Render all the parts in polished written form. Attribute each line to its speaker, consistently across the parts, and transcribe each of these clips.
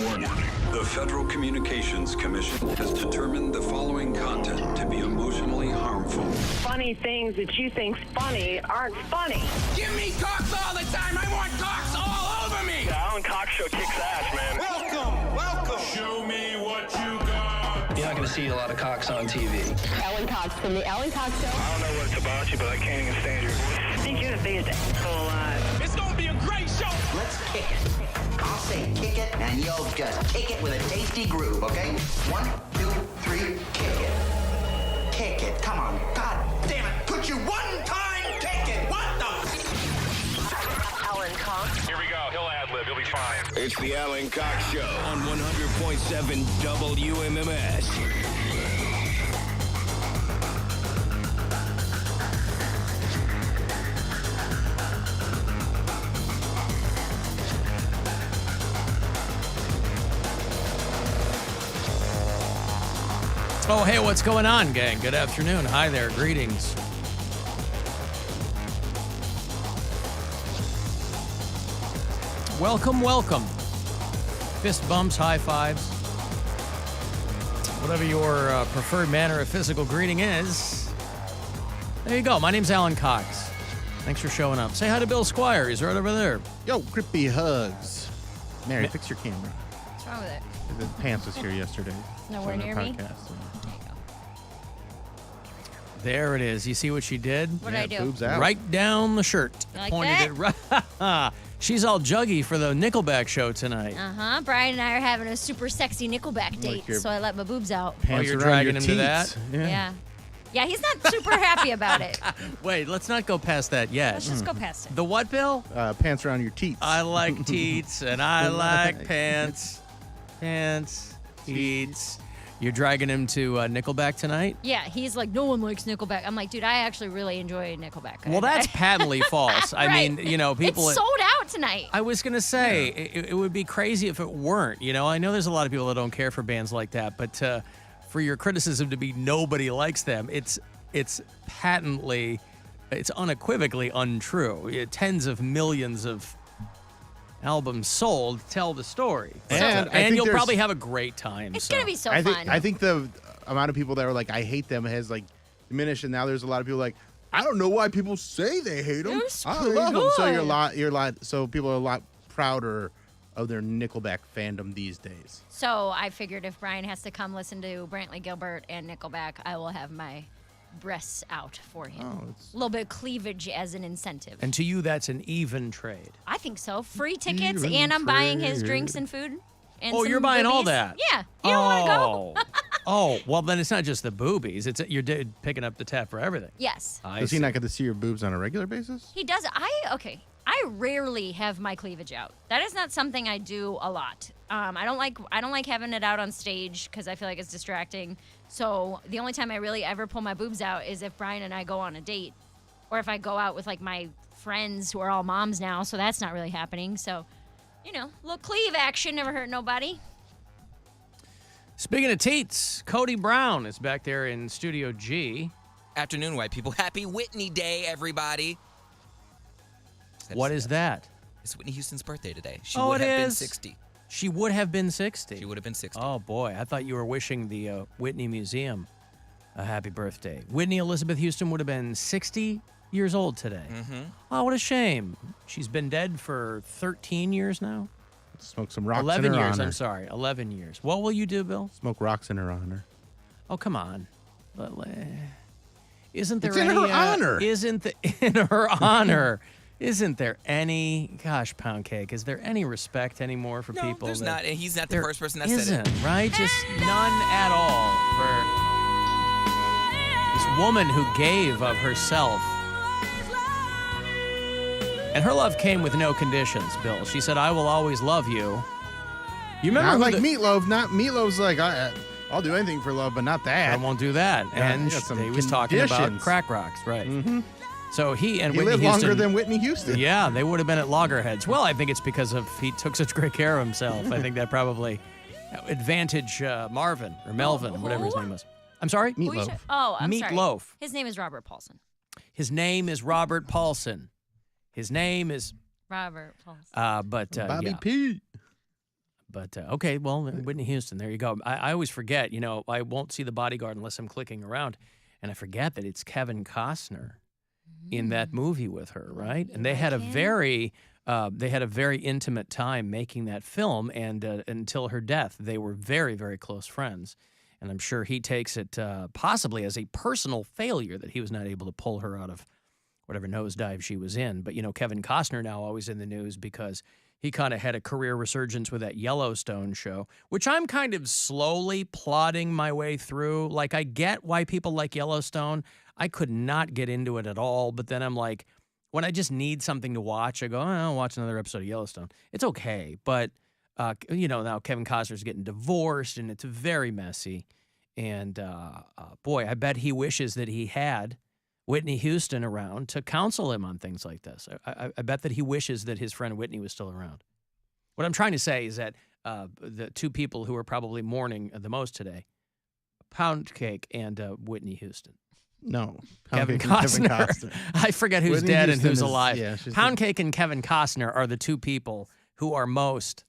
Speaker 1: Warning. The Federal Communications Commission has determined the following content to be emotionally harmful.
Speaker 2: Funny things that you think's funny aren't funny.
Speaker 3: Give me cocks all the time. I want cocks all over me.
Speaker 4: The Alan Cox Show kicks ass, man.
Speaker 3: Welcome.
Speaker 5: Show me what you got.
Speaker 4: You're not going to see a lot of cocks on TV.
Speaker 2: Alan Cox from the Alan Cox Show.
Speaker 4: I don't know what it's about you, but I can't even stand your voice.
Speaker 2: I think you're the biggest asshole alive.
Speaker 3: It's going to be a great show.
Speaker 6: Let's kick it. I'll say kick it, and you'll just kick it with a tasty groove, okay? 1, 2, 3, kick it. Kick it. Come on. God damn it. Could you one time kick it? What the?
Speaker 2: Alan Cox.
Speaker 4: Here we go. He'll ad-lib. He'll be fine.
Speaker 7: It's the Alan Cox Show on 100.7 WMMS.
Speaker 8: Oh, hey, what's going on, gang? Good afternoon. Hi there. Greetings. Welcome, welcome. Fist bumps, high fives. Whatever your preferred manner of physical greeting is. There you go. My name's Alan Cox. Thanks for showing up. Say hi to Bill Squire. He's right over there.
Speaker 9: Yo, grippy hugs. Mary, fix your camera.
Speaker 10: What's wrong with it?
Speaker 9: The pants was here yesterday.
Speaker 10: Nowhere
Speaker 9: Doing
Speaker 10: near
Speaker 9: our
Speaker 10: me?
Speaker 9: podcast, so.
Speaker 10: There you go.
Speaker 8: There it is. You see what she did?
Speaker 10: What'd I do?
Speaker 9: Boobs out.
Speaker 8: Right down the shirt.
Speaker 10: You like
Speaker 8: Pointed
Speaker 10: that?
Speaker 8: it right. She's all juggy for the Nickelback show tonight.
Speaker 10: Uh-huh. Brian and I are having a super sexy Nickelback date,
Speaker 9: your
Speaker 10: so I let my boobs out.
Speaker 9: Pants
Speaker 8: you're
Speaker 9: around
Speaker 8: dragging
Speaker 9: your
Speaker 8: him to
Speaker 9: teats.
Speaker 8: that?
Speaker 10: Yeah. Yeah, he's not super happy about it.
Speaker 8: Wait, let's not go past that yet.
Speaker 10: Let's just go past it.
Speaker 8: The what, Bill?
Speaker 9: Pants around your teats.
Speaker 8: I like teats and I like pants. Pants, teats. You're dragging him to Nickelback tonight?
Speaker 10: Yeah, he's like, no one likes Nickelback. I'm like, dude, I actually really enjoy Nickelback.
Speaker 8: Well, that's patently false. I
Speaker 10: Right.
Speaker 8: mean, you know, people.
Speaker 10: It's sold out tonight.
Speaker 8: I was going to say, it would be crazy if it weren't. You know, I know there's a lot of people that don't care for bands like that, but for your criticism to be nobody likes them, it's patently, it's unequivocally untrue. Tens of millions of albums sold tell the story.
Speaker 9: And I think
Speaker 8: you'll
Speaker 9: there's-
Speaker 8: probably have a great time.
Speaker 10: It's going to be so
Speaker 9: I think
Speaker 10: fun.
Speaker 9: I think the amount of people that are like, I hate them has like diminished, and now there's a lot of people like, I don't know why people say they hate them.
Speaker 10: It's
Speaker 9: I
Speaker 10: pretty
Speaker 9: love them. So
Speaker 10: good.
Speaker 9: so people are a lot prouder of their Nickelback fandom these days.
Speaker 10: So I figured if Brian has to come listen to Brantley Gilbert and Nickelback, I will have my breasts out for him.
Speaker 9: Oh,
Speaker 10: A little bit of cleavage as an incentive.
Speaker 8: And to you, that's an even trade.
Speaker 10: I think so. Free tickets,
Speaker 9: Even
Speaker 10: and I'm buying his
Speaker 9: trade.
Speaker 10: drinks and food. And
Speaker 8: Oh,
Speaker 10: some
Speaker 8: you're buying all
Speaker 10: boobies.
Speaker 8: that?
Speaker 10: Yeah. You don't want to go?
Speaker 8: Oh, well, then it's not just the boobies. It's you're picking up the tab for everything.
Speaker 10: Yes.
Speaker 9: Does he not get to see your boobs on a regular basis?
Speaker 10: He does. I rarely have my cleavage out. That is not something I do a lot. I don't like having it out on stage because I feel like it's distracting. So the only time I really ever pull my boobs out is if Brian and I go on a date, or if I go out with like my friends who are all moms now. So that's not really happening. So, you know, little cleave action never hurt nobody.
Speaker 8: Speaking of teats, Cody Brown is back there in Studio G.
Speaker 11: Afternoon, white people. Happy Whitney Day, everybody.
Speaker 8: What is that?
Speaker 11: It's Whitney Houston's birthday today. She
Speaker 8: Oh,
Speaker 11: would
Speaker 8: it
Speaker 11: have been
Speaker 8: is?
Speaker 11: 60.
Speaker 8: She would have been 60.
Speaker 11: She would have been 60.
Speaker 8: Oh, boy. I thought you were wishing the Whitney Museum a happy birthday. Whitney Elizabeth Houston would have been 60 years old today.
Speaker 11: Mm-hmm.
Speaker 8: Oh, what a shame. She's been dead for 13 years now?
Speaker 9: Smoke some rocks
Speaker 8: 11
Speaker 9: in her
Speaker 8: years,
Speaker 9: honor.
Speaker 8: I'm sorry. 11 years. What will you do, Bill?
Speaker 9: Smoke rocks in her honor.
Speaker 8: Oh, come on. Isn't there
Speaker 9: It's in
Speaker 8: any...
Speaker 9: her honor.
Speaker 8: In her honor. Isn't there any... Gosh, Poundcake, is there any respect anymore for
Speaker 11: No,
Speaker 8: people?
Speaker 11: there's
Speaker 8: that-
Speaker 11: not. And he's not the
Speaker 8: There
Speaker 11: first person that said
Speaker 8: isn't,
Speaker 11: it.
Speaker 8: right? Just none at all for this woman who gave of herself. And her love came with no conditions, Bill. She said, I will always love you. You remember
Speaker 9: Not
Speaker 8: who
Speaker 9: like
Speaker 8: the-
Speaker 9: Meatloaf. Not Meatloaf's like, I'll do anything for love, but not that.
Speaker 8: I won't do that.
Speaker 9: Yeah,
Speaker 8: And
Speaker 9: he got some
Speaker 8: he was talking about
Speaker 9: conditions.
Speaker 8: crack rocks, right? Mm-hmm. So he and
Speaker 9: He
Speaker 8: Whitney
Speaker 9: lived
Speaker 8: Houston,
Speaker 9: longer than Whitney Houston.
Speaker 8: Yeah, they would have been at loggerheads. Well, I think it's because of he took such great care of himself. I think that probably advantage Marvin or Melvin, whatever his name was. I'm sorry?
Speaker 10: Who you
Speaker 9: Meatloaf.
Speaker 10: say- Oh, I'm sorry.
Speaker 8: Meatloaf.
Speaker 10: His name is Robert Paulson.
Speaker 8: His name is Robert Paulson. His name is
Speaker 10: Robert Paulson.
Speaker 8: but
Speaker 9: Bobby
Speaker 8: yeah.
Speaker 9: P.
Speaker 8: But okay, well, Whitney Houston, there you go. I always forget, I won't see The Bodyguard unless I'm clicking around, and I forget that it's Kevin Costner in that movie with her, right? And they had a very intimate time making that film, and until her death, they were very, very close friends. And I'm sure he takes it possibly as a personal failure that he was not able to pull her out of whatever nosedive she was in. But, Kevin Costner now always in the news because he kind of had a career resurgence with that Yellowstone show, which I'm kind of slowly plodding my way through. Like, I get why people like Yellowstone. I could not get into it at all. But then I'm like, when I just need something to watch, I go, I'll watch another episode of Yellowstone. It's okay. But, now Kevin Costner's getting divorced, and it's very messy. And, boy, I bet he wishes that he had Whitney Houston around to counsel him on things like this. I bet that he wishes that his friend Whitney was still around. What I'm trying to say is that the two people who are probably mourning the most today, Poundcake and Whitney Houston.
Speaker 9: No.
Speaker 8: Kevin Costner. I forget who's
Speaker 9: Whitney
Speaker 8: dead
Speaker 9: Houston
Speaker 8: and who's
Speaker 9: is-
Speaker 8: alive.
Speaker 9: yeah, she's
Speaker 8: Poundcake and Kevin Costner are the two people who are most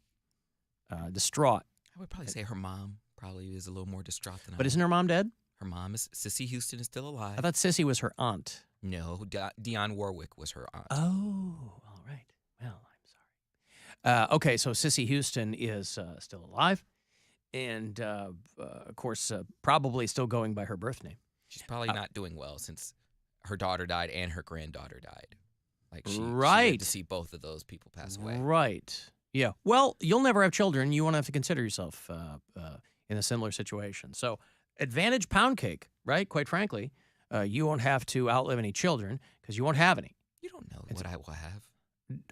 Speaker 8: distraught.
Speaker 11: I would probably say her mom probably is a little more distraught than I
Speaker 8: But
Speaker 11: am.
Speaker 8: isn't her mom dead?
Speaker 11: Her mom is Sissy Houston is still alive.
Speaker 8: I thought Sissy was her aunt.
Speaker 11: No, Dionne Warwick was her aunt.
Speaker 8: Oh, all right. Well, I'm sorry. Okay, so Sissy Houston is still alive, and of course, probably still going by her birth name.
Speaker 11: She's probably not doing well since her daughter died and her granddaughter died. Like she
Speaker 8: Right.
Speaker 11: had to see both of those people pass away.
Speaker 8: Right. Yeah. Well, you'll never have children. You won't have to consider yourself in a similar situation. So, advantage Poundcake, right? Quite frankly, you won't have to outlive any children because you won't have any.
Speaker 11: You don't know what I will have.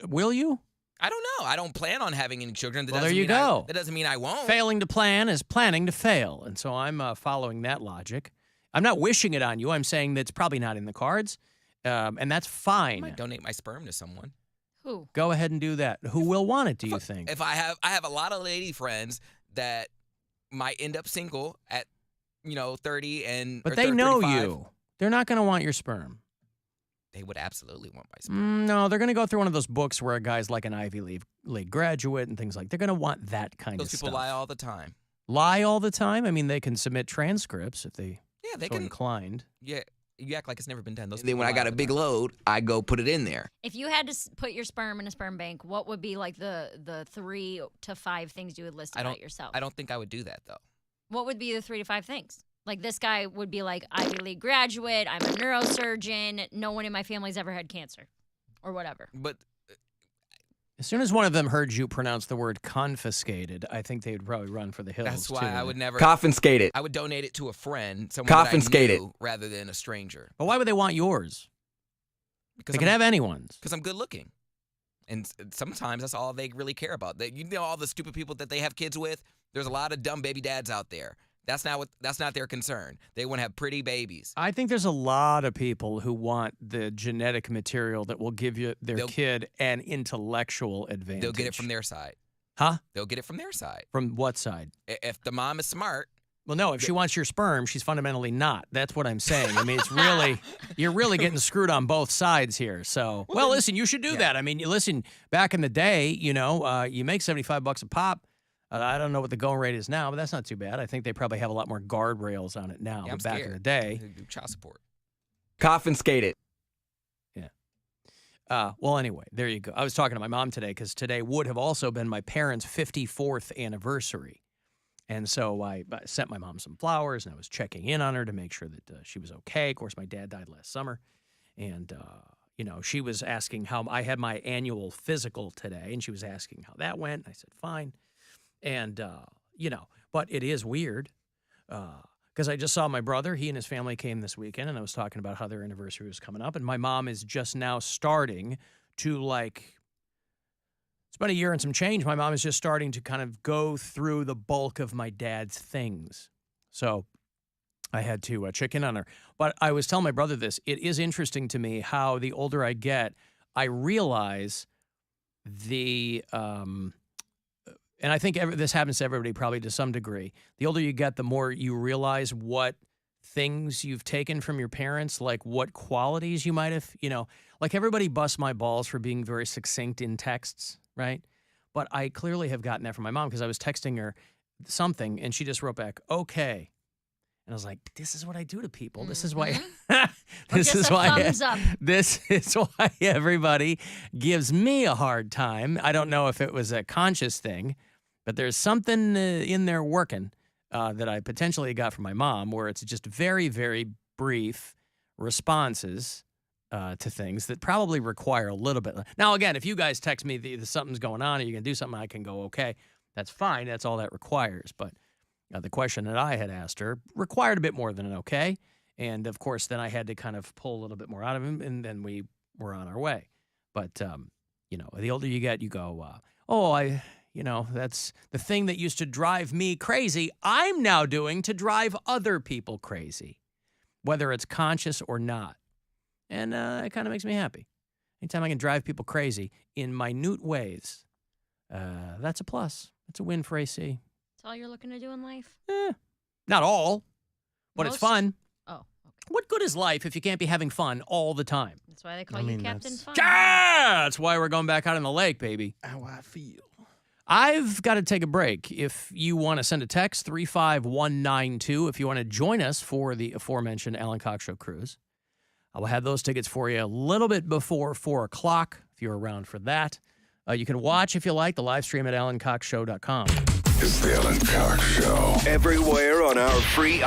Speaker 8: Will you?
Speaker 11: I don't know. I don't plan on having any children.
Speaker 8: Well, there you go.
Speaker 11: That doesn't mean I won't.
Speaker 8: Failing to plan is planning to fail. And so I'm following that logic. I'm not wishing it on you. I'm saying that's probably not in the cards. And that's
Speaker 11: I
Speaker 8: fine.
Speaker 11: might donate my sperm to someone.
Speaker 10: Who?
Speaker 8: Go ahead and do that. Who will want it, do you think?
Speaker 11: If I have a lot of lady friends that might end up single at 30 and
Speaker 8: But
Speaker 11: or
Speaker 8: they
Speaker 11: 30,
Speaker 8: know
Speaker 11: 35.
Speaker 8: you. They're not going to want your sperm.
Speaker 11: They would absolutely want my sperm.
Speaker 8: No, they're going to go through one of those books where a guy's like an Ivy League graduate and things like. They're going to want that kind
Speaker 11: Those
Speaker 8: of
Speaker 11: people
Speaker 8: stuff.
Speaker 11: lie all the time.
Speaker 8: Lie all the time? I mean, they can submit transcripts if they
Speaker 11: They
Speaker 8: so
Speaker 11: can.
Speaker 8: inclined.
Speaker 11: Yeah, you act like it's never been done. Those
Speaker 7: And then when
Speaker 11: people
Speaker 7: I
Speaker 11: lie
Speaker 7: got
Speaker 11: all
Speaker 7: a
Speaker 11: the
Speaker 7: big
Speaker 11: time.
Speaker 7: load, I go put it in there.
Speaker 10: If you had to put your sperm in a sperm bank, what would be like the 3 to 5 things you would list about yourself?
Speaker 11: I don't think I would do that though.
Speaker 10: What would be the 3 to 5 things? Like this guy would be like Ivy League graduate. I'm a neurosurgeon. No one in my family's ever had cancer, or whatever.
Speaker 11: But
Speaker 8: As soon as one of them heard you pronounce the word confiscated, I think they would probably run for the hills.
Speaker 11: that's why
Speaker 8: too.
Speaker 11: I would never.
Speaker 7: Confiscate it.
Speaker 11: I would donate it to a friend, someone
Speaker 7: Confiscate
Speaker 11: that I
Speaker 7: it.
Speaker 11: knew, rather than a stranger.
Speaker 8: But why would they want yours?
Speaker 11: Because
Speaker 8: They can have anyone's.
Speaker 11: Because I'm good looking. And sometimes that's all they really care about. All the stupid people that they have kids with. There's a lot of dumb baby dads out there. That's not their concern. They want to have pretty babies.
Speaker 8: I think there's a lot of people who want the genetic material that will give you their kid an intellectual advantage.
Speaker 11: They'll get it from their side.
Speaker 8: Huh?
Speaker 11: They'll get it from their side.
Speaker 8: From what side?
Speaker 11: If the mom is smart.
Speaker 8: Well, no, if she wants your sperm, she's fundamentally not. That's what I'm saying. I mean, it's really, you're really getting screwed on both sides here. So, well, listen, you should do that. I mean, listen, back in the day, you make $75 a pop. I don't know what the going rate is now, but that's not too bad. I think they probably have a lot more guardrails on it now.
Speaker 11: Yeah,
Speaker 8: but
Speaker 11: I'm
Speaker 8: back
Speaker 11: scared.
Speaker 8: in the day,
Speaker 11: They do child support.
Speaker 7: Confiscate it.
Speaker 8: well, anyway, there you go. I was talking to my mom today because today would have also been my parents' 54th anniversary. And so I sent my mom some flowers, and I was checking in on her to make sure that she was okay. Of course, my dad died last summer. And, she was asking how I had my annual physical today, and she was asking how that went. I said, fine. And, but it is weird because I just saw my brother. He and his family came this weekend, and I was talking about how their anniversary was coming up. And my mom is just now starting to, it's about a year and some change. My mom is just starting to kind of go through the bulk of my dad's things. So I had to check in on her. But I was telling my brother this. It is interesting to me how the older I get, I realize and I think this happens to everybody probably to some degree. The older you get, the more you realize what things you've taken from your parents, like what qualities you might have, like everybody busts my balls for being very succinct in texts, right? But I clearly have gotten that from my mom because I was texting her something and she just wrote back, okay. And I was like, this is what I do to people. This is why this is why
Speaker 10: thumbs up.
Speaker 8: this is why everybody gives me a hard time. I don't know if it was a conscious thing, but there's something in there working that I potentially got from my mom where it's just very, very brief responses to things that probably require a little bit. Now, again, if you guys text me that something's going on or you can do something, I can go, okay, that's fine. That's all that requires. But the question that I had asked her required a bit more than an okay. And, of course, then I had to kind of pull a little bit more out of him, and then we were on our way. But, the older you get, you go, that's the thing that used to drive me crazy, I'm now doing to drive other people crazy, whether it's conscious or not. And it kind of makes me happy. Anytime I can drive people crazy in minute ways, that's a plus. It's a win for AC.
Speaker 10: That's all you're looking to do in life?
Speaker 8: Not all, but it's
Speaker 10: Most?
Speaker 8: fun.
Speaker 10: Oh, okay.
Speaker 8: What good is life if you can't be having fun all the time?
Speaker 10: That's why they call you Captain Fun.
Speaker 8: Yeah! That's why we're going back out on the lake, baby.
Speaker 9: How I feel.
Speaker 8: I've got to take a break. If you want to send a text, 35192, if you want to join us for the aforementioned Alan Cox Show cruise, I will have those tickets for you a little bit before 4 o'clock, if you're around for that. You can watch, if you like, the live stream at alancoxshow.com.
Speaker 7: It's the Alan Cox Show. Everywhere on our free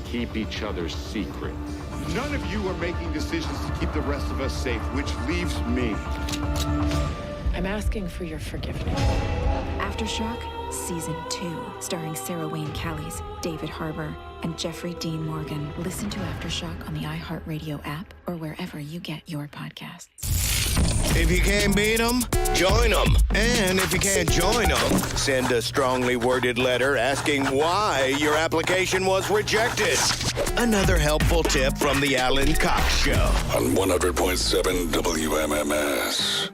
Speaker 5: keep each other's secrets. None of you are making decisions to keep the rest of us safe, which leaves me.
Speaker 12: I'm asking for your forgiveness.
Speaker 13: Aftershock Season 2, starring Sarah Wayne Callies, David Harbour, and Jeffrey Dean Morgan. Listen to Aftershock on the iHeartRadio app or wherever you get your podcasts.
Speaker 7: If you can't beat them, join them. And if you can't join them, send a strongly worded letter asking why your application was rejected. Another helpful tip from the Alan Cox Show.
Speaker 1: On 100.7 WMMS.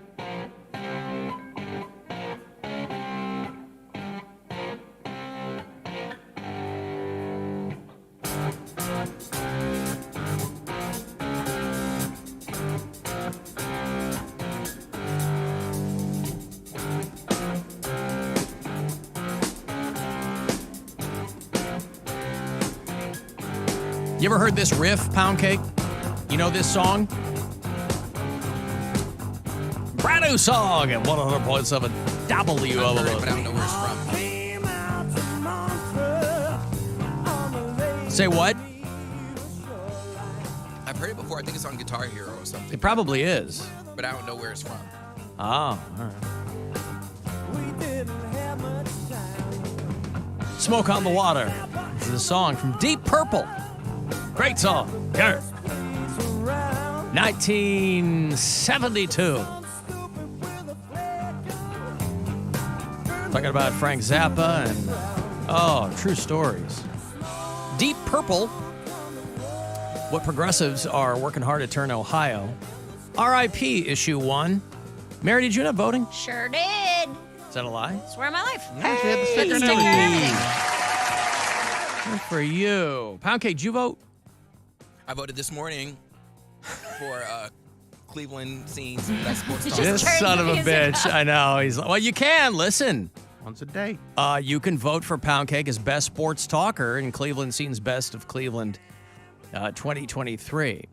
Speaker 8: You ever heard this riff, Poundcake? You know this song? Brand new song at 100.7 WMMS.
Speaker 11: But I don't know where it's from.
Speaker 8: Say what?
Speaker 11: I've heard it before. I think it's on Guitar Hero or something.
Speaker 8: It probably is.
Speaker 11: But I don't know where it's from.
Speaker 8: Oh, all right. Smoke on the Water. This is a song from Deep Purple. Great song. 1972. Talking about Frank Zappa and, true stories. Deep Purple. What progressives are working hard to turn Ohio. RIP issue 1. Mary, did you end up voting?
Speaker 10: Sure did.
Speaker 8: Is that a lie?
Speaker 10: Swear on my life.
Speaker 8: Yeah, she had the sticker and everything. Good for you. Poundcake, did you vote?
Speaker 11: I voted this morning for Cleveland Scene's Best Sports Talk.
Speaker 8: This son of a bitch. I know. He's well, you can. Listen.
Speaker 9: Once a day.
Speaker 8: You can vote for Poundcake as Best Sports Talker in Cleveland Scene's Best of Cleveland 2023.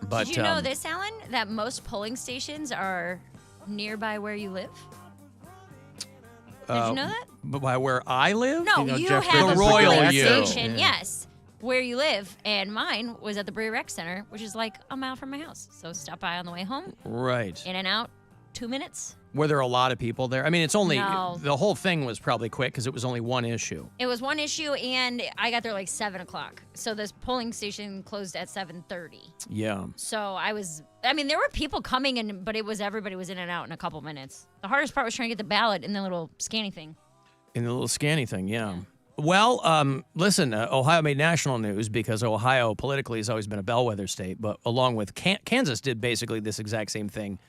Speaker 8: But,
Speaker 10: did you know this, Alan? That most polling stations are nearby where you live? Did you know that?
Speaker 8: But by where I live?
Speaker 10: No, you have a
Speaker 8: Royal
Speaker 10: polling
Speaker 8: U.
Speaker 10: station, yes, where you live. And mine was at the Bree Rec Center, which is like a mile from my house. So stop by on the way home.
Speaker 8: Right.
Speaker 10: In and out, 2 minutes.
Speaker 8: Were there a lot of people there? I mean, it's only,
Speaker 10: No.
Speaker 8: the whole thing was probably quick because it was only one issue.
Speaker 10: It was one issue, and I got there like 7 o'clock. So this polling station closed at 7:30.
Speaker 8: Yeah.
Speaker 10: So there were people coming, but everybody was in and out in a couple minutes. The hardest part was trying to get the ballot in the little scanning thing.
Speaker 8: In the little scanny thing, yeah. Well, listen, Ohio made national news because Ohio politically has always been a bellwether state, but along with Kansas did basically this exact same thing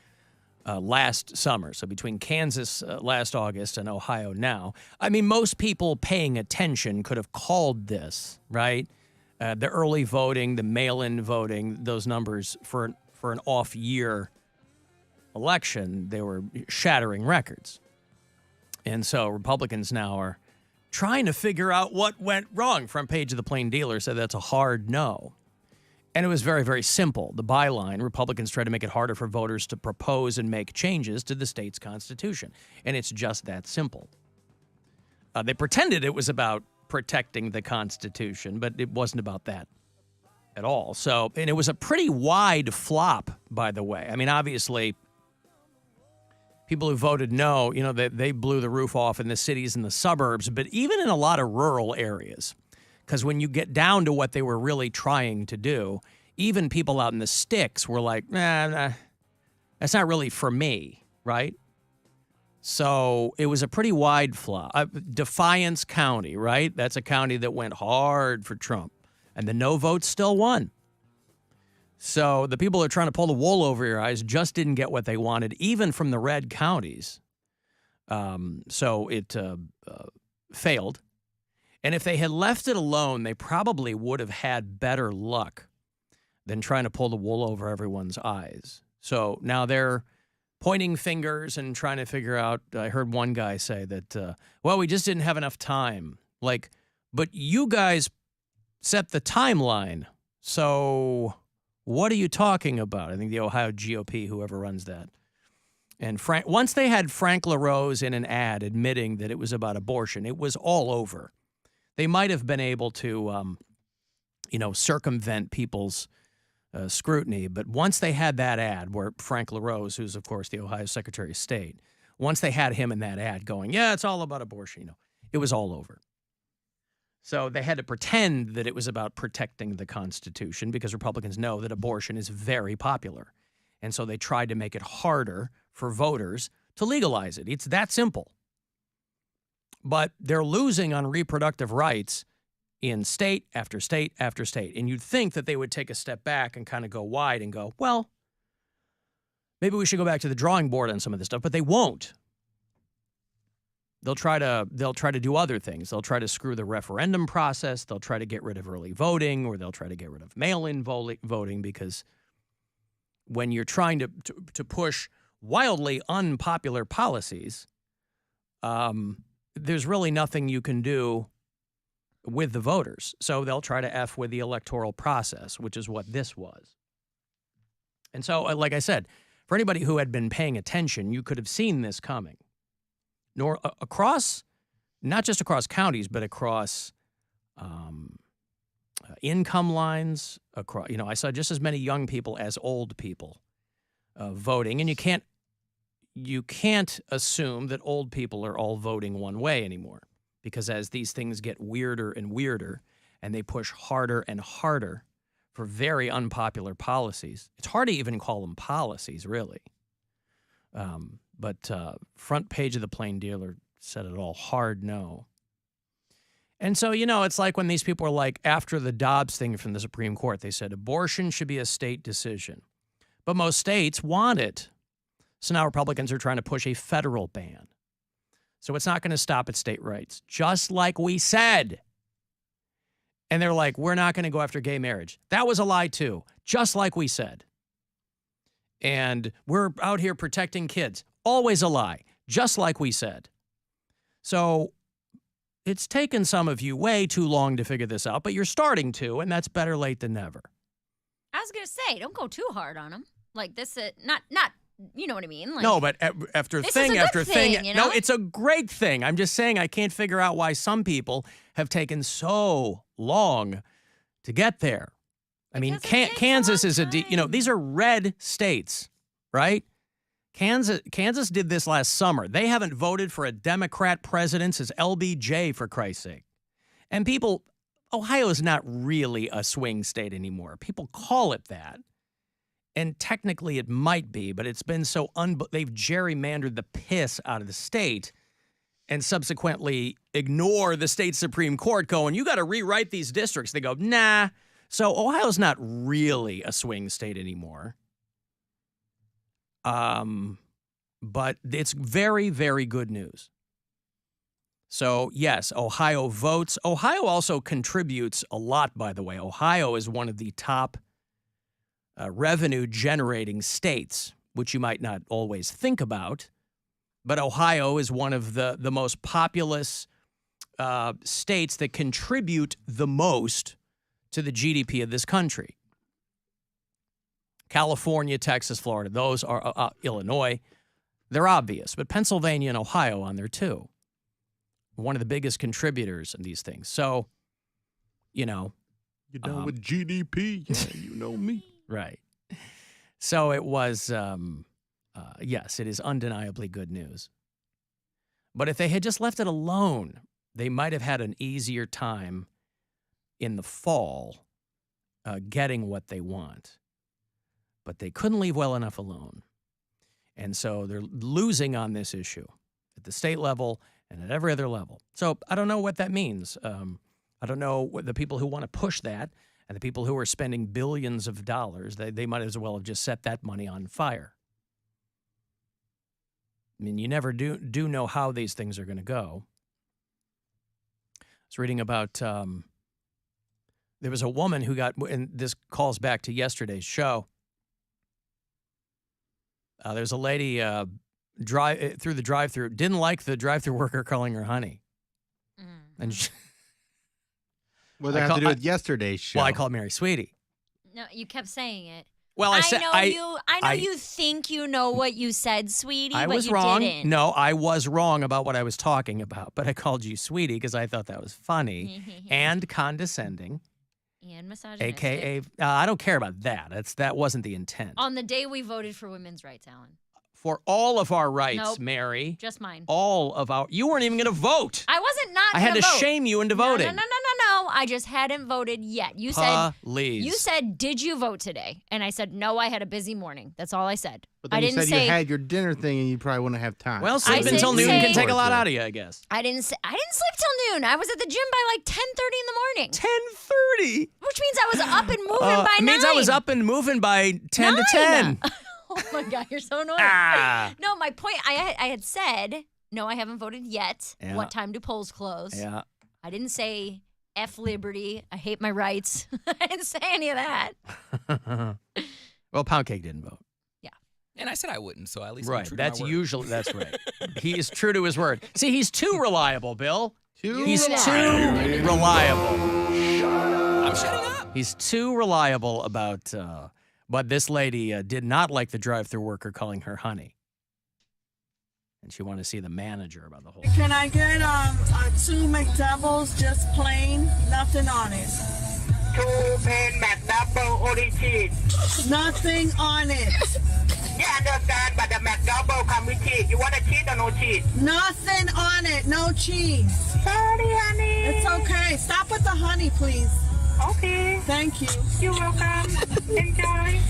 Speaker 8: last summer. So between Kansas last August and Ohio now, I mean, most people paying attention could have called this, right? The early voting, the mail-in voting, those numbers for an off-year election, they were shattering records. And so Republicans now are trying to figure out what went wrong. Front page of the Plain Dealer said that's a hard no. And it was very, very simple. The byline, Republicans try to make it harder for voters to propose and make changes to the state's constitution. And it's just that simple. They pretended it was about protecting the Constitution, but it wasn't about that at all. So, and it was a pretty wide flop, by the way. I mean, obviously, people who voted no, they blew the roof off in the cities and the suburbs, but even in a lot of rural areas. Because when you get down to what they were really trying to do, even people out in the sticks were like, nah, that's not really for me, right? So it was a pretty wide flop. Defiance County, right? That's a county that went hard for Trump. And the no vote still won. So the people that are trying to pull the wool over your eyes just didn't get what they wanted, even from the red counties. So it failed. And if they had left it alone, they probably would have had better luck than trying to pull the wool over everyone's eyes. So now they're pointing fingers and trying to figure out. I heard one guy say that, we just didn't have enough time. Like, but you guys set the timeline. So what are you talking about? I think the Ohio GOP, whoever runs that. And once they had Frank LaRose in an ad admitting that it was about abortion, it was all over. They might have been able to circumvent people's scrutiny. But once they had that ad where Frank LaRose, who's, of course, the Ohio Secretary of State, once they had him in that ad going, yeah, it's all about abortion, it was all over. So they had to pretend that it was about protecting the Constitution because Republicans know that abortion is very popular. And so they tried to make it harder for voters to legalize it. It's that simple. But they're losing on reproductive rights in state after state after state. And you'd think that they would take a step back and kind of go wide and go, well, maybe we should go back to the drawing board on some of this stuff, but they won't. They'll try to do other things. They'll try to screw the referendum process. They'll try to get rid of early voting, or they'll try to get rid of mail-in voting, because when you're trying to push wildly unpopular policies, there's really nothing you can do with the voters. So they'll try to F with the electoral process, which is what this was. And so, like I said, for anybody who had been paying attention, you could have seen this coming. Nor across, not just across counties, but across income lines. Across, I saw just as many young people as old people voting, and you can't assume that old people are all voting one way anymore, because as these things get weirder and weirder, and they push harder and harder for very unpopular policies, it's hard to even call them policies, really. But front page of the Plain Dealer said it all, hard no. And so, it's like when these people are like, after the Dobbs thing from the Supreme Court, they said abortion should be a state decision. But most states want it. So now Republicans are trying to push a federal ban. So it's not going to stop at state rights, just like we said. And they're like, we're not going to go after gay marriage. That was a lie, too, just like we said. And we're out here protecting kids. Always a lie, just like we said. So it's taken some of you way too long to figure this out, but you're starting to, and that's better late than never.
Speaker 10: I was going to say, don't go too hard on them. Like this, not, you know what I mean? Like,
Speaker 8: no, but after thing after thing,
Speaker 10: you know?
Speaker 8: No, it's a great thing. I'm just saying I can't figure out why some people have taken so long to get there. I mean, Kansas is these are red states, right? Kansas did this last summer. They haven't voted for a Democrat president since LBJ, for Christ's sake. And Ohio is not really a swing state anymore. People call it that. And technically it might be, but it's been so they've gerrymandered the piss out of the state and subsequently ignore the state Supreme Court going, you got to rewrite these districts. They go, nah. So Ohio's not really a swing state anymore. But it's very, very good news. So, yes, Ohio votes. Ohio also contributes a lot, by the way. Ohio is one of the top revenue-generating states, which you might not always think about. But Ohio is one of the most populous states that contribute the most to the GDP of this country. California, Texas, Florida, those are Illinois. They're obvious, but Pennsylvania and Ohio on there too. One of the biggest contributors in these things. So, You're down with GDP. Yeah, you know me. Right. So it was, yes, it is undeniably good news. But if they had just left it alone, they might have had an easier time in the fall getting what they want. But they couldn't leave well enough alone. And so they're losing on this issue at the state level and at every other level. So I don't know what that means. I don't know what the people who want to push that and the people who are spending billions of dollars, they might as well have just set that money on fire. I mean, you never do know how these things are going to go. I was reading about there was a woman who got, and this calls back to yesterday's show. There's a lady through the drive-thru, didn't like the drive-thru worker calling her honey. And she,
Speaker 9: what does that have to do with yesterday's show?
Speaker 8: Well, I called Mary Sweetie.
Speaker 10: No, you kept saying it.
Speaker 8: Well, I said
Speaker 10: I know you think you know what you said, sweetie,
Speaker 8: I
Speaker 10: but
Speaker 8: was
Speaker 10: you
Speaker 8: wrong.
Speaker 10: didn't.
Speaker 8: No, I was wrong about what I was talking about, but I called you sweetie because I thought that was funny and condescending
Speaker 10: And misogynistic.
Speaker 8: AKA, I don't care about that. That wasn't the intent.
Speaker 10: On the day we voted for women's rights, Alan.
Speaker 8: For all of our rights,
Speaker 10: Nope.
Speaker 8: Mary.
Speaker 10: Just mine.
Speaker 8: All of our. You weren't even going to vote.
Speaker 10: I wasn't not
Speaker 8: I
Speaker 10: gonna
Speaker 8: had to
Speaker 10: vote.
Speaker 8: shame you into voting.
Speaker 10: No. I just hadn't voted yet. You said, did you vote today? And I said, no, I had a busy morning. That's all I said.
Speaker 9: But then
Speaker 10: I
Speaker 9: you
Speaker 10: didn't
Speaker 9: said
Speaker 10: say
Speaker 9: you had your dinner thing and you probably wouldn't have time.
Speaker 8: Well, sleep until noon can take a lot out of you, I guess.
Speaker 10: I didn't sleep till noon. I was at the gym by like 10:30 in the morning.
Speaker 8: 10:30?
Speaker 10: Which means I was up and moving by 9.
Speaker 8: It means I was up and moving by 10 to 10.
Speaker 10: Oh my God, you're so annoying. No, my point, I had said, no, I haven't voted yet.
Speaker 8: Yeah.
Speaker 10: What time do polls close?
Speaker 8: Yeah.
Speaker 10: I didn't say F liberty. I hate my rights. I didn't say any of that.
Speaker 8: Well, Poundcake didn't vote.
Speaker 10: Yeah.
Speaker 11: And I said I wouldn't, so at least
Speaker 8: Right.
Speaker 11: I'm true
Speaker 8: That's
Speaker 11: to my word.
Speaker 8: usually, that's right. He is true to his word. See, he's too reliable, Bill. He's too reliable.
Speaker 11: I'm shutting up.
Speaker 8: He's too reliable about, but this lady did not like the drive-thru worker calling her honey. And she wanted to see the manager about the whole.
Speaker 14: Can I get 2 McDoubles, just plain, nothing on it?
Speaker 15: 2 plain McDouble, only cheese.
Speaker 14: Nothing on it.
Speaker 15: Yeah, I understand, but the McDouble come with cheese. You want a cheese or no cheese?
Speaker 14: Nothing on it, no cheese.
Speaker 15: Sorry, honey.
Speaker 14: It's okay. Stop with the honey, please.
Speaker 15: Okay.
Speaker 14: Thank you.
Speaker 15: You're welcome. Enjoy.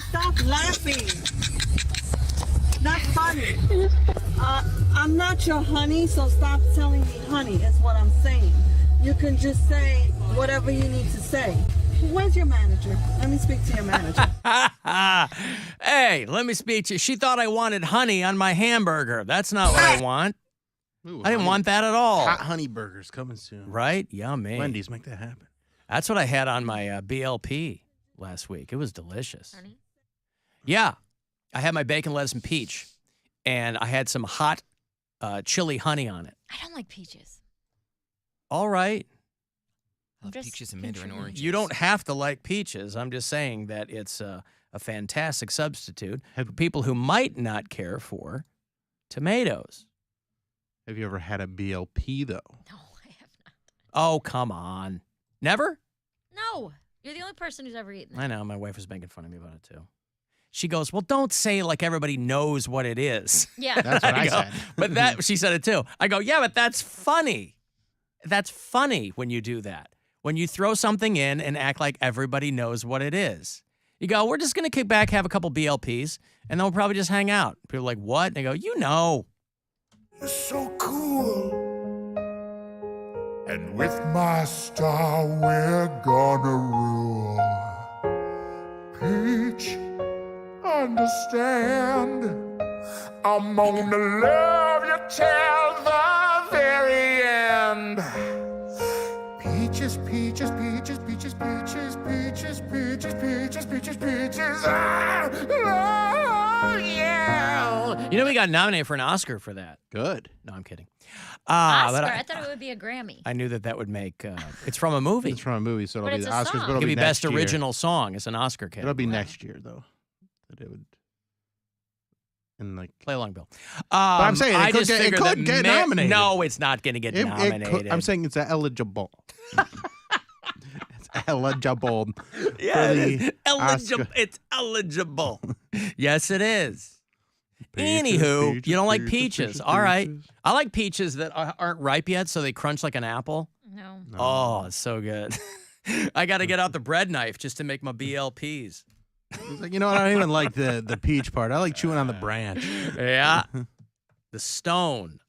Speaker 14: Stop laughing. Not funny. I'm not your honey, so stop telling me honey is what I'm saying. You can just say whatever you need to say. Where's your manager? Let me speak to your manager.
Speaker 8: Hey, let me speak to you. She thought I wanted honey on my hamburger. That's not what I want.
Speaker 9: Ooh,
Speaker 8: I didn't want that at all.
Speaker 9: Hot honey burgers coming soon.
Speaker 8: Right? Yummy.
Speaker 9: Wendy's, make that happen.
Speaker 8: That's what I had on my BLP last week. It was delicious. Honey? Yeah. I had my bacon, lettuce, and peach, and I had some hot chili honey on it.
Speaker 10: I don't like peaches.
Speaker 8: All right.
Speaker 11: I love peaches and mandarin oranges.
Speaker 8: You don't have to like peaches. I'm just saying that it's a fantastic substitute for people who might not care for tomatoes.
Speaker 9: Have you ever had a BLP, though?
Speaker 10: No, I have not.
Speaker 8: Oh, come on. Never?
Speaker 10: No. You're the only person who's ever eaten that.
Speaker 8: I know. My wife was making fun of me about it, too. She goes, well, don't say like everybody knows what it is.
Speaker 10: Yeah.
Speaker 9: That's what I said.
Speaker 8: But she said it, too. I go, yeah, but that's funny. That's funny when you do that. When you throw something in and act like everybody knows what it is. You go, we're just going to kick back, have a couple BLPs, and then we'll probably just hang out. People are like, what? And they go, you know.
Speaker 16: You're so cool. And with my star, we're gonna rule. Peach, understand. I'm gonna love you till the very end. Peaches, peaches, peaches, peaches, peaches, peaches, peaches, peaches, peaches, peaches. Oh, yeah.
Speaker 8: You know, we got nominated for an Oscar for that.
Speaker 9: Good.
Speaker 8: No, I'm kidding.
Speaker 10: Oscar?
Speaker 8: But
Speaker 10: I thought it would be a Grammy.
Speaker 8: I knew that would make. It's from a movie.
Speaker 9: It's from a movie, so it'll
Speaker 10: But
Speaker 9: be
Speaker 10: it's
Speaker 9: the
Speaker 10: a
Speaker 9: Oscars.
Speaker 10: song.
Speaker 9: But it'll
Speaker 8: It'll be
Speaker 9: next
Speaker 8: best
Speaker 9: year.
Speaker 8: original song. It's an Oscar category.
Speaker 9: It'll be next year, though. That it would. And like
Speaker 8: play along, Bill.
Speaker 9: But I'm saying it
Speaker 8: I
Speaker 9: could
Speaker 8: just
Speaker 9: get,
Speaker 8: figured
Speaker 9: it could
Speaker 8: that
Speaker 9: get nominated.
Speaker 8: No, it's not going to get nominated.
Speaker 9: I'm saying it's eligible. It's eligible.
Speaker 8: Yeah,
Speaker 9: for
Speaker 8: it
Speaker 9: the
Speaker 8: is. Eligible.
Speaker 9: Oscar.
Speaker 8: It's eligible. Yes, it is.
Speaker 9: Peaches,
Speaker 8: Anywho,
Speaker 9: peaches,
Speaker 8: you don't like
Speaker 9: peaches,
Speaker 8: peaches.
Speaker 9: peaches,
Speaker 8: All right.
Speaker 9: peaches.
Speaker 8: I like peaches that aren't ripe yet, so they crunch like an apple.
Speaker 10: No.
Speaker 8: Oh, it's so good. I got to get out the bread knife just to make my BLPs.
Speaker 9: He's like, you know what? I don't even like the peach part. I like chewing on the branch.
Speaker 8: Yeah. The stone.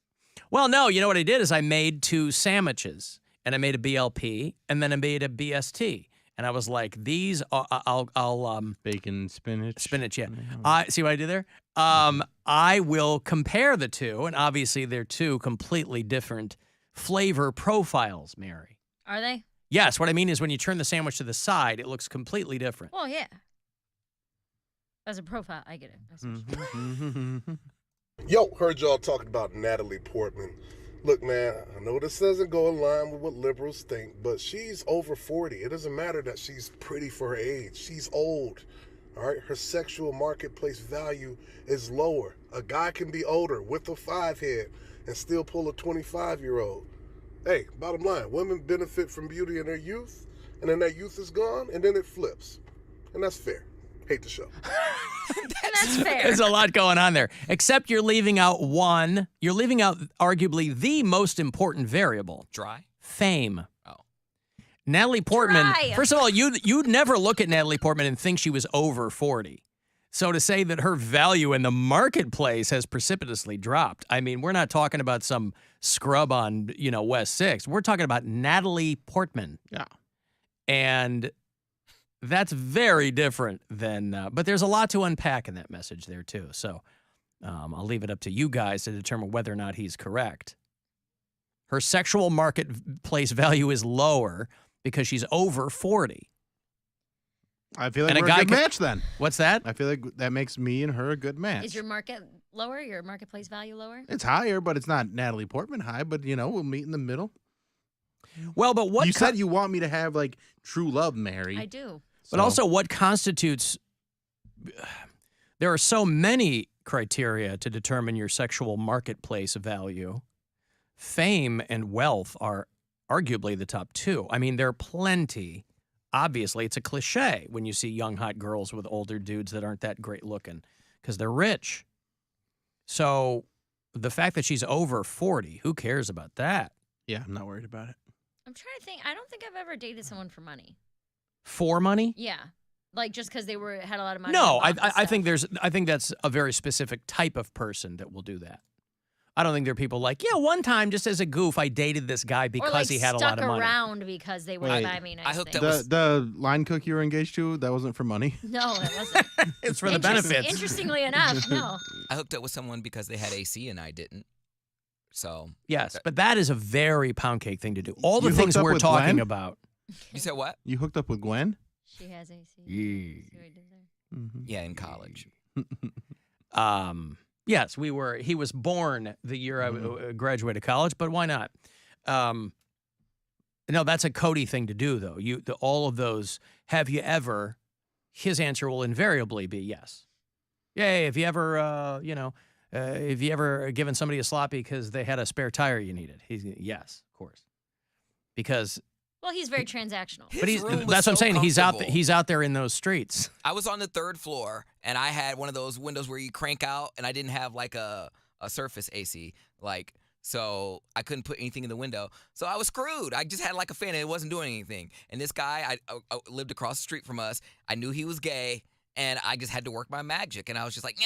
Speaker 8: Well, no, you know what I did is I made 2 sandwiches, and I made a BLP, and then I made a BST. And I was like, these are, I'll
Speaker 9: bacon, spinach.
Speaker 8: Spinach, yeah. See what I did there? I will compare the two, and obviously they're 2 completely different flavor profiles, Mary.
Speaker 10: Are they?
Speaker 8: Yes, what I mean is when you turn the sandwich to the side, it looks completely different.
Speaker 10: Well, yeah. As a profile, I get it.
Speaker 17: Yo, heard y'all talking about Natalie Portman. Look, man, I know this doesn't go in line with what liberals think, but she's over 40. It doesn't matter that she's pretty for her age. She's old, all right? Her sexual marketplace value is lower. A guy can be older with a 5 head and still pull a 25-year-old. Hey, bottom line, women benefit from beauty in their youth, and then that youth is gone, and then it flips. And that's fair. Hate the show.
Speaker 10: That's fair.
Speaker 8: There's a lot going on there. Except you're leaving out arguably the most important variable.
Speaker 11: Dry?
Speaker 8: Fame.
Speaker 11: Oh.
Speaker 8: Natalie Portman,
Speaker 10: Dry.
Speaker 8: first of all, you'd never look at Natalie Portman and think she was over 40. So to say that her value in the marketplace has precipitously dropped, I mean, we're not talking about some scrub on, West 6. We're talking about Natalie Portman.
Speaker 9: Yeah.
Speaker 8: And that's very different than, but there's a lot to unpack in that message there too. So I'll leave it up to you guys to determine whether or not he's correct. Her sexual marketplace value is lower because she's over 40.
Speaker 9: I feel like we're a good match then.
Speaker 8: What's that?
Speaker 9: I feel like that makes me and her a good match.
Speaker 10: Is your market lower? Your marketplace value lower?
Speaker 9: It's higher, but it's not Natalie Portman high. But we'll meet in the middle.
Speaker 8: Well, but what
Speaker 9: you said you want me to have like true love, Mary?
Speaker 10: I do.
Speaker 8: But also, what constitutes? There are so many criteria to determine your sexual marketplace value. Fame and wealth are arguably the top two. I mean, there are plenty. Obviously, it's a cliche when you see young, hot girls with older dudes that aren't that great looking because they're rich. So the fact that she's over 40, who cares about that?
Speaker 9: Yeah, I'm not worried about it.
Speaker 10: I'm trying to think. I don't think I've ever dated someone for money.
Speaker 8: For money?
Speaker 10: Yeah. Like just because they had a lot of money.
Speaker 8: No,
Speaker 10: and bought
Speaker 8: I think that's a very specific type of person that will do that. I don't think there are people like, one time just as a goof, I dated this guy because he had a lot of money.
Speaker 10: Stuck around because they were buying me nice things.
Speaker 9: The line cook you were engaged to, that wasn't for money?
Speaker 10: No, it wasn't.
Speaker 8: It's for the benefits.
Speaker 10: Interestingly enough, no.
Speaker 11: I hooked up with someone because they had AC and I didn't. So
Speaker 8: yes, but that is a very pound cake thing to do. All the
Speaker 9: You
Speaker 8: things
Speaker 9: hooked up
Speaker 8: we're
Speaker 9: with
Speaker 8: talking
Speaker 9: Glenn?
Speaker 8: about.
Speaker 11: You said what?
Speaker 9: You hooked up with Gwen?
Speaker 10: She has AC.
Speaker 8: Yeah.
Speaker 10: See what I did there?
Speaker 11: Yeah, in college.
Speaker 8: Yes, he was born the year I graduated college, but why not? No, that's a Cody thing to do, though. All of those, have you ever, his answer will invariably be yes. Yay, have you ever, have you ever given somebody a sloppy because they had a spare tire you needed? Yes, of course. Because...
Speaker 10: Well, he's very transactional.
Speaker 8: But that's what I'm saying. He's out there in those streets.
Speaker 11: I was on the 3rd floor, and I had one of those windows where you crank out, and I didn't have like a surface AC, so I couldn't put anything in the window. So I was screwed. I just had like a fan, and it wasn't doing anything. And this guy, I lived across the street from us. I knew he was gay, and I just had to work my magic. And I was just like,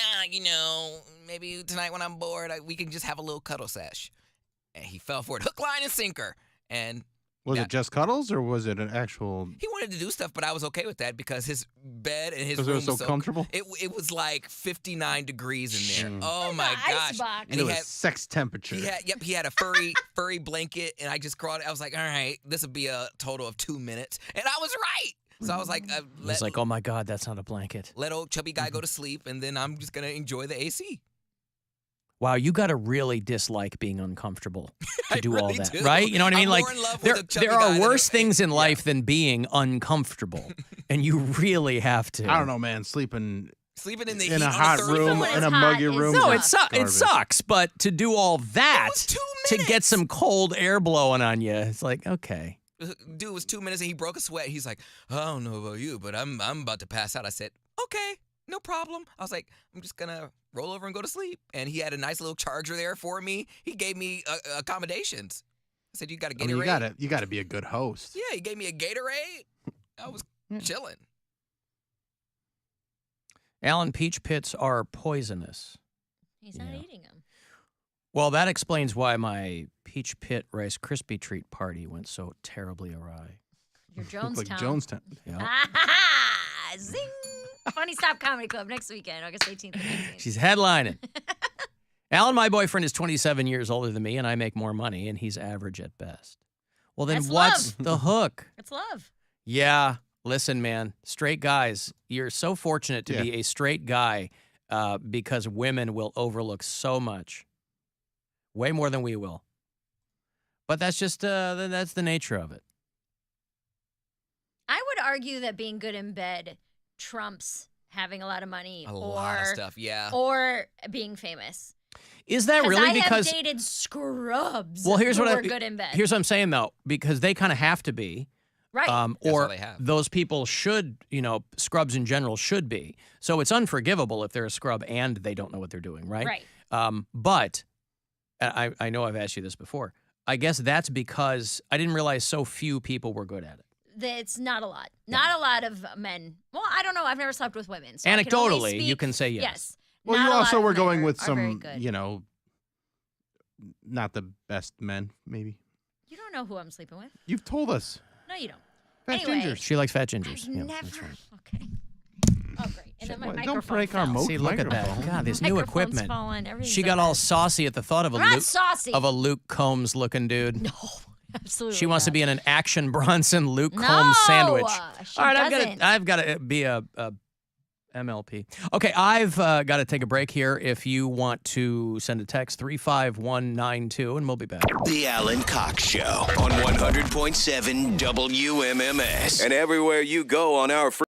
Speaker 11: maybe tonight when I'm bored, we can just have a little cuddle sesh. And he fell for it, hook, line, and sinker. And
Speaker 9: was it just cuddles or was it an actual?
Speaker 11: He wanted to do stuff, but I was okay with that because his bed and his room
Speaker 9: it was so comfortable.
Speaker 11: It was like 59 degrees in there. Oh my
Speaker 10: gosh!
Speaker 11: And
Speaker 9: it was sex temperature.
Speaker 11: He had a furry blanket, and I just crawled. I was like, all right, this would be a total of 2 minutes, and I was right. So I was like,
Speaker 8: It's like, oh my God, that's not a blanket.
Speaker 11: Let old chubby guy go to sleep, and then I'm just gonna enjoy the AC.
Speaker 8: Wow, you got to really dislike being uncomfortable to do all that,
Speaker 11: do.
Speaker 8: right? You know what I mean?
Speaker 11: I'm more in love with a chubby
Speaker 8: there are
Speaker 11: guy
Speaker 8: worse things in life than being uncomfortable, and you really have to.
Speaker 9: I don't know, man. Sleeping
Speaker 11: in the
Speaker 9: in
Speaker 11: heat
Speaker 9: a
Speaker 11: on
Speaker 9: hot
Speaker 11: the third
Speaker 9: room,
Speaker 11: floor.
Speaker 9: in a muggy room.
Speaker 8: No,
Speaker 9: is
Speaker 8: it sucks. But to do all that to get some cold air blowing on you, it's like, okay.
Speaker 11: Dude, it was 2 minutes, and he broke a sweat. He's like, I don't know about you, but I'm about to pass out. I said, okay. No problem. I was like, I'm just going to roll over and go to sleep. And he had a nice little charger there for me. He gave me accommodations. I said, you got a Gatorade?
Speaker 9: You got to be a good host.
Speaker 11: Yeah, he gave me a Gatorade. I was chilling.
Speaker 8: Alan, peach pits are poisonous.
Speaker 10: He's not eating them.
Speaker 8: Well, that explains why my peach pit Rice Krispie treat party went so terribly awry.
Speaker 10: Your Jonestown.
Speaker 9: Like Jonestown.
Speaker 8: Yeah.
Speaker 10: Zing! Funny Stop Comedy Club next weekend, August 18th and 19th.
Speaker 8: She's headlining. Alan, my boyfriend, is 27 years older than me, and I make more money, and he's average at best. Well, then
Speaker 10: That's
Speaker 8: what's
Speaker 10: love.
Speaker 8: the hook?
Speaker 10: It's love.
Speaker 8: Yeah. Listen, man, straight guys, you're so fortunate to be a straight guy because women will overlook so much. Way more than we will. But that's just, that's the nature of it.
Speaker 10: I would argue that being good in bed trumps having a lot of money
Speaker 11: lot of stuff, yeah.
Speaker 10: Or being famous.
Speaker 8: Is that really
Speaker 10: I
Speaker 8: because?
Speaker 10: have dated scrubs.
Speaker 8: Well, here's
Speaker 10: who
Speaker 8: what
Speaker 10: were good in bed.
Speaker 8: Here's what I'm saying though, because they kind of have to be.
Speaker 10: Right.
Speaker 8: Or those people should, scrubs in general should be. So it's unforgivable if they're a scrub and they don't know what they're doing, right?
Speaker 10: Right.
Speaker 8: But I know I've asked you this before. I guess that's because I didn't realize so few people were good at it.
Speaker 10: It's not a lot. Not a lot of men. Well, I don't know. I've never slept with women. So I can only
Speaker 8: Anecdotally, you
Speaker 10: speak-
Speaker 8: can say yes.
Speaker 10: Yes.
Speaker 9: Well,
Speaker 10: Not
Speaker 9: you
Speaker 10: a lot
Speaker 9: also
Speaker 10: of
Speaker 9: were
Speaker 10: men
Speaker 9: going with
Speaker 10: are very
Speaker 9: some,
Speaker 10: good.
Speaker 9: not the best men, maybe.
Speaker 10: You don't know who I'm sleeping with.
Speaker 9: You've told us.
Speaker 10: No, you don't.
Speaker 9: Fat
Speaker 10: Anyway,
Speaker 9: gingers.
Speaker 8: She likes fat gingers.
Speaker 10: I've
Speaker 8: Yeah,
Speaker 10: never.
Speaker 8: that's right.
Speaker 10: Okay. Oh, great. And then my
Speaker 9: Don't
Speaker 10: microphone
Speaker 9: break our
Speaker 10: fell.
Speaker 8: See, look at that.
Speaker 9: microphone.
Speaker 8: God, this new
Speaker 10: Microphone's
Speaker 8: equipment.
Speaker 10: fallen, everything's
Speaker 8: She got
Speaker 10: over.
Speaker 8: all saucy at the thought of
Speaker 10: I'm not saucy.
Speaker 8: of a Luke Combs looking dude.
Speaker 10: No, absolutely.
Speaker 8: She wants to
Speaker 10: not.
Speaker 8: be in an Action Bronson Luke
Speaker 10: No,
Speaker 8: Combs sandwich.
Speaker 10: she
Speaker 8: All right,
Speaker 10: doesn't.
Speaker 8: I've got to be a MLP. Okay, I've got to take a break here. If you want to send a text 35192, and we'll be back.
Speaker 7: The Alan Cox Show on 100.7 WMMS and everywhere you go on our free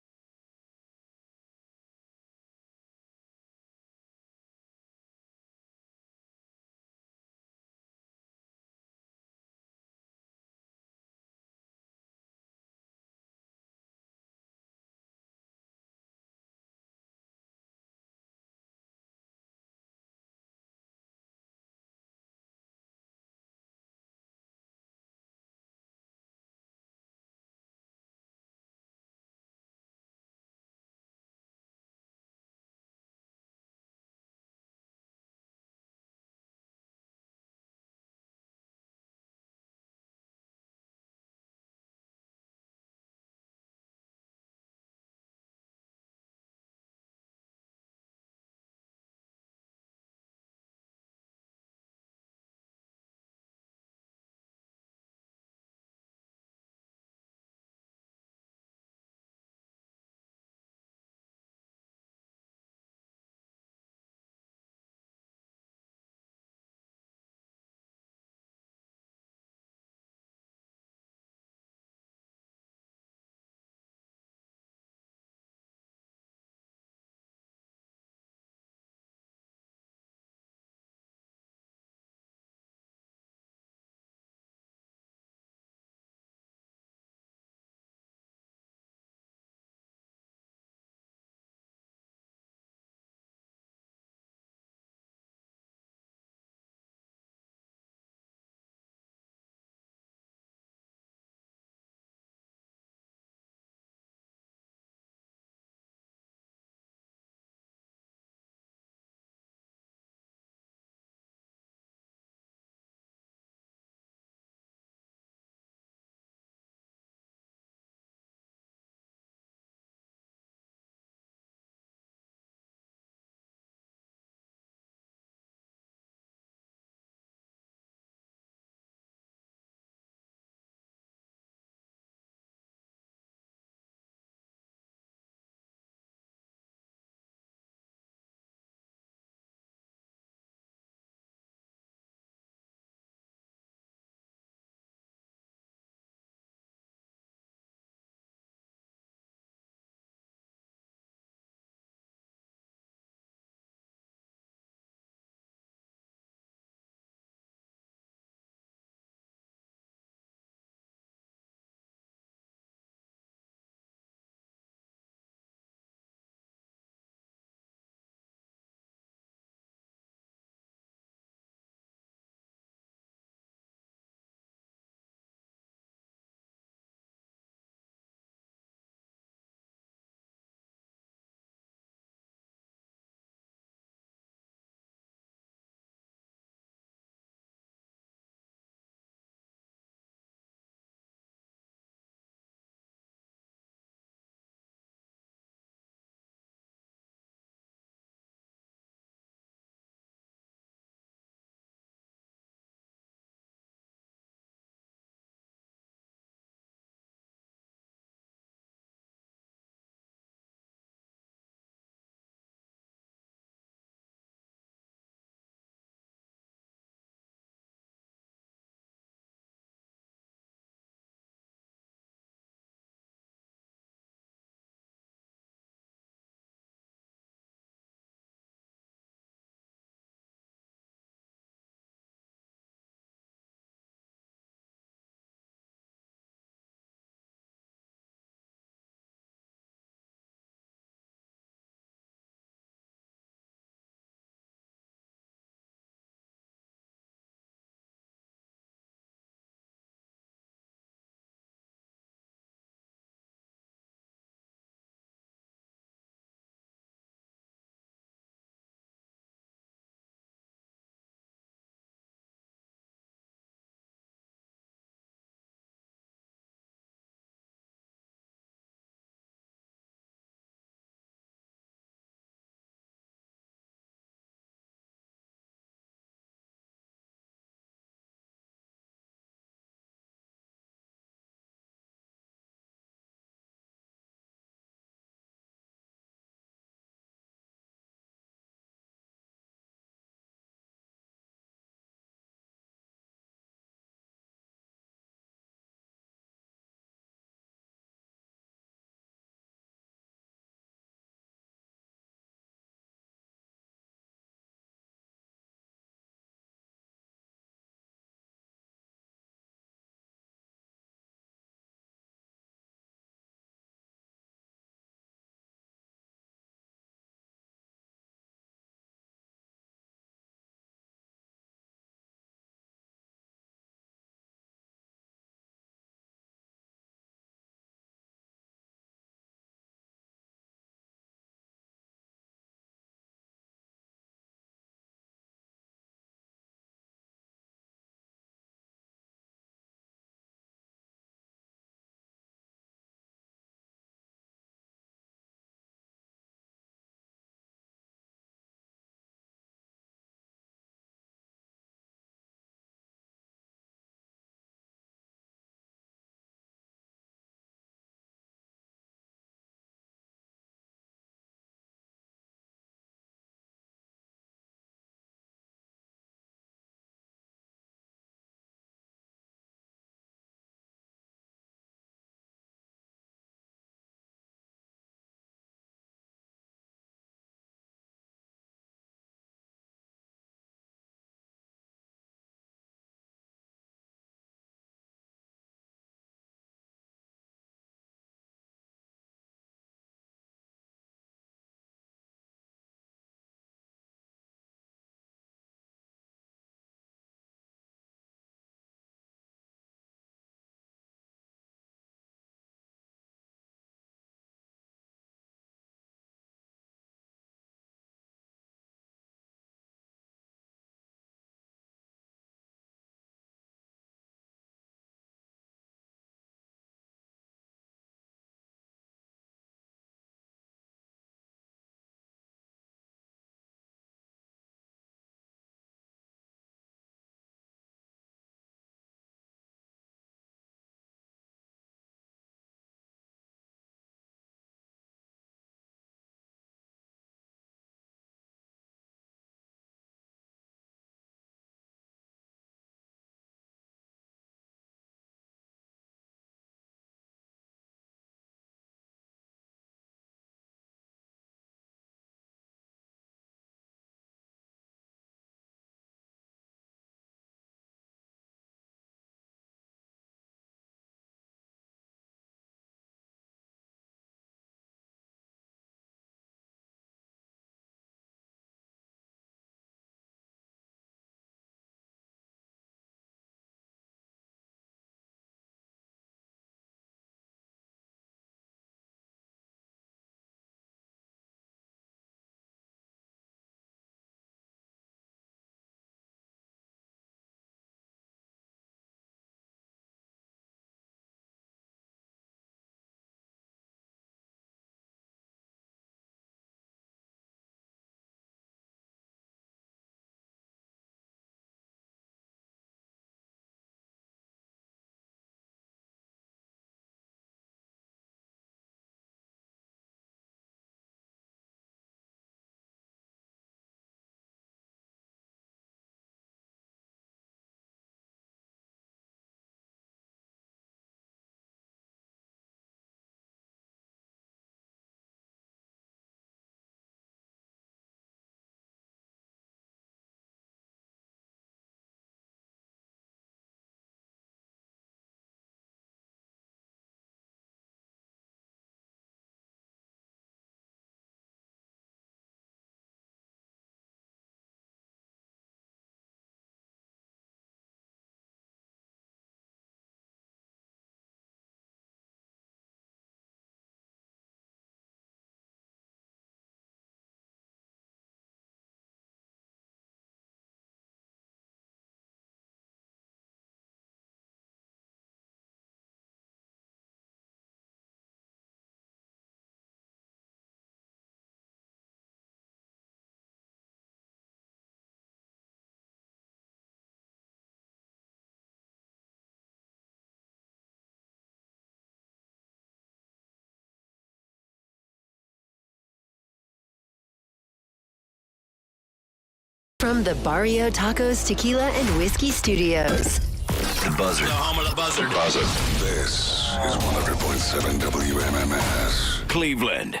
Speaker 18: From the Barrio Tacos Tequila and Whiskey Studios.
Speaker 1: The Buzzard. The home of the Buzzard. The Buzzard. This is 100.7 WMMS.
Speaker 7: Cleveland.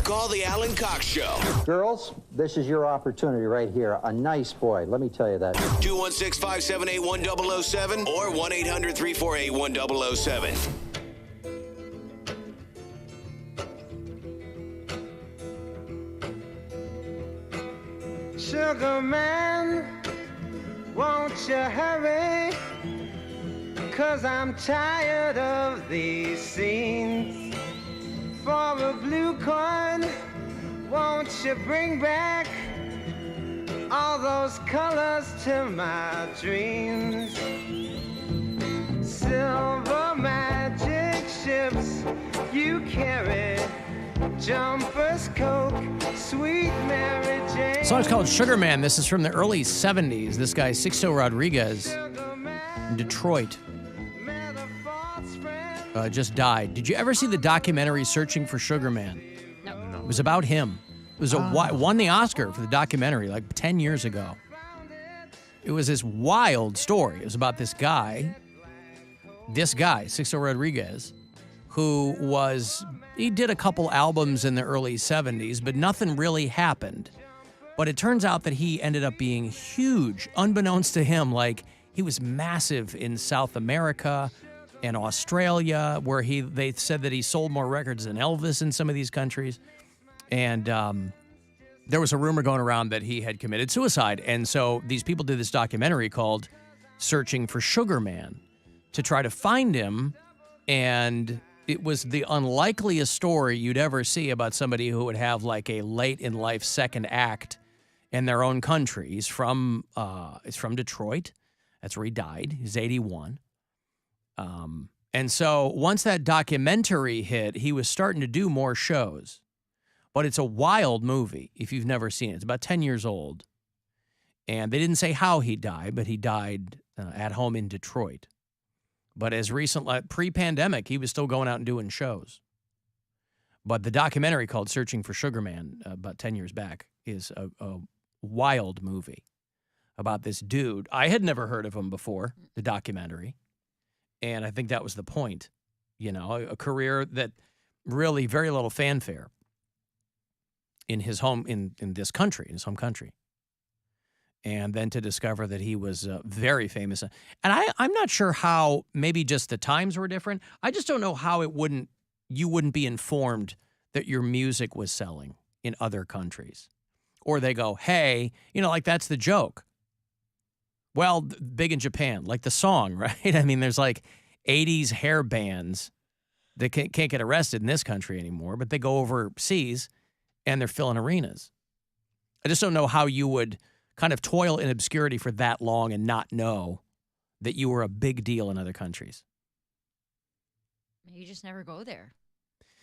Speaker 7: Call the Alan Cox Show.
Speaker 19: Girls, this is your opportunity right here. A nice boy, let me tell you that.
Speaker 7: 216-578-1007 or 1-800-348-1007.
Speaker 20: Sugar man, won't you hurry? 'Cause I'm tired of these scenes. For a blue coin, won't you bring back all those colors to my dreams? Silver magic ships you carry, jumpers, Coke, sweet Mary Jane.
Speaker 8: The song's called Sugar Man. This is from the early 70s. This guy, Sixto Rodriguez, in Detroit, just died. Did you ever see the documentary Searching for Sugar Man?
Speaker 10: No.
Speaker 8: It was about him. It was won the Oscar for the documentary like 10 years ago. It was this wild story. It was about this guy, Sixto Rodriguez, who he did a couple albums in the early 70s, but nothing really happened. But it turns out that he ended up being huge, unbeknownst to him. Like, he was massive in South America and Australia, where they said that he sold more records than Elvis in some of these countries. And there was a rumor going around that he had committed suicide. And so these people did this documentary called Searching for Sugar Man to try to find him. And it was the unlikeliest story you'd ever see about somebody who would have like a late in life second act in their own country. He's from Detroit. That's where he died. He's 81. And so once that documentary hit, he was starting to do more shows. But it's a wild movie if you've never seen it. It's about 10 years old. And they didn't say how he died, but he died at home in Detroit. But as recently, pre-pandemic, he was still going out and doing shows. But the documentary called Searching for Sugar Man, about 10 years back, is a wild movie about this dude. I had never heard of him before, the documentary. And I think that was the point, a career that really very little fanfare in his home, in this country, in his home country. And then to discover that he was very famous. And I'm not sure how, maybe just the times were different. I just don't know how you wouldn't be informed that your music was selling in other countries. Or they go, hey, like that's the joke. Well, big in Japan, like the song, right? I mean, there's like 80s hair bands that can't get arrested in this country anymore, but they go overseas and they're filling arenas. I just don't know how you would kind of toil in obscurity for that long and not know that you were a big deal in other countries.
Speaker 10: You just never go there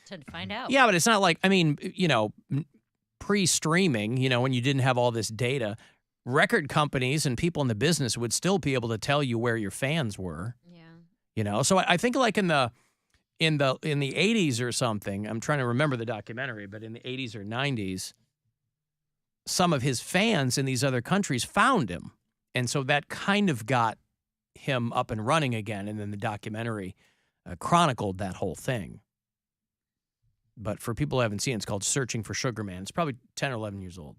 Speaker 10: to find out.
Speaker 8: Yeah, but it's not like, pre-streaming, when you didn't have all this data, record companies and people in the business would still be able to tell you where your fans were. Yeah. So I think like in the 80s or something, I'm trying to remember the documentary, but in the 80s or 90s, some of his fans in these other countries found him. And so that kind of got him up and running again. And then the documentary chronicled that whole thing. But for people who haven't seen it, it's called Searching for Sugar Man. It's probably 10 or 11 years old.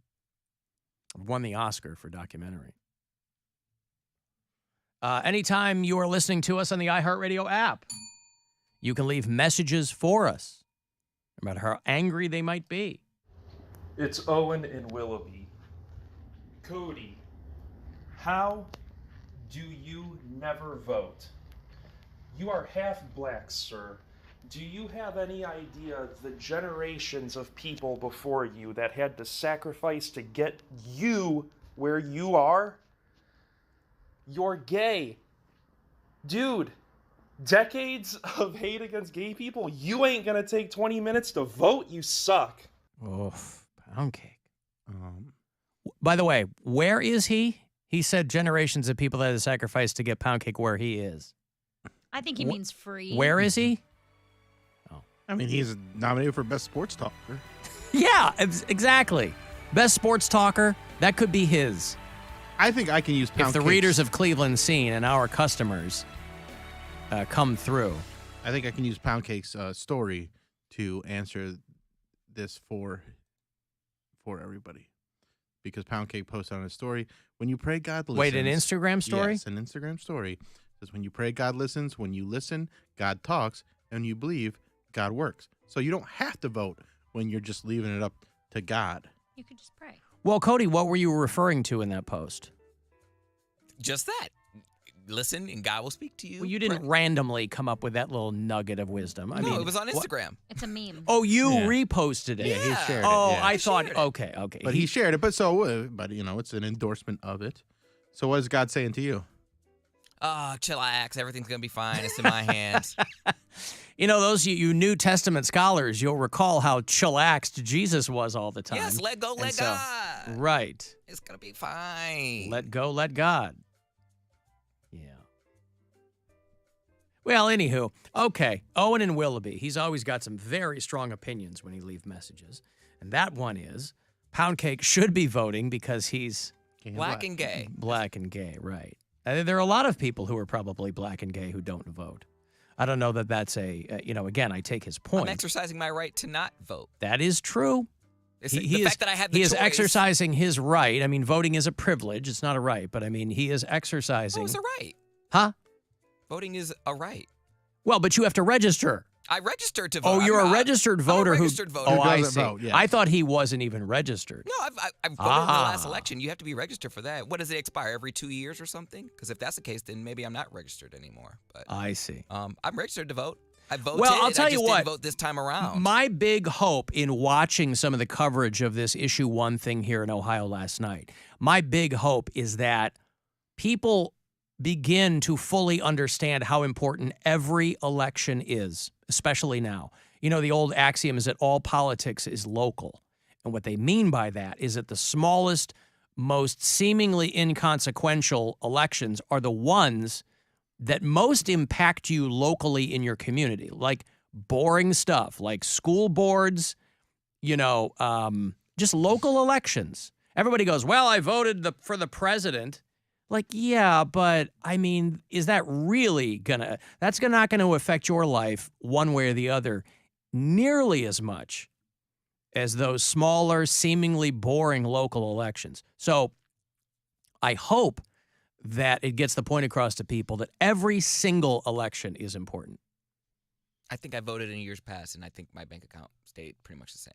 Speaker 8: Won the Oscar for documentary. Anytime you are listening to us on the iHeartRadio app, you can leave messages for us about how angry they might be.
Speaker 21: It's Owen in Willoughby. Cody, how do you never vote? You are half black, sir. Do you have any idea the generations of people before you that had to sacrifice to get you where you are? You're gay. Dude, decades of hate against gay people, you ain't gonna take 20 minutes to vote, you suck.
Speaker 8: Oh, Poundcake. By the way, where is he? He said generations of people that had to sacrifice to get Poundcake where he is.
Speaker 10: I think he means free.
Speaker 8: Where is he?
Speaker 9: I mean, he's nominated for Best Sports Talker.
Speaker 8: Yeah, exactly. Best Sports Talker, that could be his.
Speaker 9: I think I can use Poundcake.
Speaker 8: If the readers of Cleveland Scene and our customers come through.
Speaker 9: I think I can use Poundcake's story to answer this for everybody. Because Poundcake posted on his story, when you pray, God listens.
Speaker 8: Wait, an Instagram story?
Speaker 9: Yes, an Instagram story. It says, when you pray, God listens. When you listen, God talks. And when you believe, God works. So you don't have to vote when you're just leaving it up to God.
Speaker 10: You could just pray.
Speaker 8: Well, Cody, what were you referring to in that post?
Speaker 11: Just that. Listen, and God will speak to you.
Speaker 8: Well, you didn't randomly come up with that little nugget of wisdom. I
Speaker 11: No,
Speaker 8: mean,
Speaker 11: it was on Instagram.
Speaker 10: It's a meme.
Speaker 8: Oh, you reposted it.
Speaker 11: Yeah,
Speaker 9: he shared it.
Speaker 8: Oh,
Speaker 9: yeah.
Speaker 8: I thought. Okay.
Speaker 9: But he shared it. But it's an endorsement of it. So what is God saying to you?
Speaker 11: Chillax. Everything's going to be fine. It's in my hands.
Speaker 8: You know, those you New Testament scholars, you'll recall how chillaxed Jesus was all the time.
Speaker 11: Yes, let go, let God.
Speaker 8: Right.
Speaker 11: It's going to be fine.
Speaker 8: Let go, let God. Yeah. Well, anywho, okay. Owen and Willoughby. He's always got some very strong opinions when he leaves messages. And that one is Poundcake should be voting because he's
Speaker 11: Black and gay.
Speaker 8: Black and gay, right. There are a lot of people who are probably black and gay who don't vote. I don't know that that's again, I take his point.
Speaker 11: I'm exercising my right to not vote.
Speaker 8: That is true.
Speaker 11: The fact that I have the
Speaker 8: he is
Speaker 11: choice.
Speaker 8: exercising his right. I mean, voting is a privilege. It's not a right, but I mean, he is exercising.
Speaker 11: Oh, it's a right.
Speaker 8: Huh?
Speaker 11: Voting is a right.
Speaker 8: Well, but you have to register.
Speaker 11: I registered to vote.
Speaker 8: Oh, you're
Speaker 11: I'm
Speaker 8: a
Speaker 11: not.
Speaker 8: registered voter
Speaker 11: I'm a registered voter.
Speaker 8: Oh, I
Speaker 9: doesn't
Speaker 8: see.
Speaker 9: vote, yeah.
Speaker 8: I thought he wasn't even registered.
Speaker 11: No, I've voted in the last election. You have to be registered for that. What does it expire every 2 years or something? Because if that's the case, then maybe I'm not registered anymore. But
Speaker 8: I see.
Speaker 11: I'm registered to vote. I voted.
Speaker 8: Well, I'll tell
Speaker 11: I
Speaker 8: you
Speaker 11: just
Speaker 8: what.
Speaker 11: Didn't vote this time around.
Speaker 8: My big hope in watching some of the coverage of this issue 1 thing here in Ohio last night, my big hope is that people begin to fully understand how important every election is, especially now. You know, the old axiom is that all politics is local. And what they mean by that is that the smallest, most seemingly inconsequential elections are the ones that most impact you locally in your community, like boring stuff, like school boards, just local elections. Everybody goes, well, I voted for the president. Like, yeah, but I mean, is that really that's not going to affect your life one way or the other nearly as much as those smaller, seemingly boring local elections. So I hope that it gets the point across to people that every single election is important.
Speaker 11: I think I voted in years past, and I think my bank account stayed pretty much the same.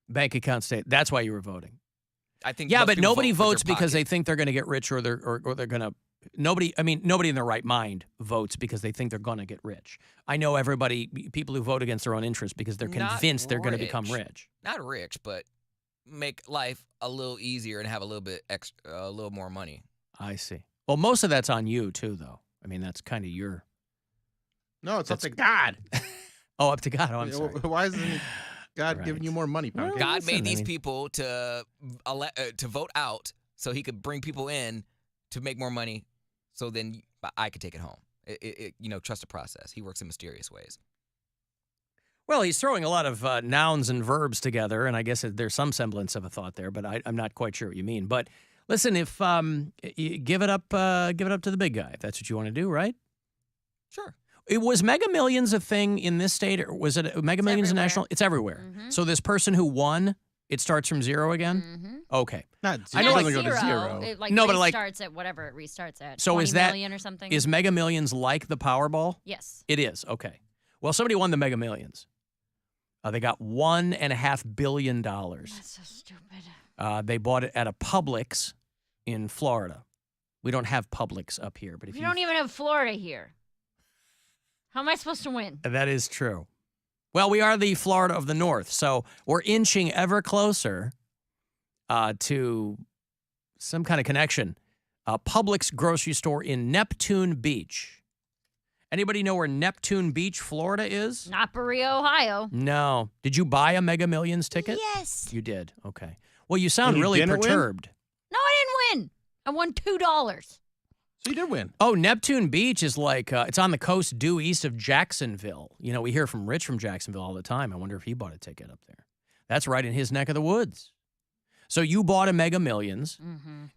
Speaker 8: Bank account stayed. That's why you were voting.
Speaker 11: I think.
Speaker 8: Yeah,
Speaker 11: most
Speaker 8: but
Speaker 11: people
Speaker 8: nobody
Speaker 11: vote with
Speaker 8: votes
Speaker 11: their
Speaker 8: because they
Speaker 11: pocket.
Speaker 8: think they're going to get rich or they're going to. Nobody in their right mind votes because they think they're going to get rich. I know people who vote against their own interests because they're
Speaker 11: Not
Speaker 8: convinced they're going to become rich.
Speaker 11: Not rich, but make life a little easier and have a little bit extra, a little more money.
Speaker 8: I see. Well, most of that's on you too, though. I mean, that's kind of your.
Speaker 9: No, it's up to God.
Speaker 8: Oh, up to God. Oh, I'm sorry.
Speaker 9: Why isn't God giving you more money, Poundcake?
Speaker 11: God made these people to vote out so he could bring people in to make more money so then I could take it home. Trust the process. He works in mysterious ways.
Speaker 8: Well, he's throwing a lot of nouns and verbs together, and I guess there's some semblance of a thought there, but I'm not quite sure what you mean. But listen, if you give it up to the big guy, if that's what you want to do, right?
Speaker 11: Sure.
Speaker 8: It was Mega Millions a thing in this state, or was it Mega Millions
Speaker 10: everywhere.
Speaker 8: national? It's everywhere.
Speaker 10: Mm-hmm.
Speaker 8: So this person who won, it starts from zero again.
Speaker 10: Mm-hmm.
Speaker 8: Okay,
Speaker 9: Not
Speaker 8: I
Speaker 9: zero.
Speaker 8: know,
Speaker 9: It
Speaker 8: like
Speaker 9: doesn't go to zero.
Speaker 10: It
Speaker 8: No, but like-
Speaker 10: restarts at whatever it restarts at.
Speaker 8: so
Speaker 10: 20
Speaker 8: is that
Speaker 10: million or something?
Speaker 8: is Mega Millions like the Powerball?
Speaker 10: Yes.
Speaker 8: It is. Okay. Well, somebody won the Mega Millions. They got $1.5 billion.
Speaker 10: That's so stupid.
Speaker 8: They bought it at a Publix in Florida. We don't have Publix up here, but if
Speaker 10: We
Speaker 8: you
Speaker 10: don't even have Florida here. How am I supposed to win?
Speaker 8: That is true. Well, we are the Florida of the North, so we're inching ever closer to some kind of connection. Publix grocery store in Neptune Beach. Anybody know where Neptune Beach, Florida is?
Speaker 10: Not Berea, Ohio.
Speaker 8: No. Did you buy a Mega Millions ticket?
Speaker 10: Yes.
Speaker 8: You did. Okay. Well, you sound
Speaker 9: And you
Speaker 8: really
Speaker 9: didn't win?
Speaker 8: perturbed.
Speaker 10: No, I didn't win. I won $2.
Speaker 9: So you did win.
Speaker 8: Oh, Neptune Beach is like, it's on the coast due east of Jacksonville. You know, we hear from Rich from Jacksonville all the time. I wonder if he bought a ticket up there. That's right in his neck of the woods. So you bought a Mega Millions,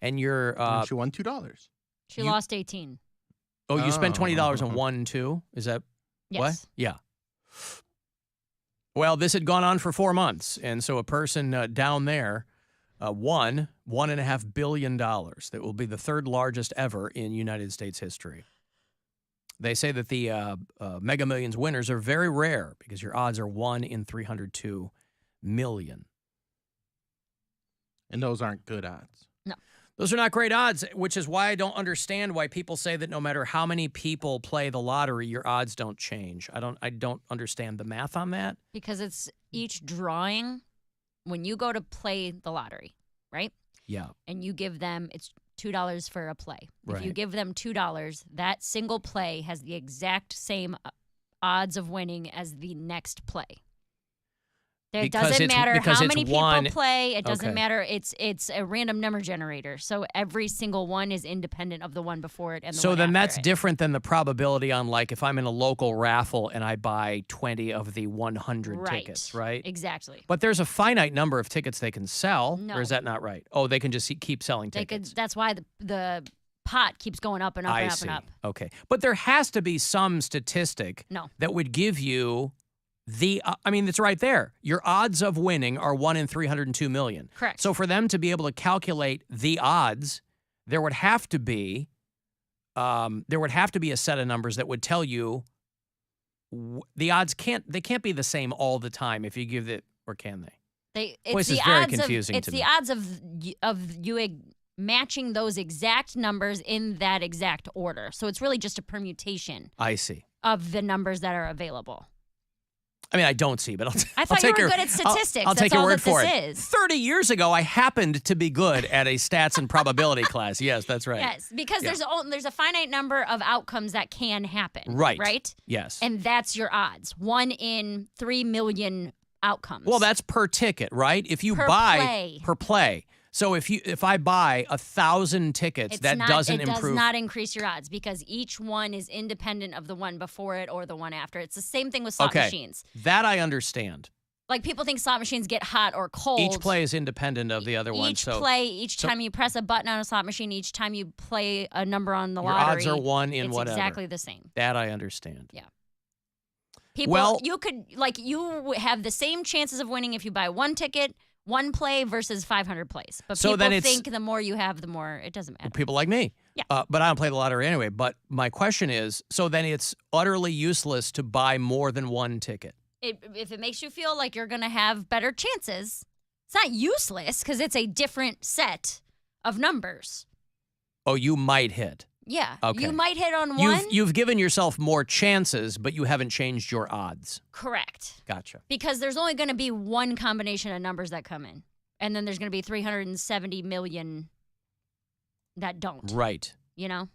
Speaker 8: and you're
Speaker 9: And she won $2.
Speaker 10: She lost 18.
Speaker 8: Oh, you spent $20 and won too? Is that
Speaker 10: Yes.
Speaker 8: what? Yeah. Well, this had gone on for 4 months, and so a person down there won $1.5 billion. That will be the third largest ever in United States history. They say that the Mega Millions winners are very rare because your odds are 1 in 302 million.
Speaker 9: And those aren't good odds.
Speaker 10: No.
Speaker 8: Those are not great odds, which is why I don't understand why people say that no matter how many people play the lottery, your odds don't change. I don't understand the math on that.
Speaker 10: Because it's each drawing, when you go to play the lottery, right?
Speaker 8: Yeah.
Speaker 10: And you give them, it's $2 for a play. If you
Speaker 8: Right.
Speaker 10: give them $2, that single play has the exact same odds of winning as the next play. It
Speaker 8: Because
Speaker 10: doesn't
Speaker 8: it's-
Speaker 10: matter
Speaker 8: because
Speaker 10: how
Speaker 8: it's
Speaker 10: many people
Speaker 8: one-
Speaker 10: play. It doesn't
Speaker 8: Okay.
Speaker 10: matter. It's a random number generator. So every single one is independent of the one before it and the
Speaker 8: So
Speaker 10: one
Speaker 8: then
Speaker 10: after
Speaker 8: that's
Speaker 10: it.
Speaker 8: different than the probability on, like, if I'm in a local raffle and I buy 20 of the 100
Speaker 10: Right.
Speaker 8: tickets, right?
Speaker 10: Exactly.
Speaker 8: But there's a finite number of tickets they can sell,
Speaker 10: No.
Speaker 8: or is that not right? Oh, they can just keep selling
Speaker 10: They
Speaker 8: tickets.
Speaker 10: could. That's why the pot keeps going up and up
Speaker 8: I
Speaker 10: and up
Speaker 8: see.
Speaker 10: and up.
Speaker 8: Okay. But there has to be some statistic
Speaker 10: No.
Speaker 8: that would give you I mean, it's right there. Your odds of winning are 1 in 302 million.
Speaker 10: Correct.
Speaker 8: So for them to be able to calculate the odds, there would have to be a set of numbers that would tell you the odds can't be the same all the time if you give it, or can they?
Speaker 10: It's
Speaker 8: This
Speaker 10: the
Speaker 8: is very
Speaker 10: odds
Speaker 8: confusing
Speaker 10: of it's
Speaker 8: to
Speaker 10: the
Speaker 8: me.
Speaker 10: odds of you matching those exact numbers in that exact order. So it's really just a permutation
Speaker 8: I see.
Speaker 10: of the numbers that are available.
Speaker 8: I mean, I don't see, but
Speaker 10: I thought you were good at statistics.
Speaker 8: I'll
Speaker 10: That's
Speaker 8: take your
Speaker 10: all
Speaker 8: word
Speaker 10: that
Speaker 8: for
Speaker 10: this
Speaker 8: it.
Speaker 10: is.
Speaker 8: 30 years ago, I happened to be good at a stats and probability class. Yes, that's right.
Speaker 10: Yes, because
Speaker 8: Yeah.
Speaker 10: there's a finite number of outcomes that can happen.
Speaker 8: Right.
Speaker 10: Right?
Speaker 8: Yes.
Speaker 10: And that's your odds. 1 in 3 million outcomes.
Speaker 8: Well, that's per ticket, right? If you
Speaker 10: Per
Speaker 8: buy
Speaker 10: play.
Speaker 8: per play. So if I buy 1,000 tickets, that doesn't
Speaker 10: It
Speaker 8: improve.
Speaker 10: does not increase your odds because each one is independent of the one before it or the one after. It's the same thing with slot
Speaker 8: Okay,
Speaker 10: machines.
Speaker 8: that I understand.
Speaker 10: Like people think slot machines get hot or cold.
Speaker 8: Each play is independent of the other one.
Speaker 10: Each
Speaker 8: So
Speaker 10: play, each
Speaker 8: so
Speaker 10: time you press a button on a slot machine, each time you play a number on the
Speaker 8: your
Speaker 10: lottery,
Speaker 8: odds are 1 in
Speaker 10: it's
Speaker 8: whatever.
Speaker 10: exactly the same.
Speaker 8: That I understand.
Speaker 10: Yeah. People,
Speaker 8: Well-
Speaker 10: you have the same chances of winning if you buy one ticket, one play versus 500 plays. But
Speaker 8: So
Speaker 10: people
Speaker 8: then it's-
Speaker 10: think the more you have, the more it doesn't matter.
Speaker 8: People like me.
Speaker 10: Yeah.
Speaker 8: But I don't play the lottery anyway. But my question is, so then it's utterly useless to buy more than one ticket.
Speaker 10: If it makes you feel like you're going to have better chances, it's not useless because it's a different set of numbers.
Speaker 8: Oh, you might hit.
Speaker 10: Yeah.
Speaker 8: Okay.
Speaker 10: You might hit on one.
Speaker 8: You've given yourself more chances, but you haven't changed your odds.
Speaker 10: Correct.
Speaker 8: Gotcha.
Speaker 10: Because there's only going to be one combination of numbers that come in. And then there's going to be 370 million that don't.
Speaker 8: Right.
Speaker 10: You know?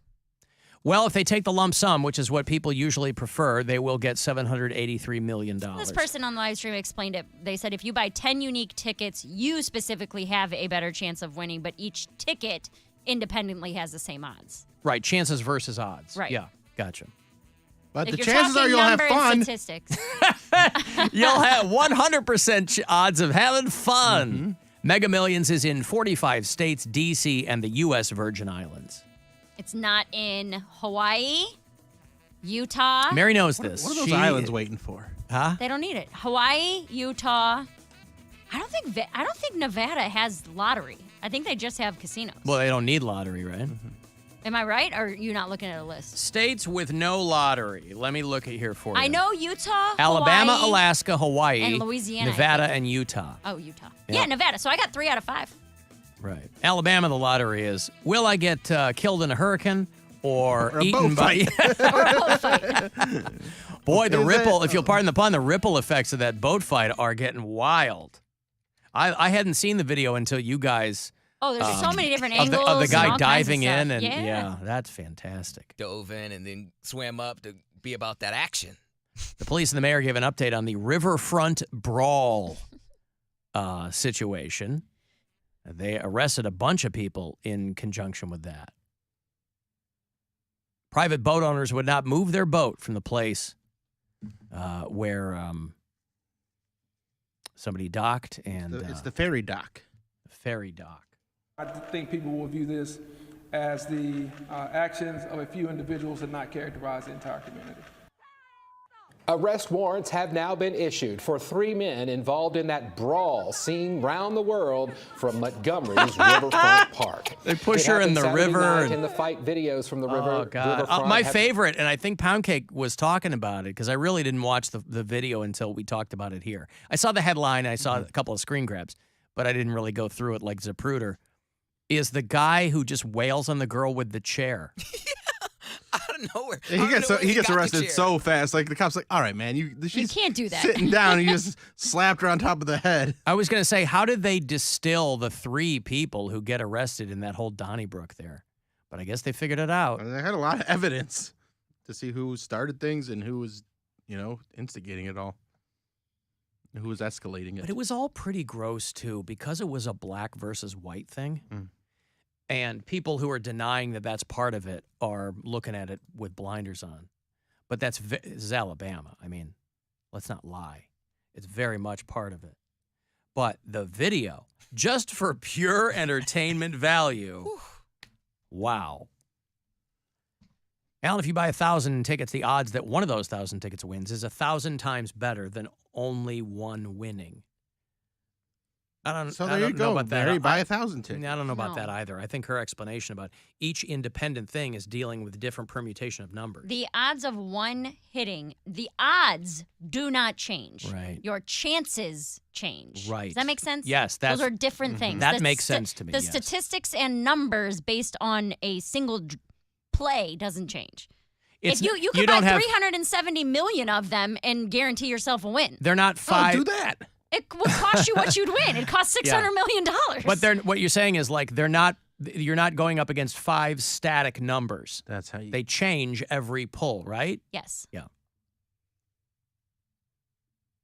Speaker 8: Well, if they take the lump sum, which is what people usually prefer, they will get $783 million.
Speaker 10: This person on the live stream explained it. They said if you buy 10 unique tickets, you specifically have a better chance of winning, but each ticket independently has the same odds.
Speaker 8: Right, chances versus odds.
Speaker 10: Right.
Speaker 8: Yeah, gotcha.
Speaker 9: But
Speaker 10: If
Speaker 9: the
Speaker 10: you're
Speaker 9: chances are
Speaker 10: talking
Speaker 9: you'll have
Speaker 10: number and
Speaker 9: fun.
Speaker 10: Statistics.
Speaker 8: You'll have 100% odds of having fun. Mega Millions is in 45 states, D.C., and the U.S. Virgin Islands.
Speaker 10: It's not in Hawaii, Utah.
Speaker 8: Mary knows this.
Speaker 9: What are those islands waiting for?
Speaker 8: Huh?
Speaker 10: They don't need it. Hawaii, Utah. I don't think Nevada has lottery. I think they just have casinos.
Speaker 8: Well, they don't need lottery, right?
Speaker 10: Am I right? Or are you not looking at a list?
Speaker 8: States with no lottery. Let me look at here for you.
Speaker 10: I know Utah,
Speaker 8: Alabama,
Speaker 10: Hawaii,
Speaker 8: Alaska, Hawaii,
Speaker 10: and Louisiana, I
Speaker 8: Nevada,
Speaker 10: think.
Speaker 8: and Utah.
Speaker 10: Oh, Utah.
Speaker 8: Yeah.
Speaker 10: Yeah, Nevada. So I got 3 out of 5.
Speaker 8: Right. Alabama, the lottery is, will I get killed in a hurricane or
Speaker 9: a
Speaker 8: eaten
Speaker 9: boat
Speaker 8: by...
Speaker 10: Or a boat fight.
Speaker 8: Boy, the
Speaker 9: Is
Speaker 8: ripple,
Speaker 9: it?
Speaker 8: if you'll pardon the pun, the ripple effects of that boat fight are getting wild. I hadn't seen the video until you guys...
Speaker 10: Oh, there's so many different
Speaker 8: of
Speaker 10: angles.
Speaker 8: the
Speaker 10: and
Speaker 8: guy
Speaker 10: all kinds of
Speaker 8: diving
Speaker 10: stuff.
Speaker 8: in, and
Speaker 10: yeah.
Speaker 8: that's fantastic.
Speaker 11: Dove in and then swam up to be about that action.
Speaker 8: The police and the mayor gave an update on the riverfront brawl situation. They arrested a bunch of people in conjunction with that. Private boat owners would not move their boat from the place where somebody docked, and
Speaker 9: It's the ferry dock.
Speaker 8: ferry dock.
Speaker 3: I think people will view this as the actions of a few individuals and not characterize the entire community.
Speaker 22: Arrest warrants have now been issued for 3 men involved in that brawl seen round the world from Montgomery's Riverfront Park.
Speaker 8: They push
Speaker 22: It
Speaker 8: her in
Speaker 22: happened
Speaker 8: the
Speaker 22: Saturday
Speaker 8: river.
Speaker 22: night in the fight videos from the
Speaker 8: Oh, God.
Speaker 22: Riverfront.
Speaker 8: My favorite, and I think Poundcake was talking about it because I really didn't watch the video until we talked about it here. I saw the headline, I saw a couple of screen grabs, but I didn't really go through it like Zapruder, is the guy who just wails on the girl with the chair.
Speaker 11: Out of nowhere.
Speaker 9: He gets arrested so fast. Like the cops, like, all right, man, you
Speaker 10: can't do that.
Speaker 9: Sitting down, and you just slapped her on top of the head.
Speaker 8: I was going to say, how did they distill the 3 people who get arrested in that whole Donnybrook there? But I guess they figured it out.
Speaker 9: And they had a lot of evidence to see who started things and who was, instigating it all. And who was escalating it.
Speaker 8: But it was all pretty gross, too, because it was a black versus white thing. And people who are denying that that's part of it are looking at it with blinders on. But this is Alabama. I mean, let's not lie. It's very much part of it. But the video, just for pure entertainment value, wow. Alan, if you buy 1,000 tickets, the odds that one of those 1,000 tickets wins is 1,000 times better than only one winning. I don't know about that.
Speaker 9: Mary, buy 1,000 tickets.
Speaker 8: I don't know about that either. I think her explanation about each independent thing is dealing with different permutation of numbers.
Speaker 10: The odds of one hitting, the odds do not change.
Speaker 8: Right.
Speaker 10: Your chances change.
Speaker 8: Right.
Speaker 10: Does that make sense?
Speaker 8: Yes.
Speaker 10: Those are different things.
Speaker 8: That makes sense to me,
Speaker 10: The
Speaker 8: yes.
Speaker 10: statistics and numbers based on a single play doesn't change. If you could buy 370 million of them and guarantee yourself a win.
Speaker 8: They're not 5.
Speaker 9: Do that.
Speaker 10: It would cost you what you'd win. It costs $600 million.
Speaker 8: But what you're saying is like you're not going up against 5 static numbers.
Speaker 9: That's how
Speaker 8: they change every pull, right?
Speaker 10: Yes.
Speaker 8: Yeah.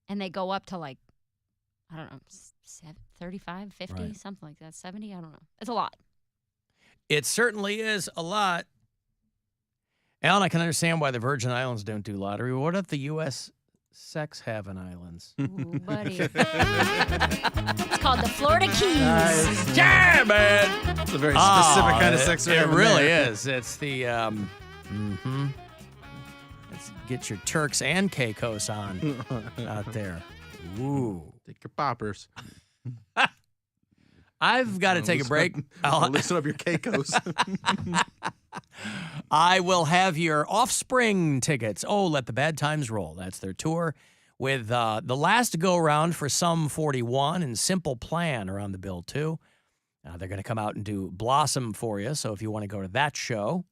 Speaker 10: And they go up to like, I don't know, 35, 50,
Speaker 8: Right.
Speaker 10: something like that. 70, I don't know. It's a lot.
Speaker 8: It certainly is a lot. Alan, I can understand why the Virgin Islands don't do lottery. What about the U.S. sex having islands?
Speaker 10: Ooh, buddy. It's called the Florida Keys.
Speaker 8: Yeah, man.
Speaker 9: It's a very specific kind of sex.
Speaker 8: It really is. It's the Let's get your Turks and Caicos on out there. Ooh.
Speaker 9: Take your poppers.
Speaker 8: I've got to take a break.
Speaker 9: I'll listen up your Caicos.
Speaker 8: I will have your Offspring tickets. Oh, Let the Bad Times Roll. That's their tour with the last go-round for Sum 41 and Simple Plan are on the bill, too. They're going to come out and do Blossom for you, so if you want to go to that show,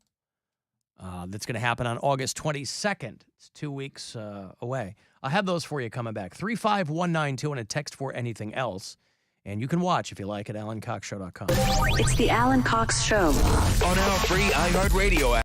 Speaker 8: that's going to happen on August 22nd. It's 2 weeks away. I'll have those for you coming back. 35192 and a text for anything else. And you can watch, if you like, at AlanCoxShow.com.
Speaker 18: It's the Alan Cox Show.
Speaker 7: On our free iHeartRadio app.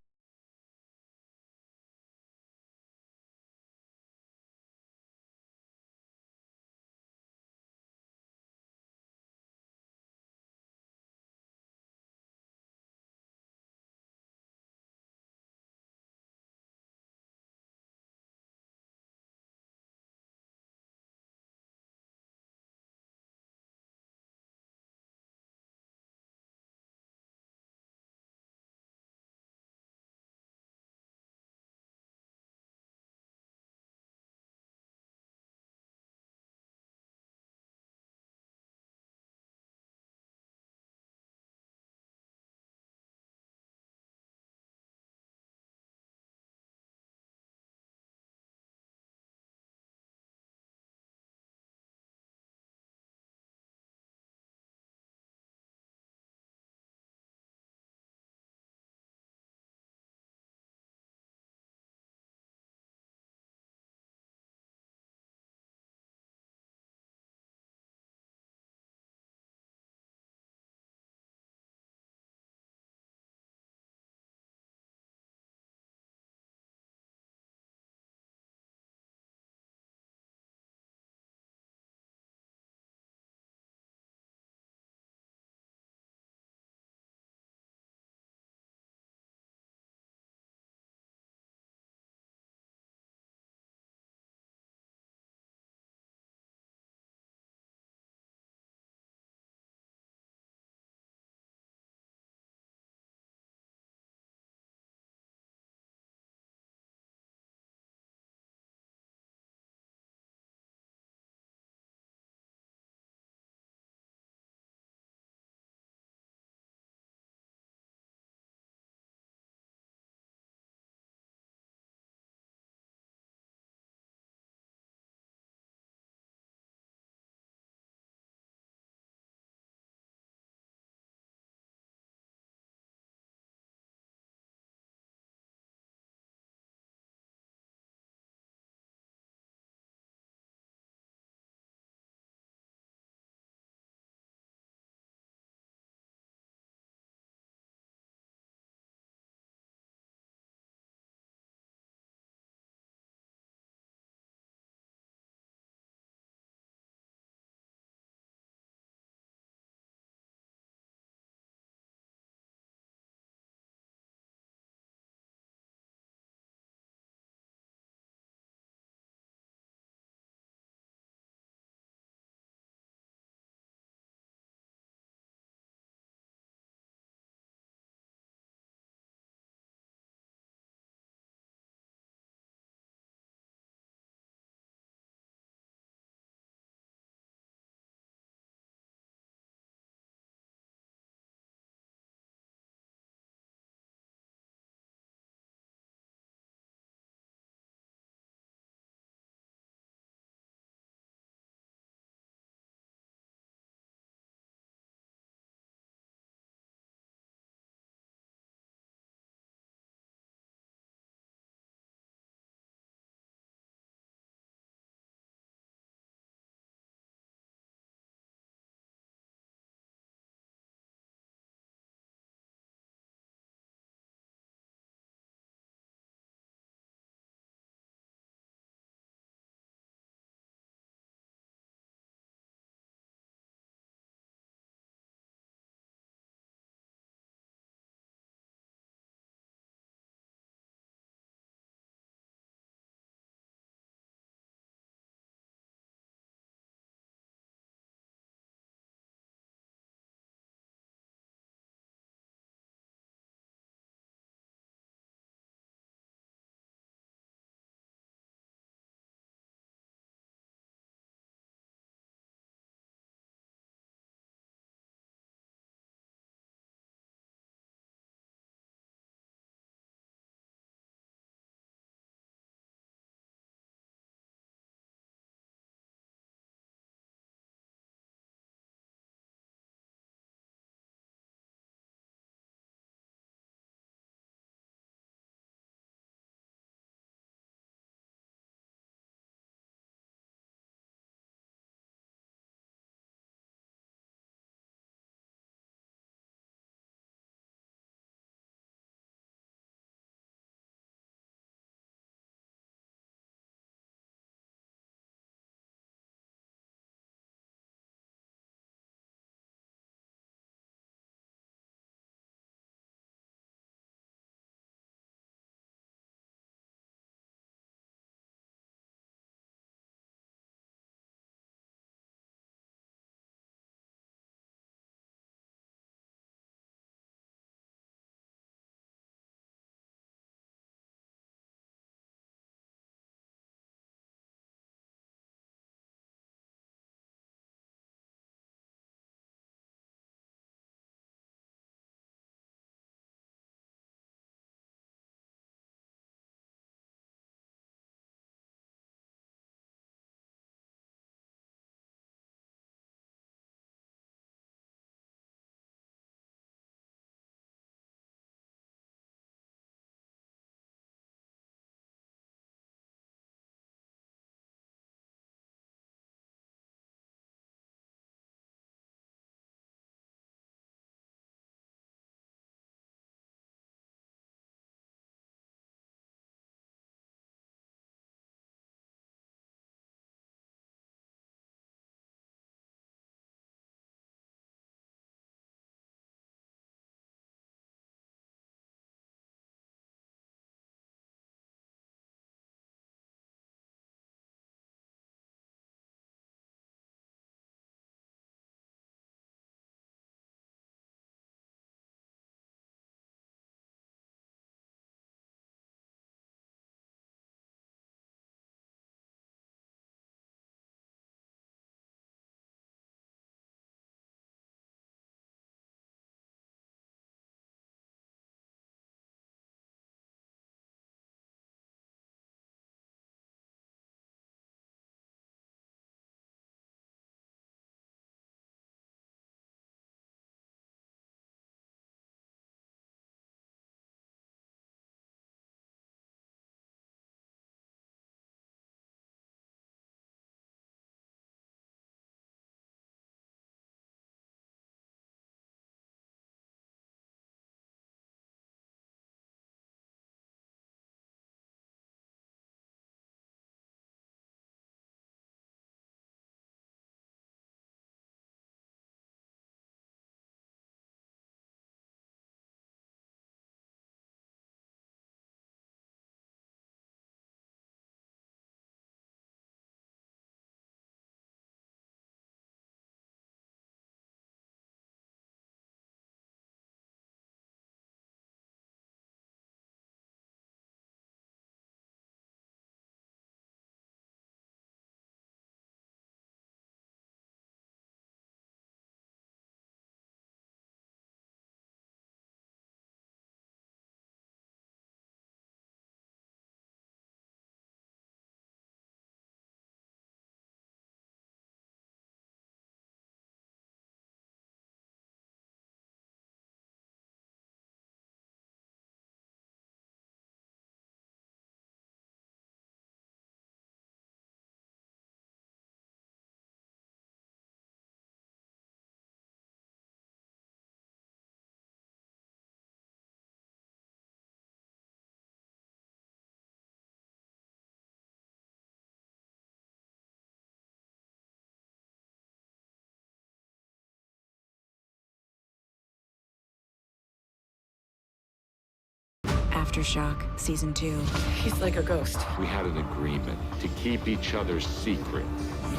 Speaker 13: Aftershock Season 2.
Speaker 12: He's like a ghost.
Speaker 5: We had an agreement to keep each other's secret.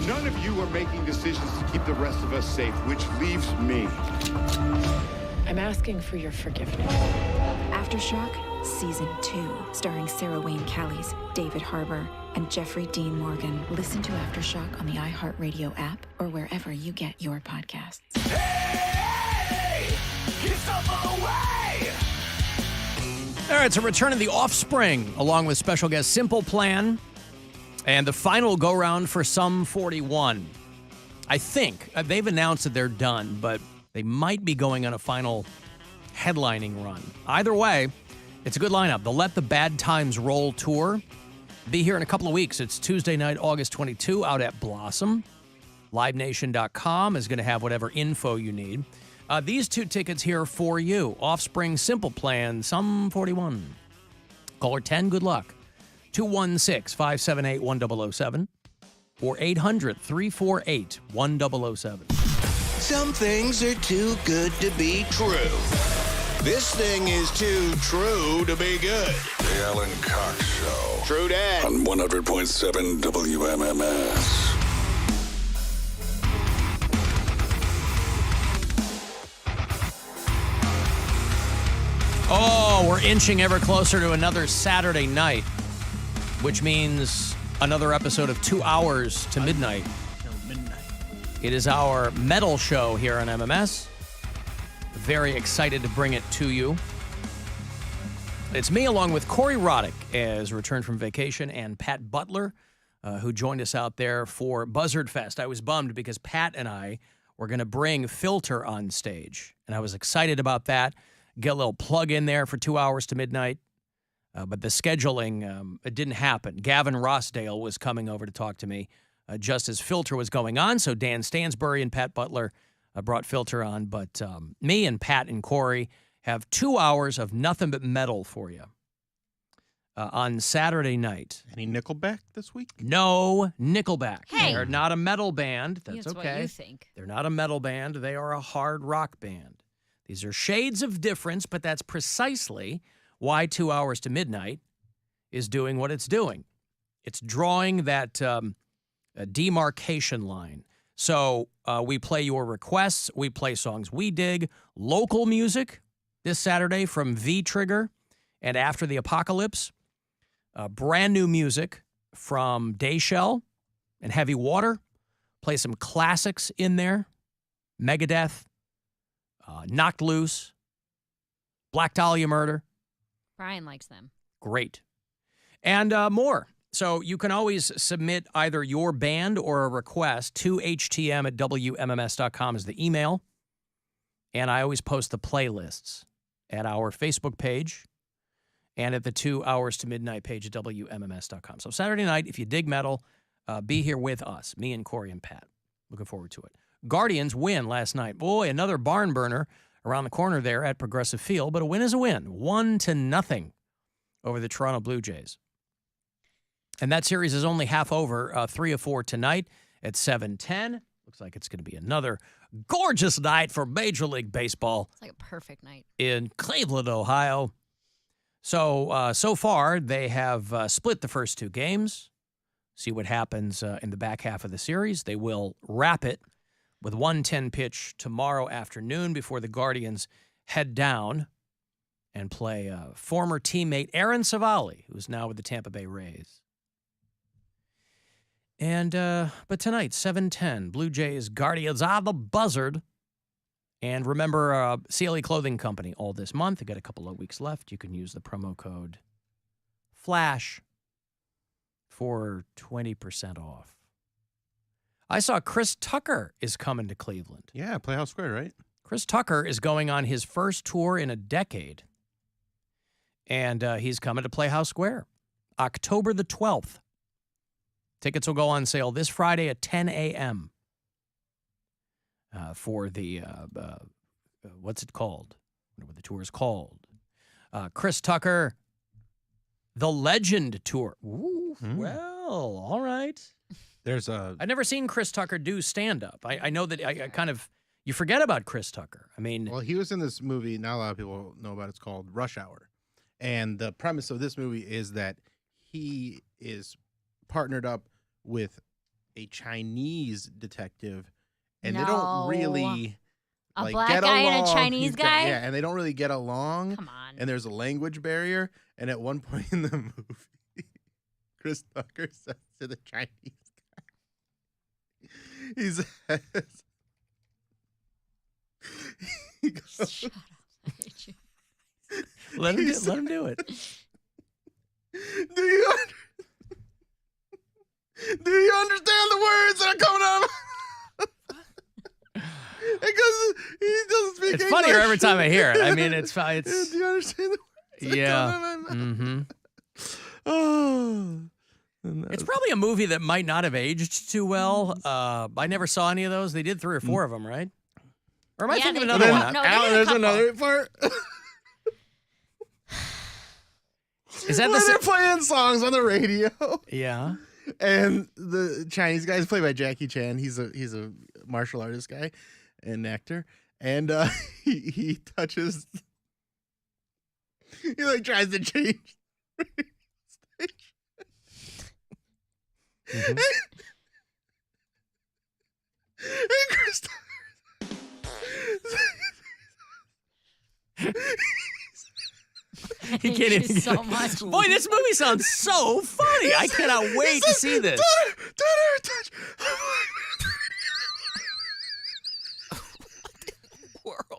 Speaker 5: None of you are making decisions to keep the rest of us safe, which leaves me.
Speaker 12: I'm asking for your forgiveness.
Speaker 13: Aftershock Season 2, starring Sarah Wayne Callies, David Harbour, and Jeffrey Dean Morgan. Listen to Aftershock on the iHeartRadio app or wherever you get your podcasts.
Speaker 8: All right, it's a return of The Offspring, along with special guest Simple Plan, and the final go-round for Sum 41. I think they've announced that they're done, but they might be going on a final headlining run. Either way, it's a good lineup. The Let the Bad Times Roll tour. Be here in a couple of weeks. It's Tuesday night, August 22, out at Blossom. LiveNation.com is going to have whatever info you need. These two tickets here for you. Offspring, Simple Plan, Sum 41. Caller 10, good luck. 216-578-1007 or 800-348-1007.
Speaker 7: Some things are too good to be true. This thing is too true to be good.
Speaker 1: The Alan Cox Show.
Speaker 7: True that.
Speaker 1: On 100.7 WMMS.
Speaker 8: Oh, we're inching ever closer to another Saturday night, which means another episode of 2 hours to midnight. It is our metal show here on MMS. Very excited to bring it to you. It's me along with Corey Roddick as returned from vacation and Pat Butler, who joined us out there for Buzzard Fest. I was bummed because Pat and I were going to bring Filter on stage, and I was excited about that. Get a little plug in there for 2 hours to midnight. But the scheduling, it didn't happen. Gavin Rossdale was coming over to talk to me just as Filter was going on. So Dan Stansbury and Pat Butler brought Filter on. But me and Pat and Corey have 2 hours of nothing but metal for you on Saturday night.
Speaker 9: Any Nickelback this week?
Speaker 8: No Nickelback.
Speaker 10: Hey.
Speaker 8: They're not a metal band. That's okay.
Speaker 10: What you think.
Speaker 8: They're not a metal band. They are a hard rock band. These are shades of difference, but that's precisely why 2 hours to midnight is doing what it's doing. It's drawing that demarcation line. So we play your requests. We play songs we dig. Local music this Saturday from V-Trigger and After the Apocalypse. Brand new music from Dayshell and Heavy Water. Play some classics in there. Megadeth. Knocked Loose, Black Dahlia Murder.
Speaker 10: Brian likes them.
Speaker 8: Great. And more. So you can always submit either your band or a request to htm@wmms.com is the email. And I always post the playlists at our Facebook page and at the 2 hours to midnight page at WMMS.com. So Saturday night, if you dig metal, be here with us, me and Corey and Pat. Looking forward to it. Guardians win last night. Boy, another barn burner around the corner there at Progressive Field, but a win is a win. 1-0 over the Toronto Blue Jays. And that series is only half over, 3 of 4 tonight at 7:10. Looks like it's going to be another gorgeous night for Major League Baseball.
Speaker 10: It's like a perfect night.
Speaker 8: In Cleveland, Ohio. So far, they have split the first 2 games. See what happens in the back half of the series. They will wrap it with 1:10 pitch tomorrow afternoon before the Guardians head down and play former teammate Aaron Savali, who's now with the Tampa Bay Rays. And but tonight, 7:10, Blue Jays, Guardians on the Buzzard. And remember, CLE Clothing Company all this month. They got a couple of weeks left. You can use the promo code FLASH for 20% off. I saw Chris Tucker is coming to Cleveland.
Speaker 9: Yeah, Playhouse Square, right?
Speaker 8: Chris Tucker is going on his first tour in a decade. And he's coming to Playhouse Square, October the 12th. Tickets will go on sale this Friday at 10 a.m. For the, what's it called? I wonder what the tour is called. Chris Tucker, The Legend Tour. Ooh, well, all right.
Speaker 9: There's a.
Speaker 8: I've never seen Chris Tucker do stand-up. I know that I kind of, you forget about Chris Tucker. I mean.
Speaker 9: Well, he was in this movie, not a lot of people know about. It's called Rush Hour. And the premise of this movie is that he is partnered up with a Chinese detective, and they don't really
Speaker 10: A
Speaker 9: like
Speaker 10: black
Speaker 9: get
Speaker 10: guy
Speaker 9: along.
Speaker 10: and a Chinese guy?
Speaker 9: Yeah, and they don't really get along.
Speaker 10: Come on.
Speaker 9: And there's a language barrier. And at one point in the movie, Chris Tucker says to the Chinese guy, he says, he goes,
Speaker 10: Shut up. I hate you.
Speaker 8: Let him do it.
Speaker 9: Do you understand the words that are coming out? Because he doesn't speak
Speaker 8: It's
Speaker 9: English.
Speaker 8: funnier every time I hear it. I mean, it's
Speaker 9: Do you understand the words?
Speaker 8: yeah. Mm-hmm.
Speaker 9: Oh.
Speaker 8: It's probably a movie that might not have aged too well. I never saw any of those. They did 3 or 4 of them, right? Or am I thinking of
Speaker 10: they
Speaker 8: another
Speaker 10: did.
Speaker 8: one?
Speaker 10: No, they did a
Speaker 9: There's
Speaker 10: couple.
Speaker 9: another part.
Speaker 8: Is that
Speaker 9: when
Speaker 8: the
Speaker 9: they're playing songs on the radio?
Speaker 8: Yeah.
Speaker 9: And the Chinese guy is played by Jackie Chan. He's a martial artist guy and actor. And he touches. He like tries to change.
Speaker 8: Mm-hmm.
Speaker 9: And Chris
Speaker 8: He can't even
Speaker 10: so much.
Speaker 8: Boy, this movie sounds so funny. I cannot wait to see this.
Speaker 9: touch.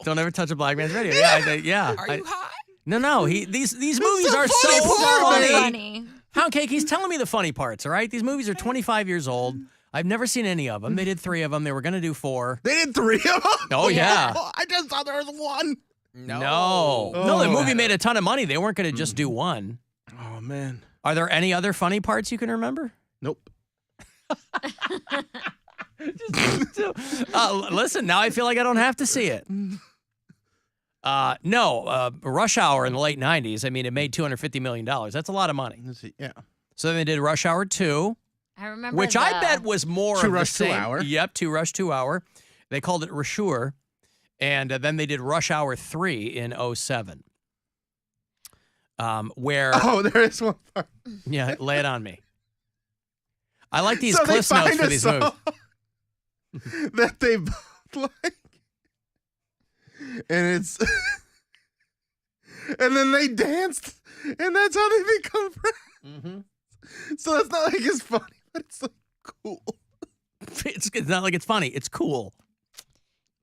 Speaker 8: Don't ever touch a black man's radio. Yeah,
Speaker 11: Are you high?
Speaker 8: No. These movies
Speaker 9: the
Speaker 8: are
Speaker 9: funny
Speaker 8: so
Speaker 9: part,
Speaker 8: funny. Poundcake, he's telling me the funny parts, all right? These movies are 25 years old. I've never seen any of them. They did 3 of them. They were going to do 4.
Speaker 9: They did 3 of them?
Speaker 8: Oh, yeah.
Speaker 9: I just thought there was 1.
Speaker 8: No, the movie made a ton of money. They weren't going to just do 1.
Speaker 9: Oh, man.
Speaker 8: Are there any other funny parts you can remember?
Speaker 9: Nope.
Speaker 8: Listen, now I feel like I don't have to see it. No, Rush Hour in the late 90s, I mean, it made $250 million. That's a lot of money.
Speaker 9: Yeah.
Speaker 8: So then they did Rush Hour 2.
Speaker 10: I remember
Speaker 8: Which I bet was more
Speaker 9: Two
Speaker 8: of
Speaker 9: Rush,
Speaker 8: the same.
Speaker 9: 2 Hour.
Speaker 8: Yep, 2 Rush 2 Hour. They called it Rushour. And then they did Rush Hour 3 in 07. Where...
Speaker 9: Oh, there is one part.
Speaker 8: Yeah, lay it on me. I like these
Speaker 9: So they
Speaker 8: Cliff Notes
Speaker 9: find
Speaker 8: for
Speaker 9: a
Speaker 8: these
Speaker 9: song
Speaker 8: movies.
Speaker 9: that they both like. And it's... and then they danced. And that's how they become friends.
Speaker 8: Mm-hmm.
Speaker 9: So it's not like it's funny, but it's like cool.
Speaker 8: It's not like it's funny. It's cool.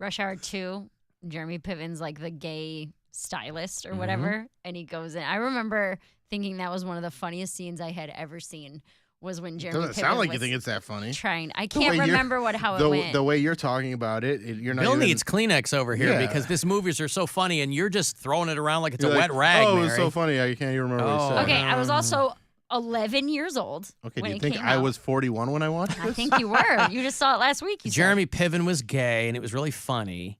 Speaker 10: Rush Hour 2, Jeremy Piven's like the gay stylist or whatever, and he goes in. I remember thinking that was one of the funniest scenes I had ever seen. Was when Jeremy
Speaker 9: Doesn't
Speaker 10: Piven
Speaker 9: sound like
Speaker 10: was
Speaker 9: you think it's that funny.
Speaker 10: trying. I
Speaker 9: The way
Speaker 10: can't
Speaker 9: you're-
Speaker 10: remember how it went.
Speaker 9: The way you're talking about it, you're not
Speaker 8: Bill
Speaker 9: even...
Speaker 8: needs Kleenex over here
Speaker 9: Yeah.
Speaker 8: because these movies are so funny and you're just throwing it around like it's
Speaker 9: You're
Speaker 8: a
Speaker 9: like,
Speaker 8: wet rag,
Speaker 9: Oh, it
Speaker 8: Mary.
Speaker 9: was so funny. I can't even remember what he said.
Speaker 10: Okay, I was also 11 years old.
Speaker 9: Okay,
Speaker 10: when
Speaker 9: do you
Speaker 10: it
Speaker 9: think
Speaker 10: came
Speaker 9: I
Speaker 10: out.
Speaker 9: was 41 when I watched this?
Speaker 10: I think you were. You just saw it last week. You said.
Speaker 8: Jeremy Piven was gay and it was really funny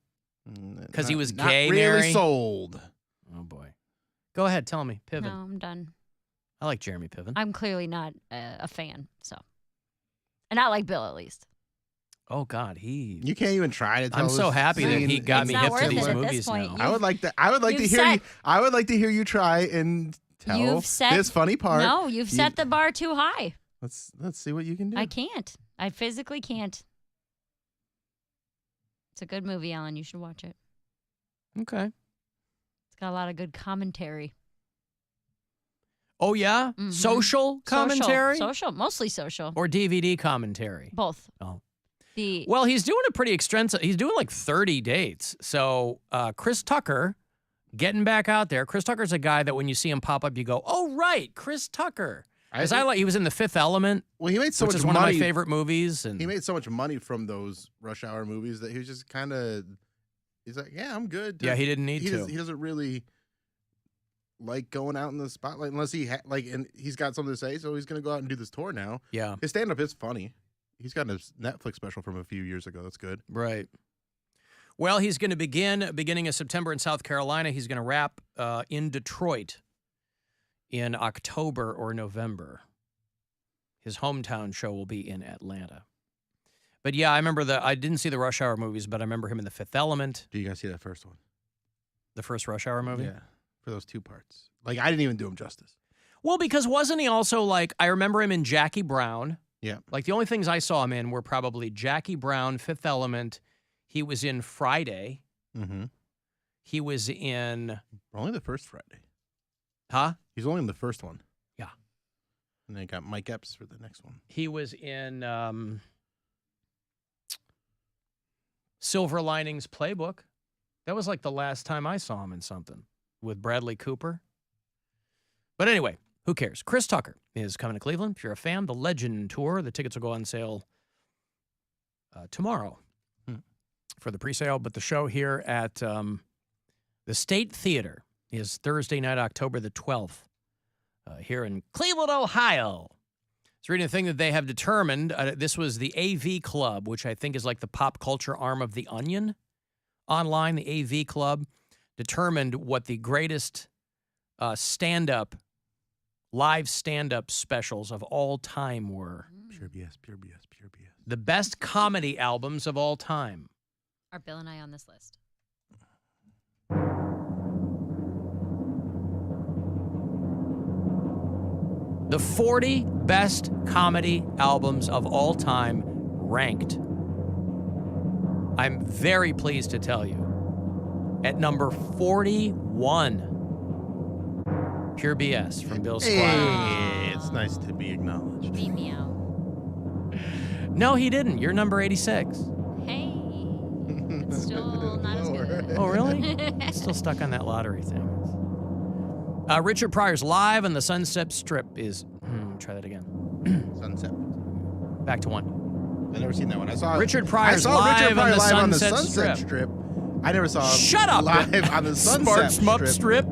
Speaker 8: because he was
Speaker 9: Not
Speaker 8: gay,
Speaker 9: really
Speaker 8: Mary.
Speaker 9: sold.
Speaker 8: Oh, boy. Go ahead. Tell me. Piven.
Speaker 10: No, I'm done.
Speaker 8: I like Jeremy Piven.
Speaker 10: I'm clearly not a fan, so. And not like Bill, at least.
Speaker 8: Oh, God.
Speaker 9: You can't even try to tell
Speaker 8: I'm so
Speaker 9: us
Speaker 8: happy that he got
Speaker 10: It's
Speaker 8: me
Speaker 10: not
Speaker 8: hip to
Speaker 10: worth
Speaker 8: these
Speaker 10: it at this
Speaker 8: movies
Speaker 10: point.
Speaker 8: now.
Speaker 9: I would like to. I would like to
Speaker 10: You've
Speaker 9: hear you.
Speaker 10: set-
Speaker 9: I would like to hear you try and tell
Speaker 10: You've set
Speaker 9: this funny part.
Speaker 10: No, you've set the bar too high.
Speaker 9: Let's see what you can do.
Speaker 10: I can't. I physically can't. It's a good movie, Alan. You should watch it.
Speaker 8: Okay.
Speaker 10: It's got a lot of good commentary.
Speaker 8: Oh, yeah?
Speaker 10: Mhm.
Speaker 8: Social commentary?
Speaker 10: Social, mostly social.
Speaker 8: Or DVD commentary?
Speaker 10: Both.
Speaker 8: Oh.
Speaker 10: The
Speaker 8: Well, he's doing a pretty extensive. He's doing like 30 dates. So Chris Tucker, getting back out there. Chris Tucker's a guy that when you see him pop up, you go, "Oh right, Chris Tucker." Because he was in The Fifth Element.
Speaker 9: Well, he made so
Speaker 8: which
Speaker 9: much
Speaker 8: is one
Speaker 9: money.
Speaker 8: of my favorite movies. And
Speaker 9: He made so much money from those Rush Hour movies that he was just kind of. He's like, yeah, I'm good.
Speaker 8: Yeah, he didn't need to.
Speaker 9: He doesn't really like going out in the spotlight unless he and he's got something to say, so he's gonna go out and do this tour now.
Speaker 8: Yeah.
Speaker 9: His stand up is funny. He's got a Netflix special from a few years ago. That's good.
Speaker 8: Right. Well, he's going to beginning of September in South Carolina. He's going to wrap in Detroit in October or November. His hometown show will be in Atlanta. But yeah, I remember I didn't see the Rush Hour movies, but I remember him in The Fifth Element.
Speaker 9: Do you guys see that first one?
Speaker 8: The first Rush Hour movie?
Speaker 9: Yeah. for those two parts. Like, I didn't even do him justice.
Speaker 8: Well, because wasn't he also like, I remember him in Jackie Brown.
Speaker 9: Yeah.
Speaker 8: Like the only things I saw him in were probably Jackie Brown, Fifth Element. He was in Friday.
Speaker 9: Mm-hmm.
Speaker 8: He was in...
Speaker 9: Only the first Friday.
Speaker 8: Huh?
Speaker 9: He's only in the first one.
Speaker 8: Yeah.
Speaker 9: And then got Mike Epps for the next one.
Speaker 8: He was in Silver Linings Playbook. That was like the last time I saw him in something with Bradley Cooper. But anyway, who cares? Chris Tucker is coming to Cleveland. If you're a fan, the Legend Tour, the tickets will go on sale tomorrow for the presale. But the show here at the State Theater is Thursday night, October the 12th, here in Cleveland, Ohio. I was reading a thing that they have determined. This was the AV Club, which I think is like the pop culture arm of The Onion online. The AV Club determined what the greatest live stand-up specials of all time were.
Speaker 9: Pure BS, pure BS, pure BS.
Speaker 8: The best comedy albums of all time.
Speaker 10: Are Bill and I on this list?
Speaker 8: The 40 best comedy albums of all time ranked. I'm very pleased to tell you, at number 41, Pure BS from Bill Squire.
Speaker 9: Hey, it's nice to be acknowledged.
Speaker 10: Beat me out.
Speaker 8: No, he didn't. You're number 86.
Speaker 10: Hey, it's still not as good.
Speaker 8: Oh, really? Still stuck on that lottery thing. Richard Pryor's Live on the Sunset Strip is... try that again.
Speaker 9: Sunset.
Speaker 8: Back to one.
Speaker 9: I've never seen that one. I saw
Speaker 8: Richard Pryor's
Speaker 9: Richard
Speaker 8: Live
Speaker 9: Pryor
Speaker 8: on the
Speaker 9: live on the
Speaker 8: Sunset
Speaker 9: Sunset Strip. I never saw him
Speaker 8: Shut up!
Speaker 9: live on the Sunset
Speaker 8: Smart Smup Strip.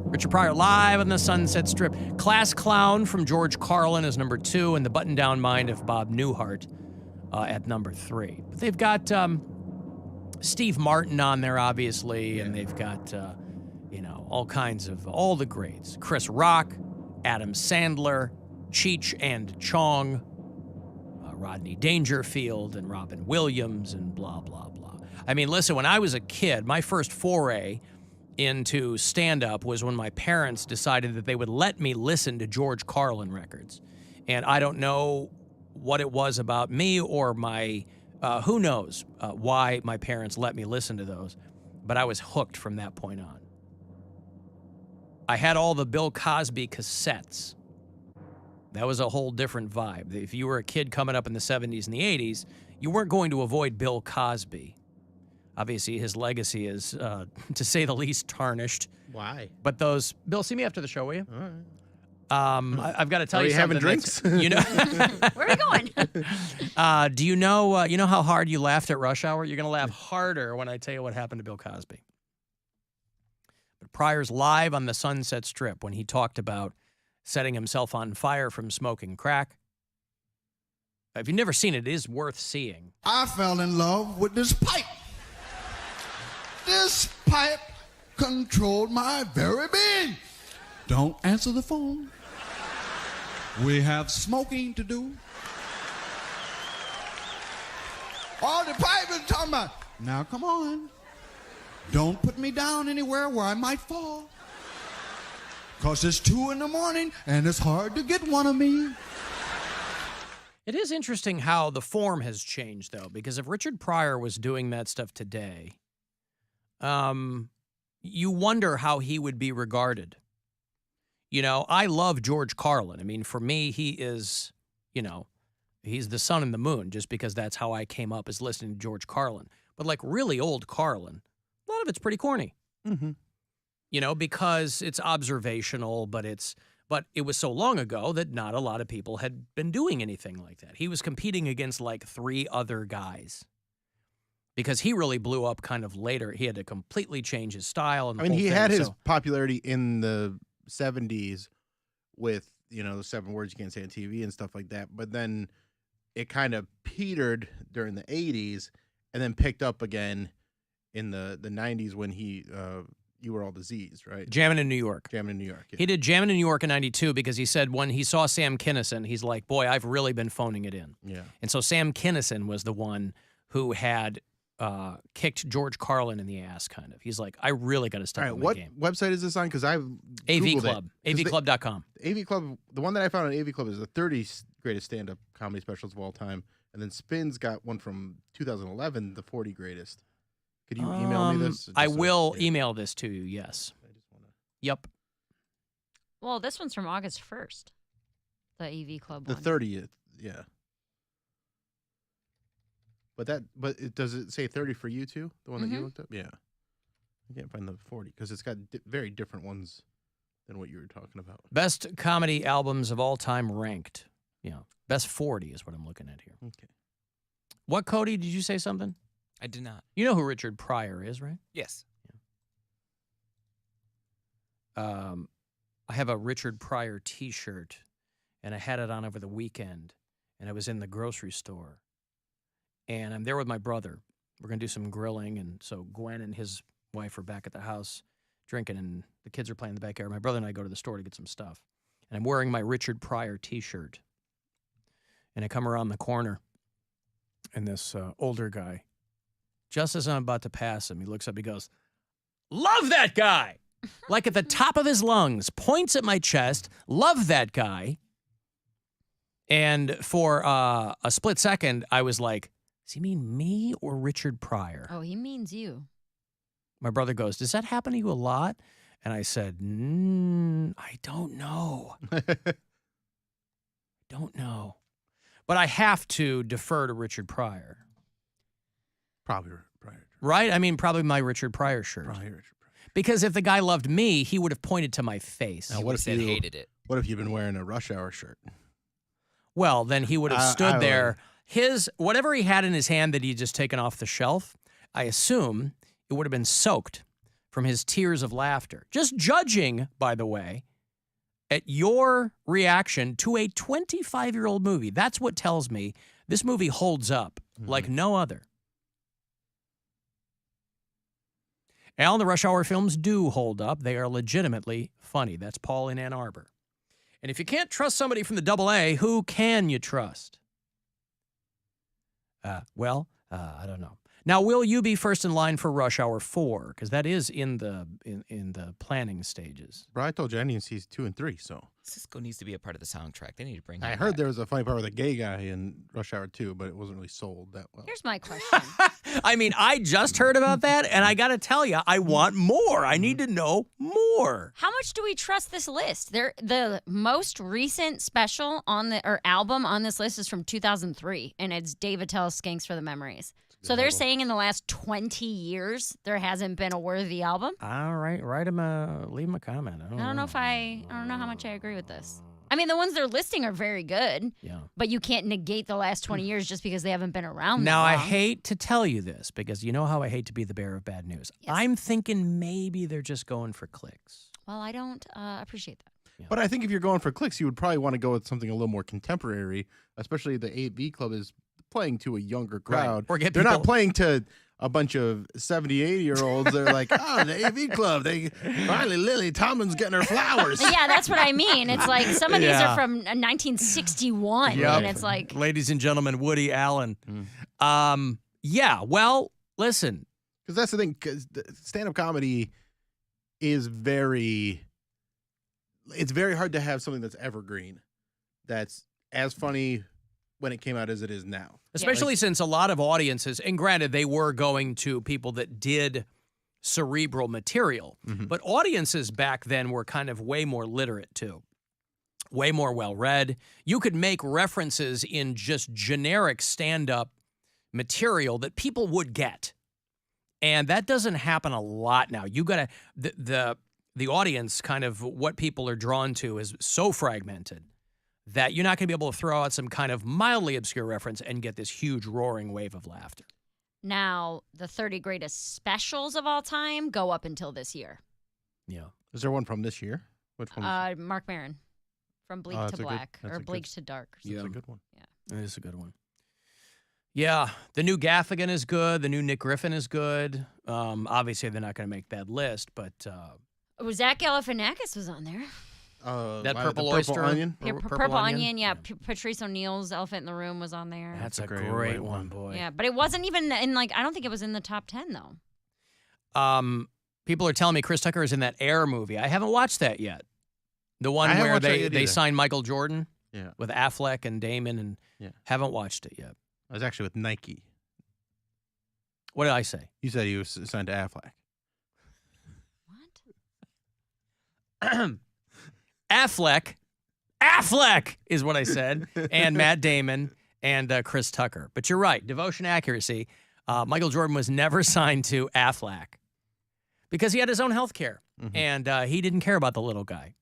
Speaker 8: Richard Pryor Live on the Sunset Strip. Class Clown from George Carlin is number 2, and The Button-Down Mind of Bob Newhart at number 3. But they've got Steve Martin on there, obviously, and they've got, all kinds of, all the greats. Chris Rock, Adam Sandler, Cheech and Chong, Rodney Dangerfield, and Robin Williams, and blah, blah, blah. I mean, listen, when I was a kid, my first foray into stand-up was when my parents decided that they would let me listen to George Carlin records. And I don't know what it was about me or my, who knows why my parents let me listen to those, but I was hooked from that point on. I had all the Bill Cosby cassettes. That was a whole different vibe. If you were a kid coming up in the 70s and the 80s, you weren't going to avoid Bill Cosby. Obviously, his legacy is, to say the least, tarnished.
Speaker 9: Why?
Speaker 8: But those... Bill, see me after the show, will you?
Speaker 9: All right.
Speaker 8: I've got to tell
Speaker 9: Are
Speaker 8: you
Speaker 9: you
Speaker 8: something.
Speaker 9: having drinks?
Speaker 8: You know,
Speaker 10: Where are we going?
Speaker 8: do you know how hard you laughed at Rush Hour? You're going to laugh harder when I tell you what happened to Bill Cosby. But Pryor's Live on the Sunset Strip, when he talked about setting himself on fire from smoking crack. If you've never seen it, it is worth seeing.
Speaker 2: I fell in love with this pipe. This pipe controlled my very being. Don't answer the phone. We have smoking to do. All the pipe is talking about, now come on. Don't put me down anywhere where I might fall. 'Cause it's 2 a.m. and it's hard to get one of me.
Speaker 8: It is interesting how the form has changed, though, because if Richard Pryor was doing that stuff today, you wonder how he would be regarded. I love George Carlin. I mean, for me, he is, he's the sun and the moon, just because that's how I came up, is listening to George Carlin. But like really old Carlin, a lot of it's pretty corny.
Speaker 9: Mm-hmm.
Speaker 8: Because it's observational, but it was so long ago that not a lot of people had been doing anything like that. He was competing against like 3 other guys because he really blew up kind of later. He had to completely change his style. And
Speaker 9: he had his popularity in the 70s with, the 7 words you can't say on TV and stuff like that. But then it kind of petered during the 80s and then picked up again in the 90s when he... You Were All Disease, right?
Speaker 8: Jammin' in New York.
Speaker 9: Jammin' in New York. Yeah.
Speaker 8: He did Jammin' in New York in 92 because he said when he saw Sam Kinison, he's like, boy, I've really been phoning it in.
Speaker 9: Yeah.
Speaker 8: And so Sam Kinison was the one who had kicked George Carlin in the ass, kind of. He's like, I really got to step up my game.
Speaker 9: What website is this on? Because I've
Speaker 8: AV
Speaker 9: Googled
Speaker 8: Club,
Speaker 9: it.
Speaker 8: avclub.com.
Speaker 9: AV Club, the one that I found on AV Club is the 30 greatest stand-up comedy specials of all time. And then Spin's got one from 2011, the 40 greatest. Could you email me this?
Speaker 8: I will email this to you, yes. Yep.
Speaker 10: Well, this one's from August 1st, the AV Club
Speaker 9: The
Speaker 10: one.
Speaker 9: 30th, yeah. But does it say 30 for you too? The one that you looked up? Yeah. I can't find the 40 because it's got very different ones than what you were talking about.
Speaker 8: Best comedy albums of all time ranked. Yeah. Best 40 is what I'm looking at here.
Speaker 9: Okay.
Speaker 8: What, Cody? Did you say something?
Speaker 11: I did not.
Speaker 8: You know who Richard Pryor is, right?
Speaker 11: Yes.
Speaker 8: I have a Richard Pryor T-shirt, and I had it on over the weekend, and I was in the grocery store, and I'm there with my brother. We're going to do some grilling, and so Gwen and his wife are back at the house drinking, and the kids are playing in the backyard. My brother and I go to the store to get some stuff, and I'm wearing my Richard Pryor T-shirt, and I come around the corner, and this older guy, just as I'm about to pass him, he looks up, he goes, "Love that guy!" Like at the top of his lungs, points at my chest, love that guy. And for a split second, I was like, does he mean me or Richard Pryor?
Speaker 10: Oh, he means you.
Speaker 8: My brother goes, does that happen to you a lot? And I said, I don't know. Don't know. But I have to defer to Richard Pryor.
Speaker 9: Probably Pryor.
Speaker 8: Right? I mean, probably my Richard Pryor shirt.
Speaker 9: Probably Richard Pryor.
Speaker 8: Because if the guy loved me, he would have pointed to my face.
Speaker 9: Now, what if you hated it? What if you've been wearing a Rush Hour shirt?
Speaker 8: Well, then he would have stood there. Whatever he had in his hand that he had just taken off the shelf, I assume it would have been soaked from his tears of laughter. Just judging, by the way, at your reaction to a 25-year-old movie. That's what tells me this movie holds up like no other. Alan, the Rush Hour films do hold up. They are legitimately funny. That's Paul in Ann Arbor. And if you can't trust somebody from the AA, who can you trust? I don't know. Now, will you be first in line for Rush Hour 4? Because that is in the planning stages.
Speaker 9: Bro, I told you I didn't see 2 and 3, so.
Speaker 11: Cisco needs to be a part of the soundtrack. They need to bring him
Speaker 9: I heard there was a funny part with a gay guy in Rush Hour 2, but it wasn't really sold that well.
Speaker 10: Here's my question.
Speaker 8: I mean, I just heard about that, and I got to tell you, I want more. I need to know more.
Speaker 10: How much do we trust this list? The most recent special or album on this list is from 2003, and it's Dave Attell's Skanks for the Memories. So they're saying in the last 20 years there hasn't been a worthy album?
Speaker 8: All right, leave him a comment. I don't
Speaker 10: know how much I agree with this. I mean, the ones they're listing are very good.
Speaker 8: Yeah.
Speaker 10: But you can't negate the last 20 years just because they haven't been around.
Speaker 8: Now,
Speaker 10: that
Speaker 8: I
Speaker 10: long.
Speaker 8: hate to tell you this because you know how I hate to be the bearer of bad news.
Speaker 10: Yes.
Speaker 8: I'm thinking maybe they're just going for clicks.
Speaker 10: Well, I don't appreciate that.
Speaker 8: Yeah.
Speaker 9: But I think if you're going for clicks, you would probably want to go with something a little more contemporary, especially the AV Club is playing to a younger crowd.
Speaker 8: Or
Speaker 9: They're not playing to a bunch of 70, 80-year-olds. They're like, oh, the AV Club. Finally, Lily Tomlin's getting her flowers.
Speaker 10: Yeah, that's what I mean. It's like some of these are from 1961.
Speaker 8: Yep.
Speaker 10: And it's like...
Speaker 8: Ladies and gentlemen, Woody Allen. Yeah, well, listen.
Speaker 9: Because that's the thing. Because stand-up comedy is it's very hard to have something that's evergreen, that's as funny when it came out as it is now.
Speaker 8: Especially since a lot of audiences, and granted, they were going to people that did cerebral material, but audiences back then were kind of way more literate too, way more well-read. You could make references in just generic stand-up material that people would get. And that doesn't happen a lot now. You got to, the audience, kind of what people are drawn to is so fragmented that you're not going to be able to throw out some kind of mildly obscure reference and get this huge roaring wave of laughter.
Speaker 10: Now, the 30 greatest specials of all time go up until this year.
Speaker 8: Yeah.
Speaker 9: Is there one from this year? Which one?
Speaker 10: Mark Maron, From Bleak to Black, or Bleak to Dark.
Speaker 9: That's a good one.
Speaker 10: Yeah.
Speaker 8: It is a good one. Yeah, the new Gaffigan is good. The new Nick Griffin is good. Obviously, they're not going to make that list, but...
Speaker 10: Zach Galifianakis was on there.
Speaker 8: That
Speaker 9: the
Speaker 8: purple oyster,
Speaker 9: onion.
Speaker 10: Purple onion, yeah. Patrice O'Neill's Elephant in the Room was on there.
Speaker 8: That's a great one, boy.
Speaker 10: Yeah, but it wasn't even in I don't think it was in the top 10 though.
Speaker 8: People are telling me Chris Tucker is in that Air movie. I haven't watched that yet. The one where they signed Michael Jordan with Affleck and Damon, and haven't watched it yet.
Speaker 9: I was actually with Nike.
Speaker 8: What did I say?
Speaker 9: You said he was signed to Affleck.
Speaker 8: Affleck is what I said, and Matt Damon and Chris Tucker. But you're right, devotion accuracy. Michael Jordan was never signed to Affleck because he had his own health care, and he didn't care about the little guy,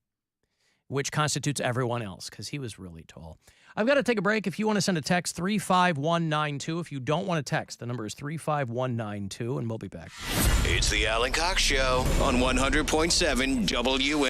Speaker 8: which constitutes everyone else because he was really tall. I've got to take a break. If you want to send a text, 35192. If you don't want to text, the number is 35192, and we'll be back.
Speaker 7: It's the Alan Cox Show on 100.7 WMMS.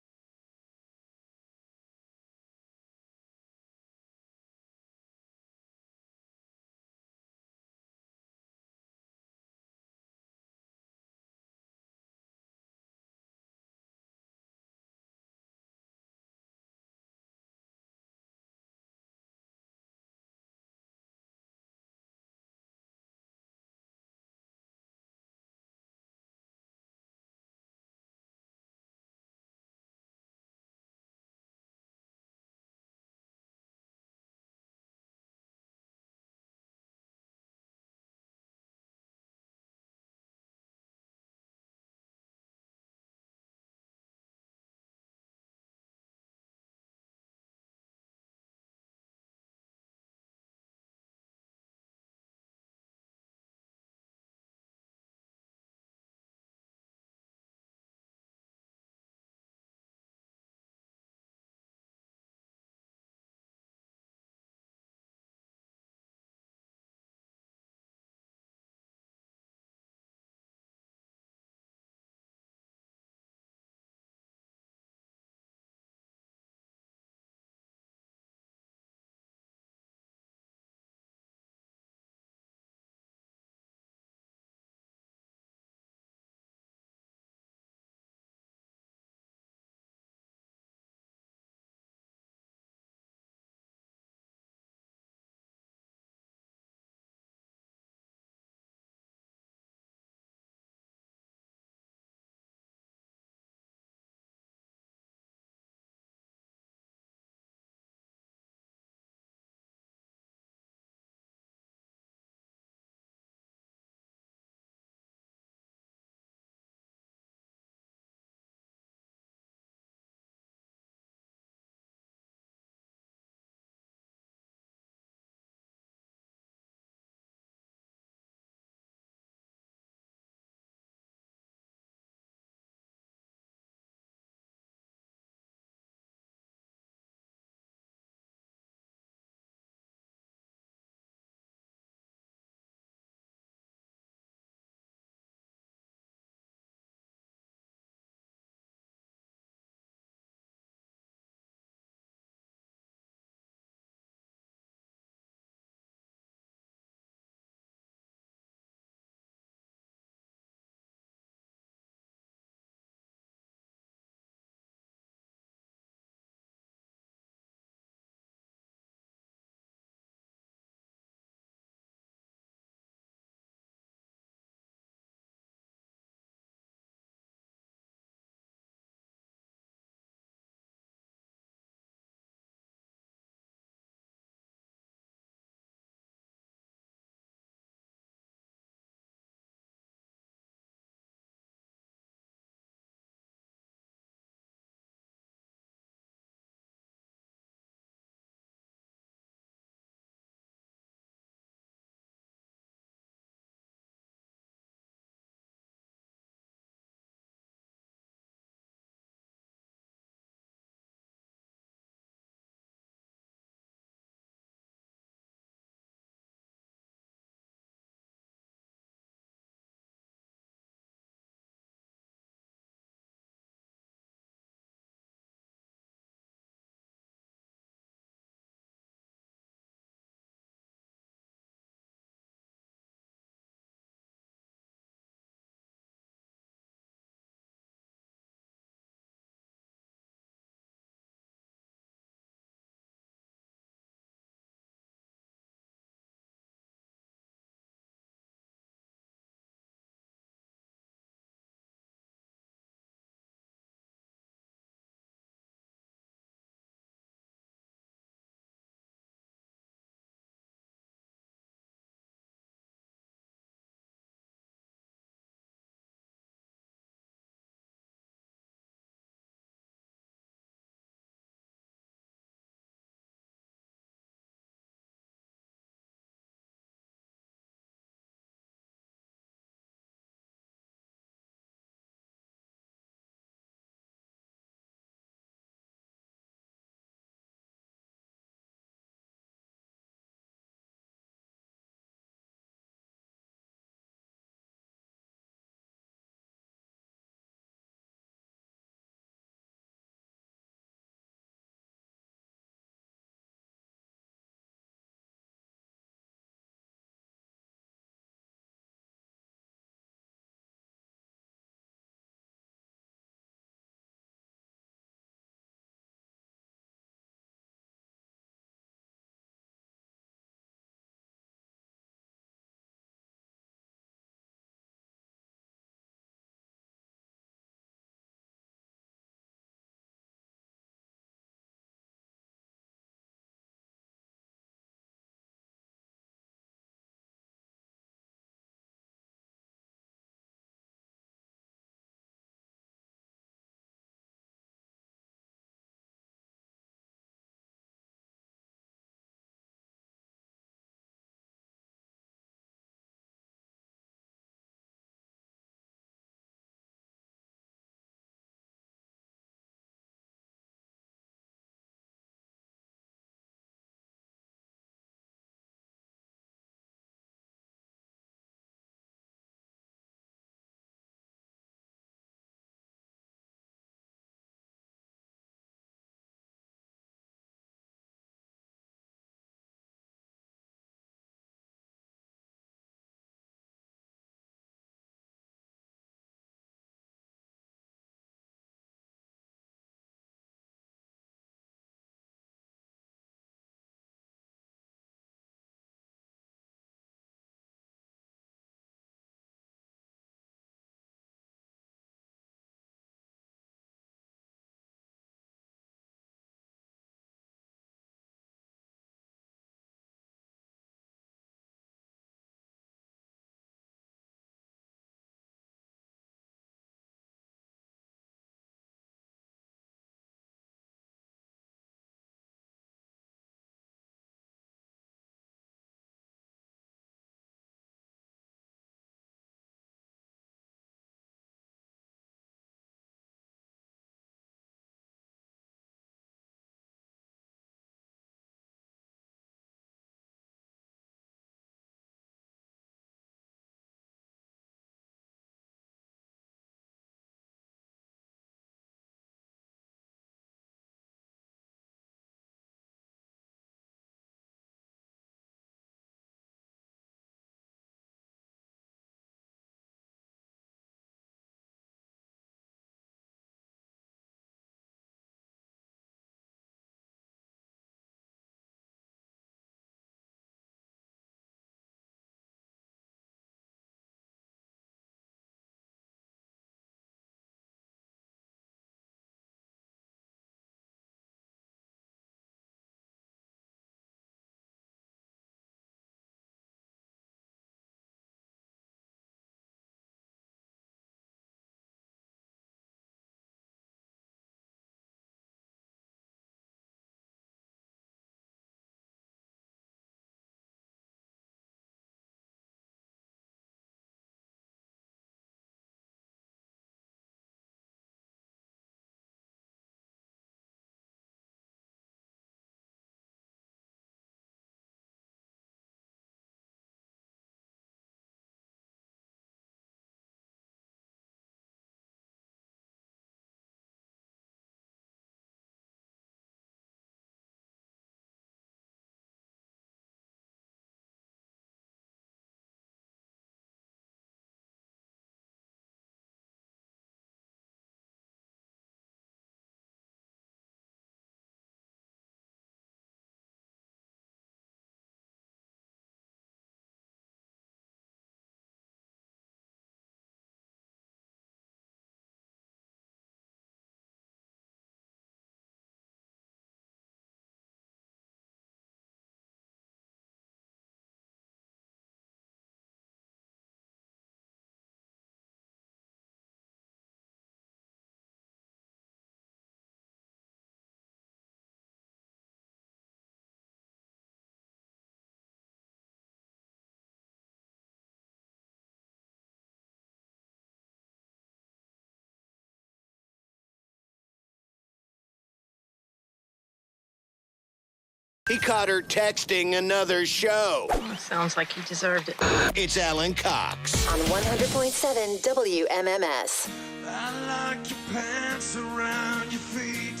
Speaker 7: He caught her texting another show.
Speaker 12: Sounds like he deserved it.
Speaker 7: It's Alan Cox.
Speaker 18: On 100.7 WMMS.
Speaker 20: I like your pants around your feet.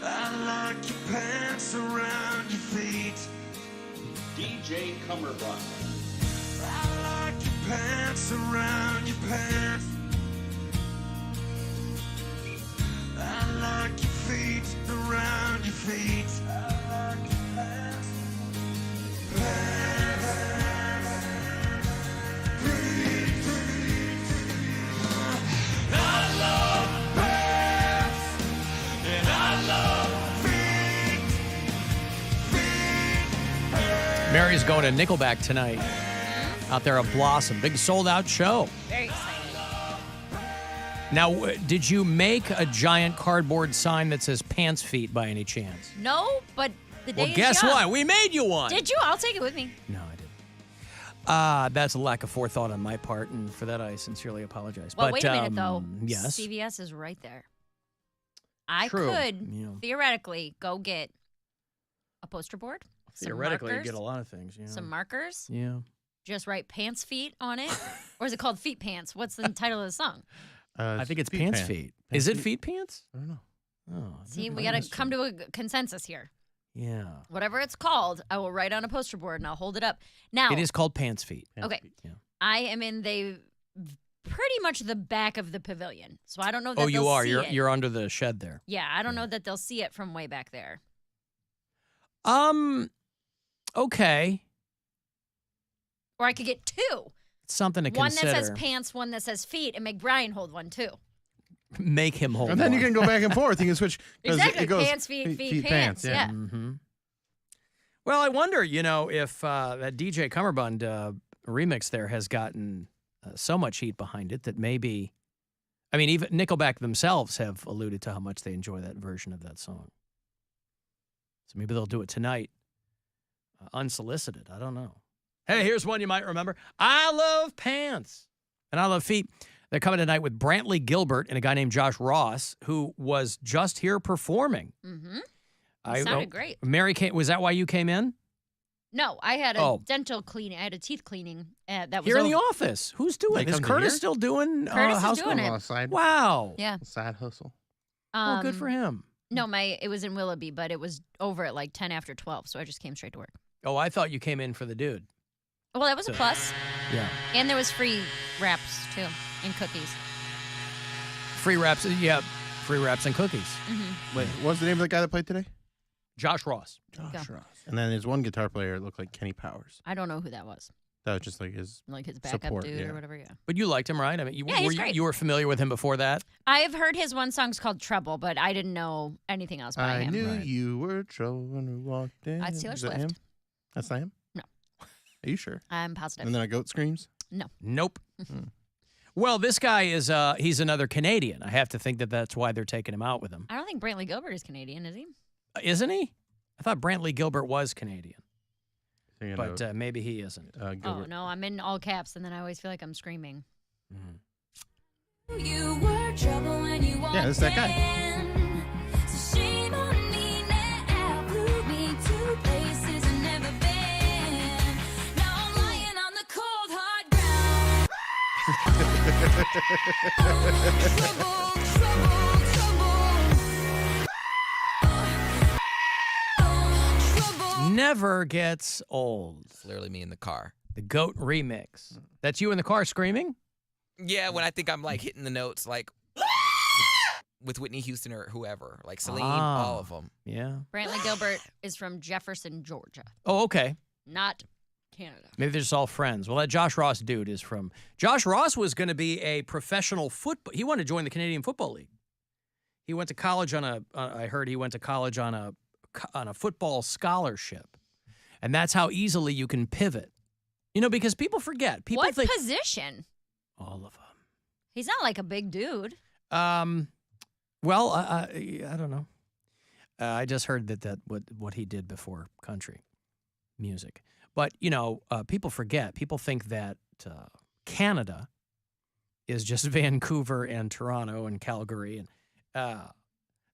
Speaker 20: I like your pants around your feet.
Speaker 4: DJ Cummerbund.
Speaker 20: I like your pants around your pants. I like your feet around your feet. I like your pants. I love pants and I love feet.
Speaker 8: Mary's going to Nickelback tonight. Out there at Blossom. Big sold-out show.
Speaker 10: Very exciting.
Speaker 8: Now, did you make a giant cardboard sign that says Pants Feet by any chance?
Speaker 10: No, but the day
Speaker 8: Well,
Speaker 10: is
Speaker 8: guess
Speaker 10: young.
Speaker 8: what? We made you one.
Speaker 10: Did you? I'll take it with me.
Speaker 8: No, I didn't. That's a lack of forethought on my part, and for that I sincerely apologize.
Speaker 10: Well,
Speaker 8: but,
Speaker 10: wait a minute, though.
Speaker 8: Yes.
Speaker 10: CVS is right there. I
Speaker 8: True.
Speaker 10: could
Speaker 8: Yeah.
Speaker 10: theoretically go get a poster board. some
Speaker 8: Theoretically, you
Speaker 10: markers,
Speaker 8: get a lot of things. Yeah.
Speaker 10: some markers.
Speaker 8: Yeah.
Speaker 10: Just write Pants Feet on it. Or is it called Feet Pants? What's the title of the song?
Speaker 8: I think it's
Speaker 9: Feet
Speaker 8: Pants
Speaker 9: Pant.
Speaker 8: Feet.
Speaker 9: Pants
Speaker 8: Is it
Speaker 9: Feet?
Speaker 8: Feet Pants?
Speaker 9: I don't know.
Speaker 8: Oh,
Speaker 10: See, we got to come to a consensus here.
Speaker 8: Yeah.
Speaker 10: Whatever it's called, I will write on a poster board and I'll hold it up. Now,
Speaker 8: It is called Pants Feet.
Speaker 10: okay. I am in pretty much the back of the pavilion, so I don't know that
Speaker 8: Oh, you
Speaker 10: they'll
Speaker 8: are.
Speaker 10: see it.
Speaker 8: You're under the shed there.
Speaker 10: Yeah, I don't know that they'll see it from way back there.
Speaker 8: Okay.
Speaker 10: Or I could get two.
Speaker 8: It's something to
Speaker 10: One
Speaker 8: consider.
Speaker 10: that says pants, one that says feet, and make Brian hold one too.
Speaker 8: Make him hold
Speaker 9: And then
Speaker 8: one.
Speaker 9: you can go back and forth. You can switch. 'Cause
Speaker 10: Exactly.
Speaker 9: It goes
Speaker 10: Pants, feet, pants. Yeah.
Speaker 8: Mm-hmm. Well, I wonder, if that DJ Cummerbund remix there has gotten so much heat behind it that maybe, even Nickelback themselves have alluded to how much they enjoy that version of that song. So maybe they'll do it tonight, unsolicited. I don't know. Hey, here's one you might remember. I love pants and I love feet. They're coming tonight with Brantley Gilbert and a guy named Josh Ross, who was just here performing.
Speaker 10: Mm-hmm. Sounded great.
Speaker 8: Mary, was that why you came in?
Speaker 10: No, I had a
Speaker 8: Oh.
Speaker 10: dental cleaning. I had a teeth cleaning that was
Speaker 8: Here in the
Speaker 10: over-
Speaker 8: office. Who's doing
Speaker 9: They
Speaker 8: it? Is
Speaker 9: come to
Speaker 8: Curtis
Speaker 9: here?
Speaker 8: still doing
Speaker 10: Curtis is
Speaker 8: house
Speaker 10: doing
Speaker 8: cleaning?
Speaker 10: it.
Speaker 8: Wow.
Speaker 10: Yeah.
Speaker 9: Side hustle.
Speaker 8: Well, good for him.
Speaker 10: No, it was in Willoughby, but it was over at like 10 after 12, so I just came straight to work.
Speaker 8: Oh, I thought you came in for the dude.
Speaker 10: Well, that was a
Speaker 8: So-
Speaker 10: plus.
Speaker 8: Yeah.
Speaker 10: And there was free wraps too and cookies.
Speaker 8: Free wraps. Yeah. Free wraps and cookies.
Speaker 10: Mm-hmm.
Speaker 9: Wait, what's the name of the guy that played today?
Speaker 8: Josh Ross.
Speaker 10: Josh
Speaker 9: Ross. And then his one guitar player looked like Kenny Powers.
Speaker 10: I don't know who that was.
Speaker 9: That was just like his
Speaker 10: backup
Speaker 9: support,
Speaker 10: dude
Speaker 9: yeah.
Speaker 10: or whatever. Yeah.
Speaker 8: But you liked him, right?
Speaker 10: Yeah, he's great.
Speaker 8: You were familiar with him before that?
Speaker 10: I've heard his one song's called Trouble, but I didn't know anything else by
Speaker 9: I
Speaker 10: him.
Speaker 9: knew you were trouble when we walked in.
Speaker 10: That's Taylor
Speaker 9: Is that
Speaker 10: Swift.
Speaker 9: him? That's not him?
Speaker 10: No.
Speaker 9: Are you sure?
Speaker 10: I'm positive.
Speaker 9: And then a goat screams?
Speaker 10: No.
Speaker 8: Nope. Well, this guy is he's another Canadian. I have to think that that's why they're taking him out with him.
Speaker 10: I don't think Brantley Gilbert is Canadian, is he?
Speaker 8: Isn't he? I thought Brantley Gilbert was Canadian.
Speaker 9: You
Speaker 8: But
Speaker 9: know,
Speaker 8: maybe he isn't.
Speaker 10: Oh, no, I'm in all caps, and then I always feel like I'm screaming.
Speaker 20: You were trouble when you walked
Speaker 9: Yeah, that's that guy.
Speaker 20: in. So shame on me now. Blew me to places I've never been. Now I'm lying on the cold hard
Speaker 8: Never gets old.
Speaker 11: It's literally me in the car.
Speaker 8: The GOAT remix. That's you in the car screaming?
Speaker 11: Yeah, when I think I'm like hitting the notes, like with Whitney Houston or whoever, like Celine, all of them.
Speaker 8: Yeah.
Speaker 10: Brantley Gilbert is from Jefferson, Georgia,
Speaker 8: Oh, okay.
Speaker 10: not Canada.
Speaker 8: Maybe they're just all friends. Well, that Josh Ross dude is from... Josh Ross was going to be a professional football... He wanted to join the Canadian Football League. He went to college on a... I heard he went to college on a football scholarship. And that's how easily you can pivot. Because people forget. People
Speaker 10: What
Speaker 8: think...
Speaker 10: position?
Speaker 8: All of them.
Speaker 10: He's not like a big dude.
Speaker 8: Well, I don't know. I just heard that what he did before country music. But, people forget. People think that Canada is just Vancouver and Toronto and Calgary. And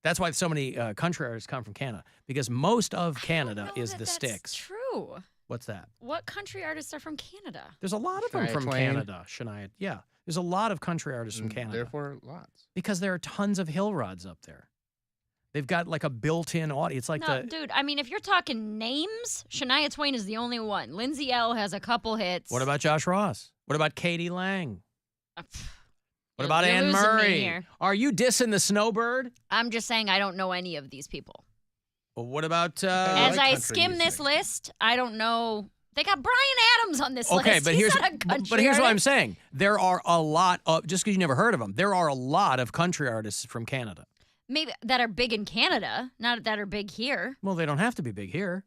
Speaker 8: That's why so many country artists come from Canada, because most of Canada is the sticks.
Speaker 10: True.
Speaker 8: What's that?
Speaker 10: What country artists are from Canada?
Speaker 8: There's a lot of them
Speaker 9: Shania
Speaker 8: from
Speaker 9: Twain.
Speaker 8: Canada, Shania. Yeah, there's a lot of country artists from Canada.
Speaker 9: Therefore, lots.
Speaker 8: Because there are tons of hill rods up there. They've got like a built-in audience. It's like
Speaker 10: No, dude, I mean, if you're talking names, Shania Twain is the only one. Lindsay L. has a couple hits.
Speaker 8: What about Josh Ross? What about Katie Lang? What
Speaker 10: You're-
Speaker 8: about
Speaker 10: you're
Speaker 8: Anne
Speaker 10: losing me
Speaker 8: Murray?
Speaker 10: here.
Speaker 8: Are you dissing the Snowbird?
Speaker 10: I'm just saying I don't know any of these people.
Speaker 8: Well, what about...
Speaker 10: As I skim this list, I don't know. They got Bryan Adams on this list.
Speaker 8: Okay, but
Speaker 10: He's
Speaker 8: here's
Speaker 10: not a country
Speaker 8: but here's what I'm
Speaker 10: artist.
Speaker 8: saying. There are a lot of, just because you never heard of them, there are a lot of country artists from Canada.
Speaker 10: Maybe that are big in Canada, not that are big here.
Speaker 8: Well, they don't have to be big here.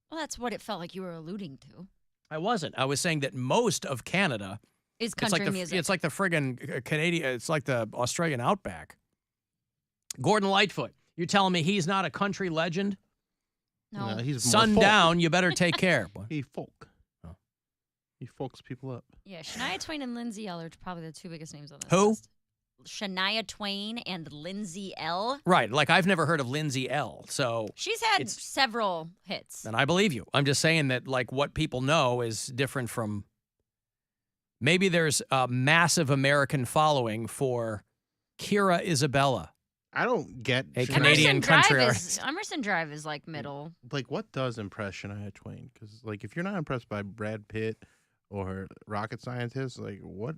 Speaker 10: Well, that's what it felt like you were alluding to.
Speaker 8: I wasn't. I was saying that most of Canada
Speaker 10: Is
Speaker 8: it's
Speaker 10: country
Speaker 8: like the,
Speaker 10: music.
Speaker 8: It's like the friggin' Canadian. It's like the Australian outback. Gordon Lightfoot. You're telling me he's not a country legend?
Speaker 10: No.
Speaker 9: He's more folk.
Speaker 8: Sundown. You better take care. boy.
Speaker 9: He folk. He folks people up.
Speaker 10: Yeah, Shania Twain and Lindsay L. are probably the two biggest names on this
Speaker 8: Who?
Speaker 10: list. Shania Twain and Lindsay L.
Speaker 8: Right. Like I've never heard of Lindsay L. So
Speaker 10: She's had several hits.
Speaker 8: and I believe you. I'm just saying that like what people know is different from. Maybe there's a massive American following for Kira Isabella.
Speaker 9: I don't get
Speaker 8: a
Speaker 9: Shania-
Speaker 8: Canadian country
Speaker 10: Drive
Speaker 8: artist.
Speaker 10: is, Emerson Drive is like middle.
Speaker 9: Like, what does impress Shania Twain? Because, like, if you're not impressed by Brad Pitt or rocket scientists, like, what's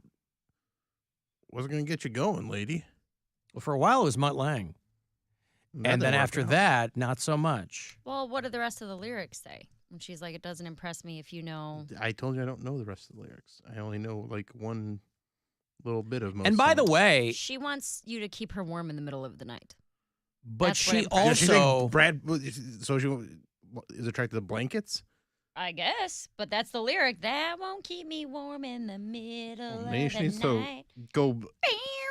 Speaker 9: going to get you going, lady?
Speaker 8: Well, for a while it was Mutt Lange.
Speaker 9: That
Speaker 8: And then
Speaker 9: didn't work
Speaker 8: after
Speaker 9: out.
Speaker 8: that, not so much.
Speaker 10: Well, what do the rest of the lyrics say? When she's like, it doesn't impress me if you know.
Speaker 9: I told you I don't know the rest of the lyrics. I only know, like, one little bit of most
Speaker 8: And by the
Speaker 9: songs.
Speaker 8: way,
Speaker 10: She wants you to keep her warm in the middle of the night.
Speaker 8: but
Speaker 10: That's what
Speaker 8: she
Speaker 10: impressed me.
Speaker 9: Does she think
Speaker 8: also
Speaker 9: Brad, so she is attracted to blankets?
Speaker 10: I guess, but that's the lyric. That won't keep me warm in the middle
Speaker 9: Maybe
Speaker 10: of
Speaker 9: she
Speaker 10: the
Speaker 9: needs to
Speaker 10: night.
Speaker 9: go.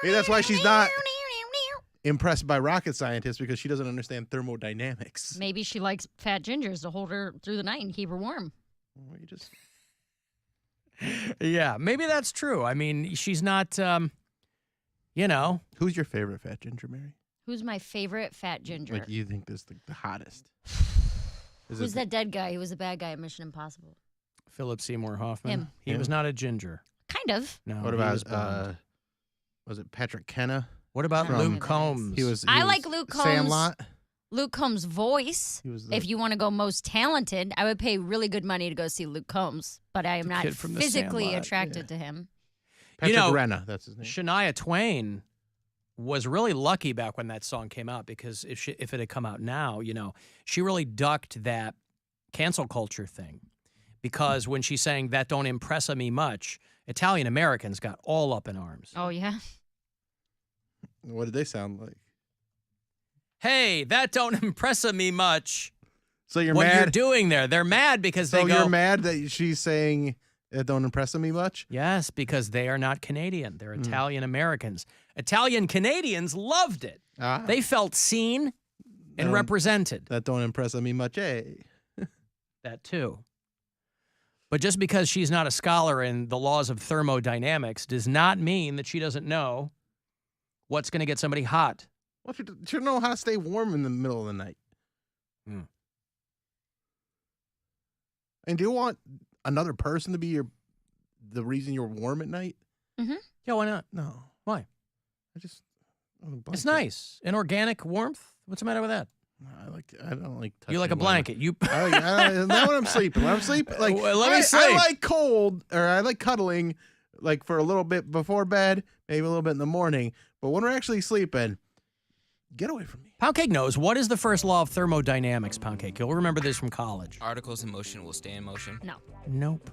Speaker 9: Maybe that's why she's not impressed by rocket scientists, because she doesn't understand thermodynamics.
Speaker 10: Maybe she likes fat gingers to hold her through the night and keep her warm.
Speaker 9: Well, you just
Speaker 8: yeah, maybe that's true. I mean, she's not you know.
Speaker 9: Who's your favorite fat ginger, Mary?
Speaker 10: Who's my favorite fat ginger?
Speaker 9: Like you think this the hottest? Is
Speaker 10: Who's
Speaker 9: it
Speaker 10: that dead guy? He was a bad guy in Mission Impossible.
Speaker 8: Philip Seymour Hoffman.
Speaker 10: Him.
Speaker 8: He was not a ginger.
Speaker 10: Kind of.
Speaker 8: No.
Speaker 9: What
Speaker 8: he
Speaker 9: about
Speaker 8: was blonde.
Speaker 9: was it Patrick Kenna?
Speaker 8: What about
Speaker 10: I don't know who
Speaker 8: Luke
Speaker 10: that
Speaker 8: Combs?
Speaker 9: He was.
Speaker 10: I like Luke Combs.
Speaker 9: Sandlot.
Speaker 10: Luke Combs' voice.
Speaker 9: He was the-
Speaker 10: If you want to go most talented, I would pay really good money to go see Luke Combs, but I am
Speaker 8: The
Speaker 10: not
Speaker 8: kid from The
Speaker 10: physically
Speaker 8: Sandlot,
Speaker 10: attracted to him.
Speaker 9: Patrick
Speaker 8: you know,
Speaker 9: Renna, that's his name.
Speaker 8: Shania Twain was really lucky back when that song came out, because if it had come out now, you know, she really ducked that cancel culture thing, because when she sang "That Don't Impress Me Much," Italian Americans got all up in arms.
Speaker 10: Oh, yeah?
Speaker 9: What did they sound like?
Speaker 8: Hey, that don't impress me much.
Speaker 9: So you're
Speaker 8: what
Speaker 9: mad?
Speaker 8: you're doing there? They're mad because
Speaker 9: So
Speaker 8: they go.
Speaker 9: you're mad that she's saying it don't impress me much?
Speaker 8: Yes, because they are not Canadian. They're
Speaker 9: Hmm.
Speaker 8: Italian Americans. Italian Canadians loved it.
Speaker 9: Ah.
Speaker 8: They felt seen and
Speaker 9: Don't-
Speaker 8: represented.
Speaker 9: That don't impress me much, eh?
Speaker 8: That too. But just because she's not a scholar in the laws of thermodynamics does not mean that she doesn't know what's going to get somebody hot.
Speaker 9: Well, she should know how to stay warm in the middle of the night.
Speaker 8: Hmm.
Speaker 9: And do you want another person to be the reason you're warm at night?
Speaker 10: Mm-hmm.
Speaker 8: Yeah, why not?
Speaker 9: No.
Speaker 8: Why?
Speaker 9: blanket.
Speaker 8: It's nice. An organic warmth. What's the matter with that?
Speaker 9: I don't like.
Speaker 8: You like a
Speaker 9: touching
Speaker 8: blanket. You.
Speaker 9: Not when I'm sleeping. When I'm sleeping, like
Speaker 8: Well, let me
Speaker 9: I
Speaker 8: sleep.
Speaker 9: like cold, or I like cuddling, like for a little bit before bed, maybe a little bit in the morning. But when we're actually sleeping, get away from me.
Speaker 8: Poundcake knows. What is the first law of thermodynamics, Poundcake? You'll remember this from college.
Speaker 11: Articles in motion will stay in motion.
Speaker 10: No.
Speaker 8: Nope.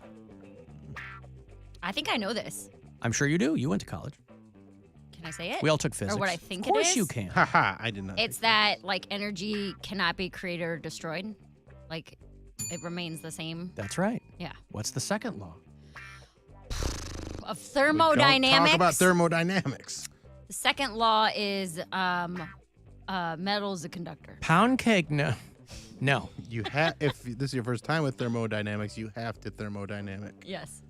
Speaker 10: I think I know this.
Speaker 8: I'm sure you do. You went to college.
Speaker 10: Can I say it?
Speaker 8: We all took physics.
Speaker 10: Or what I think
Speaker 8: Of course
Speaker 10: it is?
Speaker 8: you can.
Speaker 9: Haha, I did not.
Speaker 10: It's that, like, energy cannot be created or destroyed. Like, it remains the same.
Speaker 8: That's right.
Speaker 10: Yeah.
Speaker 8: What's the second law?
Speaker 10: Of
Speaker 9: Don't
Speaker 10: thermodynamics.
Speaker 9: talk about thermodynamics.
Speaker 10: The second law is metal is a conductor.
Speaker 8: Poundcake, no. No.
Speaker 9: You have if this is your first time with thermodynamics, you have to thermodynamic.
Speaker 10: Yes.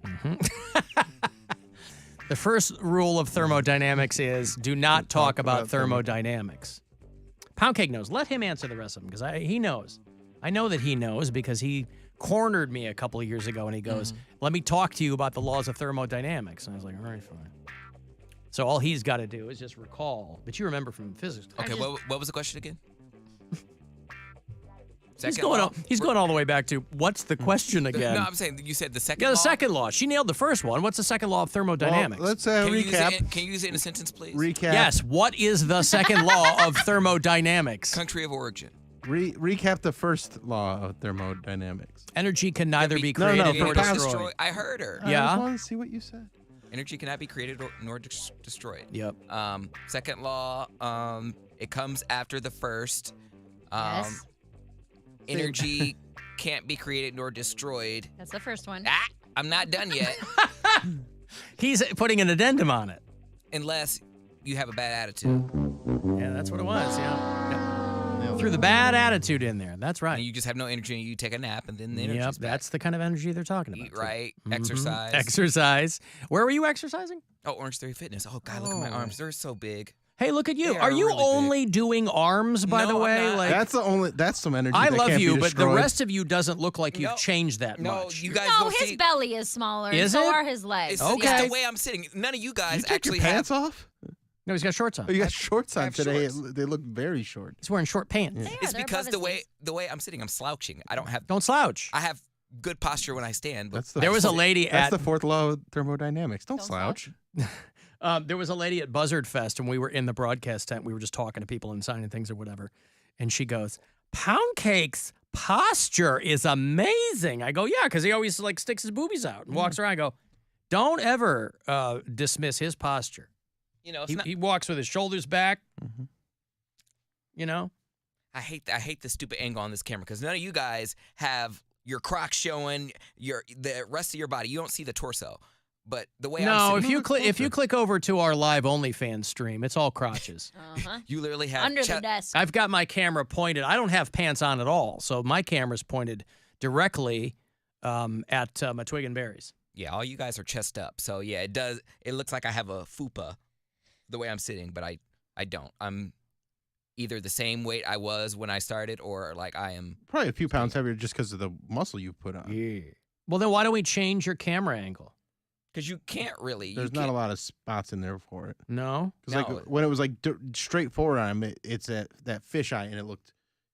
Speaker 8: The first rule of thermodynamics is do not talk about thermodynamics. Poundcake knows. Let him answer the rest of them because he knows. I know that he knows because he cornered me a couple of years ago and he goes, let me talk to you about the laws of thermodynamics. And I was like, all right, fine. So all he's got to do is just recall. But you remember from physics.
Speaker 11: Okay, what was the question again?
Speaker 8: He's going all the way back to what's the question again?
Speaker 11: No, I'm saying you said the second
Speaker 8: Yeah,
Speaker 11: law.
Speaker 8: the second law. She nailed the first one. What's the second law of thermodynamics?
Speaker 9: Well, let's
Speaker 11: Can you
Speaker 9: recap.
Speaker 11: can you use it in a sentence, please?
Speaker 9: Recap.
Speaker 8: Yes. What is the second law of thermodynamics?
Speaker 11: Country of origin.
Speaker 9: Recap the first law of thermodynamics.
Speaker 8: Energy can neither be
Speaker 9: No,
Speaker 8: created
Speaker 9: no,
Speaker 8: nor
Speaker 9: for
Speaker 8: destroyed.
Speaker 11: I heard her.
Speaker 9: I
Speaker 8: Yeah.
Speaker 9: just wanted to see what you said.
Speaker 11: Energy cannot be created nor destroyed.
Speaker 8: Yep.
Speaker 11: Second law, it comes after the first.
Speaker 10: Yes.
Speaker 11: Energy can't be created nor destroyed.
Speaker 10: That's the first one.
Speaker 11: I'm not done yet.
Speaker 8: He's putting an addendum on it.
Speaker 11: Unless you have a bad attitude.
Speaker 8: Yeah, that's what it was. Yeah. Threw the bad attitude in there. That's right.
Speaker 11: And you just have no energy and you take a nap and then the energy's
Speaker 8: Yep,
Speaker 11: back.
Speaker 8: that's the kind of energy they're talking about.
Speaker 11: Eat right,
Speaker 8: Mhm.
Speaker 11: exercise.
Speaker 8: Exercise. Where were you exercising?
Speaker 11: Oh, Orange Theory Fitness. Oh, God, look at my arms. They're so big.
Speaker 8: Hey, look at you.
Speaker 11: They
Speaker 8: Are you
Speaker 11: really
Speaker 8: only doing arms, by
Speaker 11: No,
Speaker 8: the
Speaker 11: I'm
Speaker 8: way?
Speaker 11: not.
Speaker 8: Like
Speaker 9: That's some energy.
Speaker 8: I
Speaker 9: that
Speaker 8: love
Speaker 9: can't
Speaker 8: you,
Speaker 9: be
Speaker 8: but the
Speaker 9: destroyed.
Speaker 8: rest of you doesn't look like you've
Speaker 11: No,
Speaker 8: changed that
Speaker 11: no,
Speaker 8: much.
Speaker 11: you guys
Speaker 10: No,
Speaker 11: go
Speaker 10: his
Speaker 11: see.
Speaker 10: belly is smaller.
Speaker 8: Is
Speaker 10: and so
Speaker 8: it?
Speaker 10: are his legs.
Speaker 11: It's,
Speaker 8: Okay.
Speaker 11: it's the way I'm sitting. None of you guys
Speaker 9: You take
Speaker 11: actually
Speaker 9: your pants
Speaker 11: have.
Speaker 9: off?
Speaker 8: No, he's got shorts on.
Speaker 9: Oh, you got shorts on
Speaker 11: have
Speaker 9: today.
Speaker 11: shorts.
Speaker 9: They look very short.
Speaker 8: He's wearing short pants.
Speaker 11: It's because the way I'm sitting, I'm slouching. I don't have.
Speaker 8: Don't slouch.
Speaker 11: I have good posture when I stand. But
Speaker 8: There was a lady
Speaker 9: That's
Speaker 8: at
Speaker 9: the fourth law of thermodynamics. Don't slouch.
Speaker 8: There was a lady at Buzzard Fest, and we were in the broadcast tent. We were just talking to people and signing things or whatever. And she goes, Poundcake's posture is amazing. I go, yeah, because he always like sticks his boobies out and walks around. I go, don't ever dismiss his posture.
Speaker 11: You know, it's
Speaker 8: He,
Speaker 11: not,
Speaker 8: he walks with his shoulders back. You know?
Speaker 11: I hate the stupid angle on this camera because none of you guys have your Crocs showing the rest of your body. You don't see the torso. But the way I'm
Speaker 8: No,
Speaker 11: sitting,
Speaker 8: if you click over to our live OnlyFans stream, it's all crotches.
Speaker 11: you literally have
Speaker 10: Under the desk.
Speaker 8: I've got my camera pointed. I don't have pants on at all, so my camera's pointed directly at my twig and berries.
Speaker 11: Yeah, all you guys are chest up. So yeah, it does. It looks like I have a fupa the way I'm sitting, but I don't. I'm either the same weight I was when I started, or like I am.
Speaker 9: Probably a few pounds heavier just because of the muscle you put on.
Speaker 8: Yeah. Well, then why don't we change your camera angle?
Speaker 11: Because you can't really.
Speaker 9: There's not a lot of spots in there for it.
Speaker 8: No?
Speaker 9: Because like when it was like straight forward on him, it's that fisheye, and it looked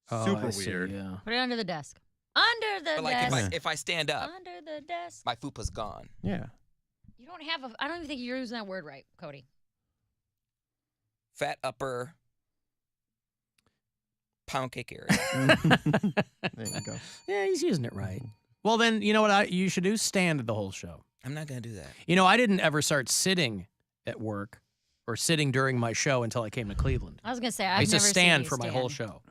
Speaker 9: super
Speaker 8: I see,
Speaker 9: weird.
Speaker 8: yeah.
Speaker 10: Put it under the desk. Under the
Speaker 11: But like
Speaker 10: desk.
Speaker 11: if I stand up,
Speaker 10: Under the desk.
Speaker 11: my fupa's gone.
Speaker 9: Yeah.
Speaker 10: You don't have a. I don't even think you're using that word right, Cody.
Speaker 11: Fat upper. Poundcake area.
Speaker 9: There you go.
Speaker 8: Yeah, he's using it right. Well, then, you know what you should do? Stand the whole show.
Speaker 11: I'm not gonna do that.
Speaker 8: You know, I didn't ever start sitting at work or sitting during my show until I came to Cleveland.
Speaker 10: I was gonna say
Speaker 8: I
Speaker 10: I've
Speaker 8: used to
Speaker 10: never
Speaker 8: stand
Speaker 10: seen
Speaker 8: for
Speaker 10: you
Speaker 8: my
Speaker 10: stand.
Speaker 8: whole show.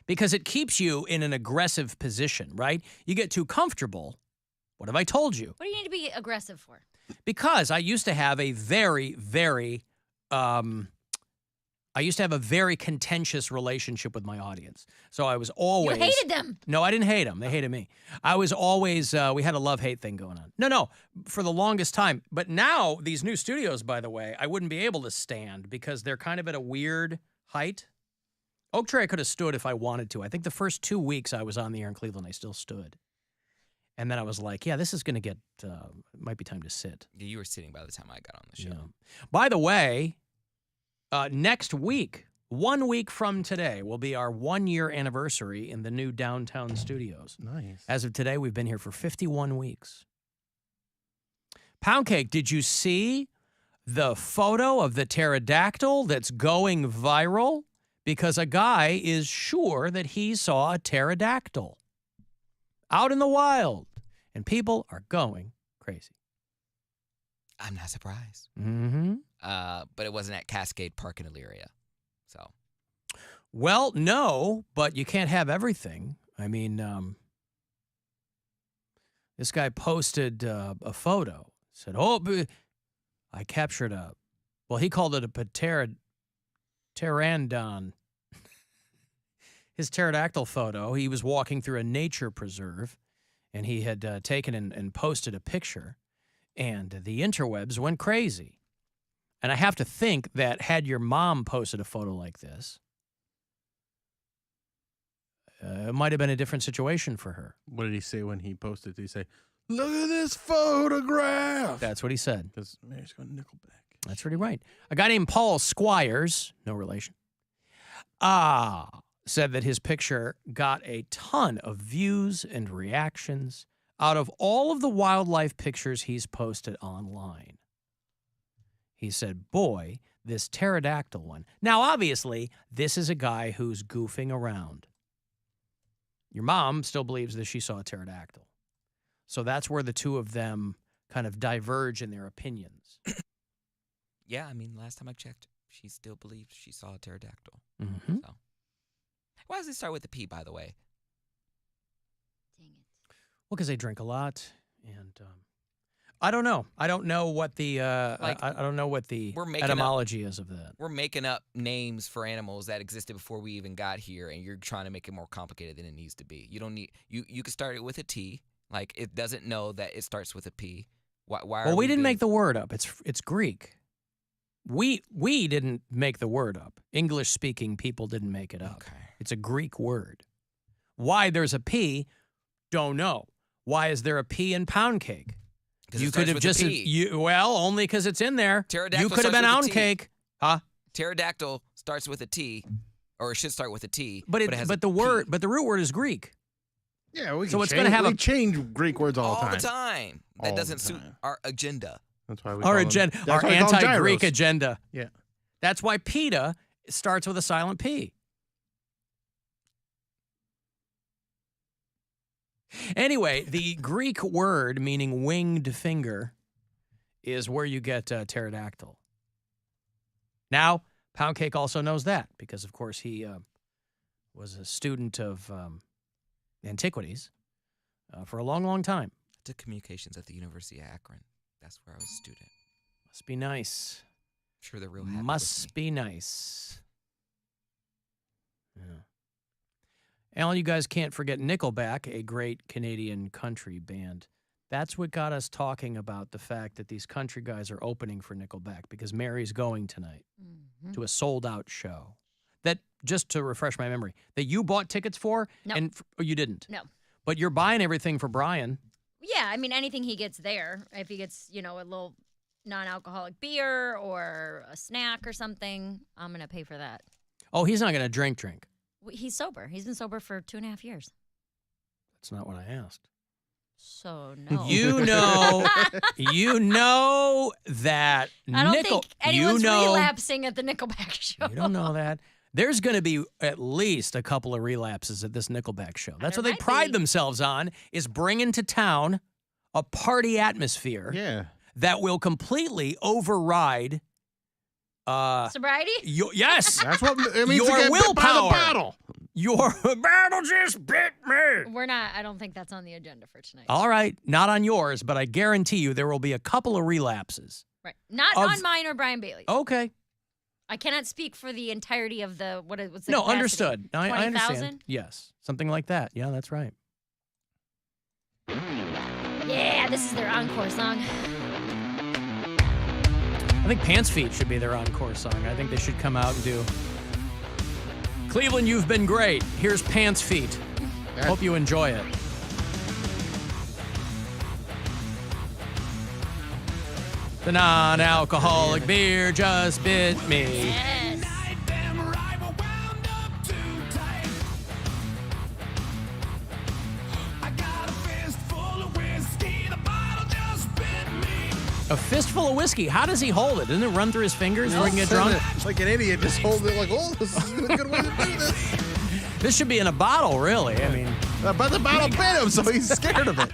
Speaker 8: Because it keeps you in an aggressive position, right? You get too comfortable. What have I told you?
Speaker 10: What do you need to be aggressive for?
Speaker 8: Because I used to have a very contentious relationship with my audience. So I was always...
Speaker 10: You hated them.
Speaker 8: No, I didn't hate them. They hated me. I was always... we had a love-hate thing going on. No, for the longest time. But now, these new studios, by the way, I wouldn't be able to stand because they're kind of at a weird height. Oak Tree, I could have stood if I wanted to. I think the first 2 weeks I was on the air in Cleveland, I still stood. And then I was like, yeah, this is going to get... might be time to sit.
Speaker 11: Yeah, you were sitting by the time I got on the show.
Speaker 8: Yeah. By the way... next week, 1 week from today, will be our 1-year anniversary in the new downtown studios.
Speaker 9: Nice.
Speaker 8: As of today, we've been here for 51 weeks. Poundcake, did you see the photo of the pterodactyl that's going viral? Because a guy is sure that he saw a pterodactyl out in the wild, and people are going crazy.
Speaker 11: I'm not surprised.
Speaker 8: Mm-hmm.
Speaker 11: But it wasn't at Cascade Park in Elyria. So.
Speaker 8: Well, no, but you can't have everything. I mean, this guy posted a photo. Said, I captured he called it a pterandon. His pterodactyl photo, he was walking through a nature preserve, and he had taken and posted a picture, and the interwebs went crazy. And I have to think that had your mom posted a photo like this, it might have been a different situation for her.
Speaker 9: What did he say when he posted? Did he say, "Look at this photograph"?
Speaker 8: That's what he said.
Speaker 9: Because Mary's going Nickelback.
Speaker 8: That's pretty right. A guy named Paul Squires, no relation, said that his picture got a ton of views and reactions out of all of the wildlife pictures he's posted online. He said, boy, this pterodactyl one. Now, obviously, this is a guy who's goofing around. Your mom still believes that she saw a pterodactyl. So that's where the two of them kind of diverge in their opinions.
Speaker 11: Yeah, I mean, last time I checked, she still believes she saw a pterodactyl.
Speaker 8: Mm-hmm.
Speaker 11: So. Why does it start with a P, by the way?
Speaker 8: Well, because they drink a lot, and I don't know. I don't know what the I don't know what the etymology is of that.
Speaker 11: We're making up names for animals that existed before we even got here, and you're trying to make it more complicated than it needs to be. You don't need you could start it with a T. Like it doesn't know that it starts with a P. Why
Speaker 8: well, we didn't make the word up. It's Greek. We didn't make the word up. English-speaking people didn't make it up. Okay. It's a Greek word. Why there's a P, don't know. Why is there a P in pound cake? You could have just only because it's in there.
Speaker 11: Pterodactyl
Speaker 8: you could have been
Speaker 11: starts with
Speaker 8: pound
Speaker 11: a T.
Speaker 8: cake, huh?
Speaker 11: Pterodactyl starts with a T, or it should start with a T.
Speaker 8: But the root word is Greek.
Speaker 9: Yeah, we
Speaker 8: change
Speaker 9: Greek words all the
Speaker 11: time. That doesn't suit our agenda.
Speaker 9: That's why we
Speaker 8: our
Speaker 9: agenda,
Speaker 8: our anti-Greek agenda.
Speaker 9: Yeah,
Speaker 8: that's why PETA starts with a silent P. Anyway, the Greek word meaning winged finger is where you get pterodactyl. Now, Poundcake also knows that because, of course, he was a student of antiquities for a long, long time.
Speaker 11: I took communications at the University of Akron. That's where I was a student.
Speaker 8: Must be nice.
Speaker 11: I'm sure they're real happy.
Speaker 8: Must be nice. Yeah. Alan, you guys can't forget Nickelback, a great Canadian country band. That's what got us talking about the fact that these country guys are opening for Nickelback because Mary's going tonight to a sold-out show. That, just to refresh my memory, that you bought tickets for?
Speaker 10: No.
Speaker 8: And you didn't?
Speaker 10: No.
Speaker 8: But you're buying everything for Brian.
Speaker 10: Yeah, I mean, anything he gets there. If he gets, a little non-alcoholic beer or a snack or something, I'm going to pay for that.
Speaker 8: Oh, he's not going to drink.
Speaker 10: He's sober. He's been sober for 2.5 years.
Speaker 8: That's not what I asked.
Speaker 10: So, no.
Speaker 8: You know that
Speaker 10: I don't think anyone's relapsing at the Nickelback show.
Speaker 8: You don't know that. There's going to be at least a couple of relapses at this Nickelback show. That's what they pride themselves on, is bringing to town a party atmosphere that will completely override
Speaker 10: sobriety?
Speaker 8: Yes.
Speaker 9: That's what it means
Speaker 8: your
Speaker 9: to get
Speaker 8: willpower.
Speaker 9: bit by the bottle.
Speaker 8: Your battle just bit me.
Speaker 10: I don't think that's on the agenda for tonight.
Speaker 8: All right. Not on yours, but I guarantee you there will be a couple of relapses.
Speaker 10: Right. Not on mine or Brian Bailey's.
Speaker 8: Okay.
Speaker 10: I cannot speak for the entirety of what's the
Speaker 8: No,
Speaker 10: capacity?
Speaker 8: understood. I
Speaker 10: 20,000?
Speaker 8: understand. Yes. Something like that. Yeah, that's right.
Speaker 10: Yeah, this is their encore song.
Speaker 8: I think Pants Feet should be their encore song. I think they should come out and do Cleveland, you've been great. Here's Pants Feet. Hope you enjoy it. The non-alcoholic beer just bit me.
Speaker 10: Yes.
Speaker 8: A fistful of whiskey. How does he hold it? Doesn't it run through his fingers so he can get drunk?
Speaker 9: Like an idiot, just hold it like, oh, this is a good way to do this.
Speaker 8: This should be in a bottle, really. I mean,
Speaker 9: but the bottle bit him, so he's scared of it.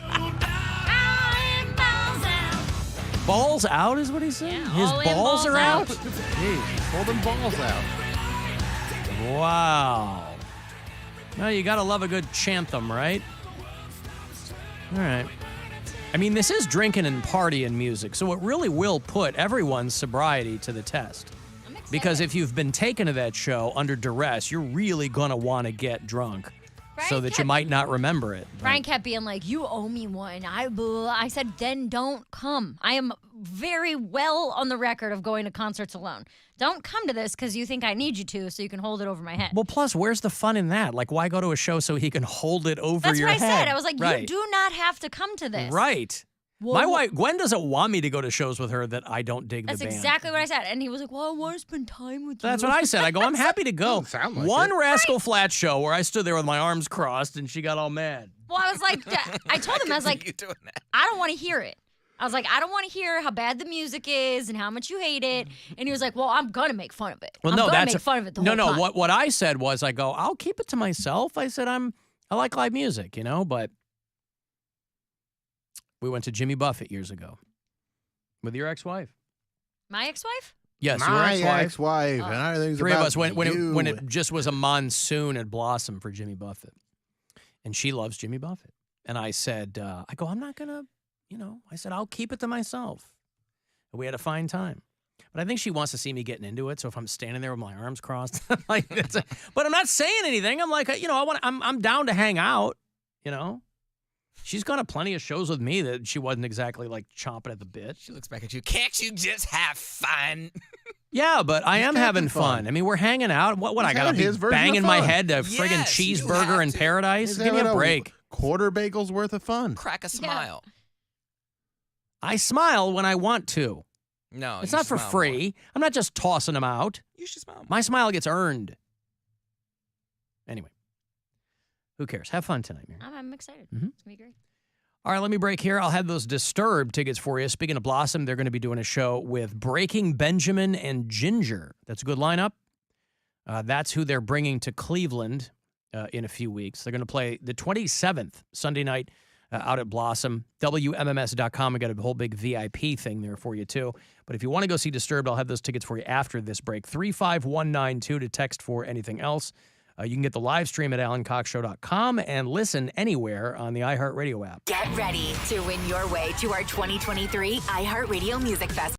Speaker 8: Balls out is what he said?
Speaker 10: Yeah,
Speaker 8: his balls are out?
Speaker 9: Jeez, holding balls out.
Speaker 8: Wow. Well, you got to love a good chanthem, right? All right. I mean, this is drinking and partying music, so it really will put everyone's sobriety to the test. Because if you've been taken to that show under duress, you're really going to want to get drunk so that you might not remember it.
Speaker 10: Brian kept being like, "You owe me one." I said, "Then don't come." I am very well on the record of going to concerts alone. Don't come to this because you think I need you to, so you can hold it over my head.
Speaker 8: Well, plus, where's the fun in that? Like, why go to a show so he can hold it over
Speaker 10: That's
Speaker 8: your
Speaker 10: what
Speaker 8: head?
Speaker 10: I said. I was like,
Speaker 8: Right.
Speaker 10: you do not have to come to this.
Speaker 8: Right.
Speaker 10: Well,
Speaker 8: My wife, Gwen, doesn't want me to go to shows with her that I don't dig
Speaker 10: That's
Speaker 8: the band.
Speaker 10: exactly what I said. And he was like, "Well, I want to spend time with you."
Speaker 8: That's what I said. I go, I'm happy to go.
Speaker 9: Sound like
Speaker 8: One
Speaker 9: it.
Speaker 8: Rascal Flatts show where I stood there with my arms crossed and she got all mad.
Speaker 10: Well, I was like, I told him, I was like, I don't want to hear it. I was like, I don't want to hear how bad the music is and how much you hate it. And he was like, well, I'm going to make fun of it.
Speaker 8: Well,
Speaker 10: I'm
Speaker 8: no,
Speaker 10: gonna
Speaker 8: that's
Speaker 10: make fun of it the
Speaker 8: no,
Speaker 10: whole
Speaker 8: no.
Speaker 10: time.
Speaker 8: What I said was, I go, I'll keep it to myself. I said, I like live music, you know, but we went to Jimmy Buffett years ago with your ex-wife.
Speaker 10: My ex-wife?
Speaker 8: Yes,
Speaker 9: My
Speaker 8: your ex-wife.
Speaker 9: ex-wife, and everything's
Speaker 8: Three of
Speaker 9: about
Speaker 8: us when
Speaker 9: you.
Speaker 8: it just was a monsoon at Blossom for Jimmy Buffett, and she loves Jimmy Buffett. And I said, I go, I'm not gonna, you know, I said I'll keep it to myself. And we had a fine time, but I think she wants to see me getting into it. So if I'm standing there with my arms crossed, like, but I'm not saying anything. I'm like, you know, I'm down to hang out. You know. She's gone to plenty of shows with me that she wasn't exactly like chomping at the bit.
Speaker 11: She looks back at you. Can't you just have fun?
Speaker 8: Yeah, but I am having fun. I mean, we're hanging out. What I got to be banging my head to friggin' cheeseburger in paradise?
Speaker 9: He's
Speaker 8: Give me
Speaker 9: having
Speaker 8: a break.
Speaker 9: Quarter bagel's worth of fun.
Speaker 11: Crack a smile.
Speaker 8: I smile when I want to.
Speaker 11: No,
Speaker 8: it's
Speaker 11: you
Speaker 8: not for
Speaker 11: smile
Speaker 8: free. I'm not just tossing them out.
Speaker 11: You should smile more.
Speaker 8: My smile gets earned. Anyway, who cares? Have fun tonight, Mary.
Speaker 10: I'm excited.
Speaker 8: Mhm.
Speaker 10: It's going to be great.
Speaker 8: All right, let me break here. I'll have those Disturbed tickets for you. Speaking of Blossom, they're going to be doing a show with Breaking Benjamin and Ginger. That's a good lineup. That's who they're bringing to Cleveland in a few weeks. They're going to play the 27th, Sunday night, out at Blossom. WMMS.com. I got a whole big VIP thing there for you, too. But if you want to go see Disturbed, I'll have those tickets for you after this break. 35192 to text for anything else. You can get the live stream at alancoxshow.com and listen anywhere on the iHeartRadio app.
Speaker 18: Get ready to win your way to our 2023 iHeartRadio Music Festival.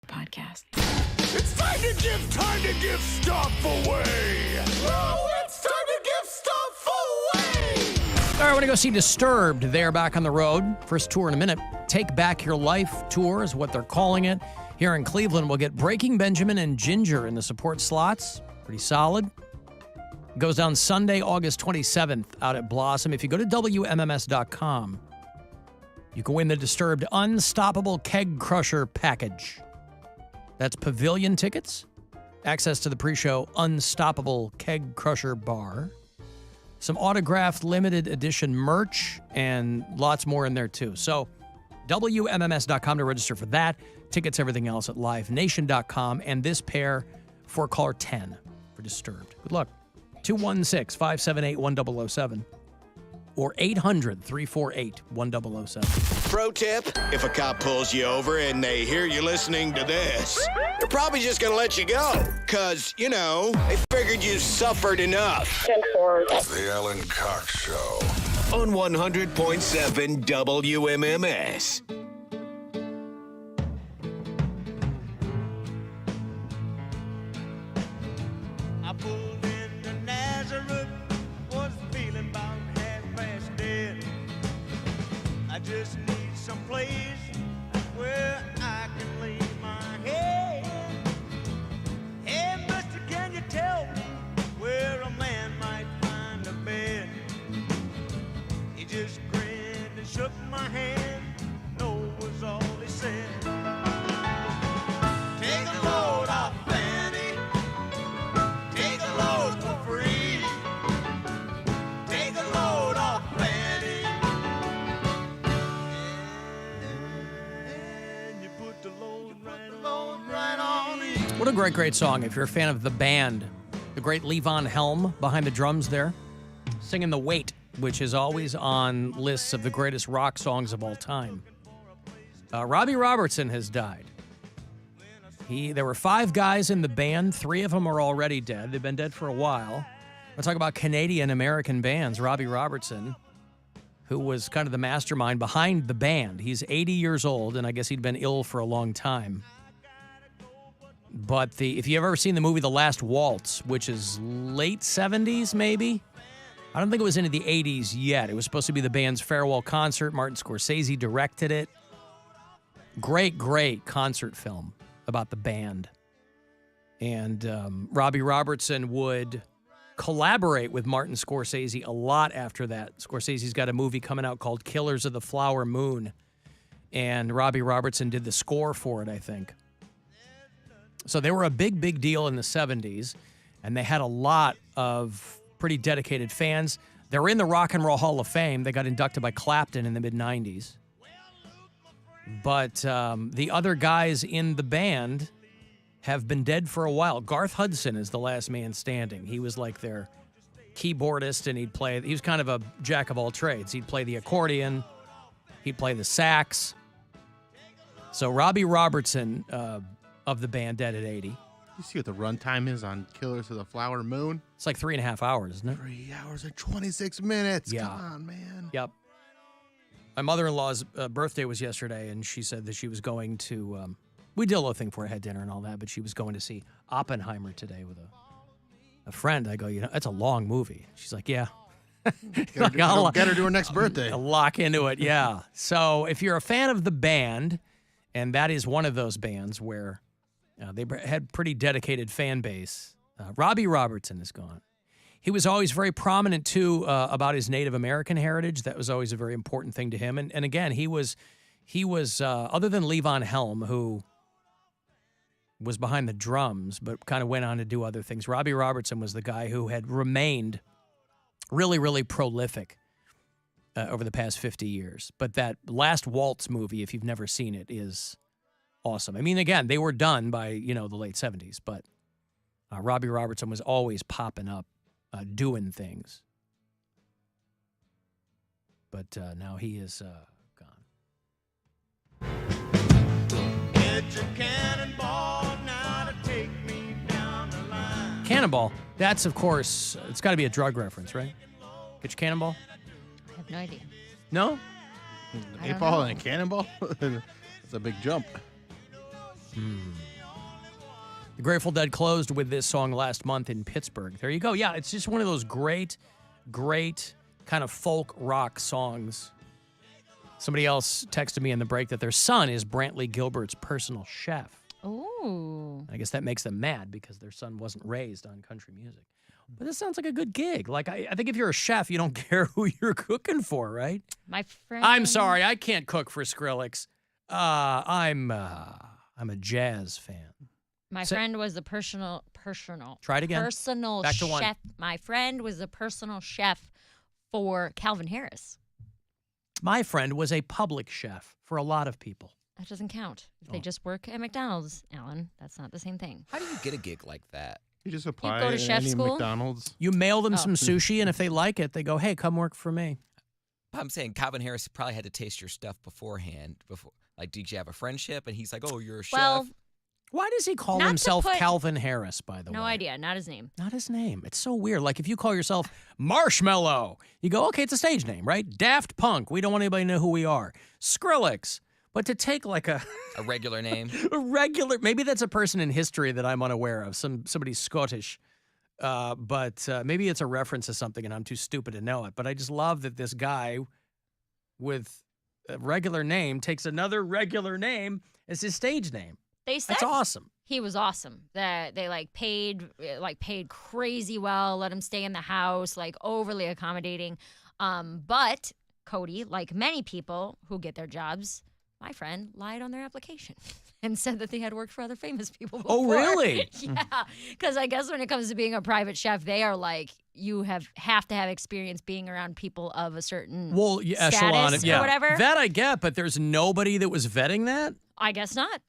Speaker 13: podcast.
Speaker 16: It's time to give stuff away. Oh, it's time to give stuff away.
Speaker 8: All right, I want to go see Disturbed. They're back on the road. First tour in a minute. Take Back Your Life tour is what they're calling it. Here in Cleveland, we'll get Breaking Benjamin and Ginger in the support slots. Pretty solid. Goes down Sunday, August 27th out at Blossom. If you go to WMMS.com, you can win the Disturbed Unstoppable Keg Crusher package. That's pavilion tickets, access to the pre-show Unstoppable Keg Crusher bar, some autographed limited edition merch, and lots more in there too. So WMMS.com to register for that. Tickets, everything else at livenation.com. And this pair for caller 10 for Disturbed. Good luck. 216-578-1007 or 800-348-1007.
Speaker 7: Pro tip, if a cop pulls you over and they hear you listening to this, they're probably just going to let you go. Because, you know, they figured you suffered enough.
Speaker 16: The Alan Cox Show.
Speaker 7: On 100.7 WMMS.
Speaker 6: I pulled into Nazareth, was feeling about half-past dead. I just need some place where I can lay my head. Hey, mister, can you tell me where a man might find a bed? He just grinned and shook my hand, no was all he said. Take a load off, Fanny. Take a load for free. Take a load off, Fanny. And you put the load right on me.
Speaker 8: What a great, great song. If you're a fan of the band, the great Levon Helm behind the drums there, singing The Weight, which is always on lists of the greatest rock songs of all time. Robbie Robertson has died. There were 5 guys in the band. 3 of them are already dead. They've been dead for a while. I'll talk about Canadian-American bands. Robbie Robertson, who was kind of the mastermind behind the band. He's 80 years old, and I guess he'd been ill for a long time. But if you've ever seen the movie The Last Waltz, which is late 70s maybe, I don't think it was into the 80s yet. It was supposed to be the band's farewell concert. Martin Scorsese directed it. Great, great concert film about the band. And Robbie Robertson would collaborate with Martin Scorsese a lot after that. Scorsese's got a movie coming out called Killers of the Flower Moon. And Robbie Robertson did the score for it, I think. So they were a big, big deal in the 70s. And they had a lot of pretty dedicated fans. They're in the Rock and Roll Hall of Fame. They got inducted by Clapton in the mid-90s. But the other guys in the band have been dead for a while. Garth Hudson is the last man standing. He was like their keyboardist, and he was kind of a jack of all trades. He'd play the accordion. He'd play the sax. So Robbie Robertson of the band, dead at 80.
Speaker 9: You see what the runtime is on Killers of the Flower Moon?
Speaker 8: It's like 3.5 hours, isn't it?
Speaker 9: 3 hours and 26 minutes.
Speaker 8: Yeah.
Speaker 9: Come on, man.
Speaker 8: Yep. My mother-in-law's birthday was yesterday, and she said that she was going to, we did a little thing for her, had dinner and all that, but she was going to see Oppenheimer today with a friend. I go, that's a long movie. She's like, yeah.
Speaker 9: Get her to her next birthday.
Speaker 8: I'll lock into it, yeah. So if you're a fan of the band, and that is one of those bands where they had pretty dedicated fan base, Robbie Robertson is gone. He was always very prominent, too, about his Native American heritage. That was always a very important thing to him. And again, he was other than Levon Helm, who was behind the drums, but kind of went on to do other things, Robbie Robertson was the guy who had remained really, really prolific over the past 50 years. But that Last Waltz movie, if you've never seen it, is awesome. I mean, again, they were done by, the late 70s, but Robbie Robertson was always popping up, doing things. But now he is gone.
Speaker 6: Get your cannonball now to take me down the line.
Speaker 8: Cannonball, that's, of course, it's got to be a drug reference, right? Get your cannonball?
Speaker 10: I have no idea.
Speaker 8: No?
Speaker 9: An 8-ball and a cannonball? That's a big jump.
Speaker 8: The Grateful Dead closed with this song last month in Pittsburgh. There you go. Yeah, it's just one of those great kind of folk rock songs. Somebody else texted me in the break that their son is Brantley Gilbert's personal chef.
Speaker 10: Ooh.
Speaker 8: I guess that makes them mad because their son wasn't raised on country music. But this sounds like a good gig. Like, I think if you're a chef, you don't care who you're cooking for, right?
Speaker 10: My friend.
Speaker 8: I'm sorry, I can't cook for Skrillex. I'm a jazz fan.
Speaker 10: My friend was the personal.
Speaker 8: Try it again.
Speaker 10: Personal
Speaker 8: Back to
Speaker 10: chef.
Speaker 8: one.
Speaker 10: My friend was the personal chef for Calvin Harris.
Speaker 8: My friend was a public chef for a lot of people.
Speaker 10: That doesn't count. If they just work at McDonald's, Alan, that's not the same thing.
Speaker 11: How do you get a gig like that?
Speaker 9: You just
Speaker 10: You
Speaker 9: apply
Speaker 10: go to
Speaker 9: at
Speaker 10: chef
Speaker 9: any
Speaker 10: school?
Speaker 9: McDonald's.
Speaker 8: You mail them
Speaker 10: Oh.
Speaker 8: some sushi, and if they like it, they go, hey, come work for me.
Speaker 11: I'm saying Calvin Harris probably had to taste your stuff beforehand. Like, did you have a friendship? And he's like, oh, you're a chef.
Speaker 10: Well,
Speaker 8: Why does he call
Speaker 10: Not to
Speaker 8: himself
Speaker 10: put-
Speaker 8: Calvin Harris, by the way?
Speaker 10: no idea. Not his name.
Speaker 8: Not his name. It's so weird. Like, if you call yourself Marshmallow, you go, okay, it's a stage name, right? Daft Punk, we don't want anybody to know who we are. Skrillex. But to take like a
Speaker 11: regular name.
Speaker 8: Maybe that's a person in history that I'm unaware of, somebody Scottish. But maybe it's a reference to something and I'm too stupid to know it. But I just love that this guy with a regular name takes another regular name as his stage name.
Speaker 10: They said
Speaker 8: That's awesome.
Speaker 10: He was awesome. That they paid crazy well, let him stay in the house, overly accommodating. But Cody, like many people who get their jobs, my friend lied on their application and said that they had worked for other famous people before.
Speaker 8: Oh, really?
Speaker 10: Yeah, because I guess when it comes to being a private chef, they are like, you have to have experience being around people of a certain
Speaker 8: echelon,
Speaker 10: status or whatever.
Speaker 8: That I get, but there's nobody that was vetting that?
Speaker 10: I guess not.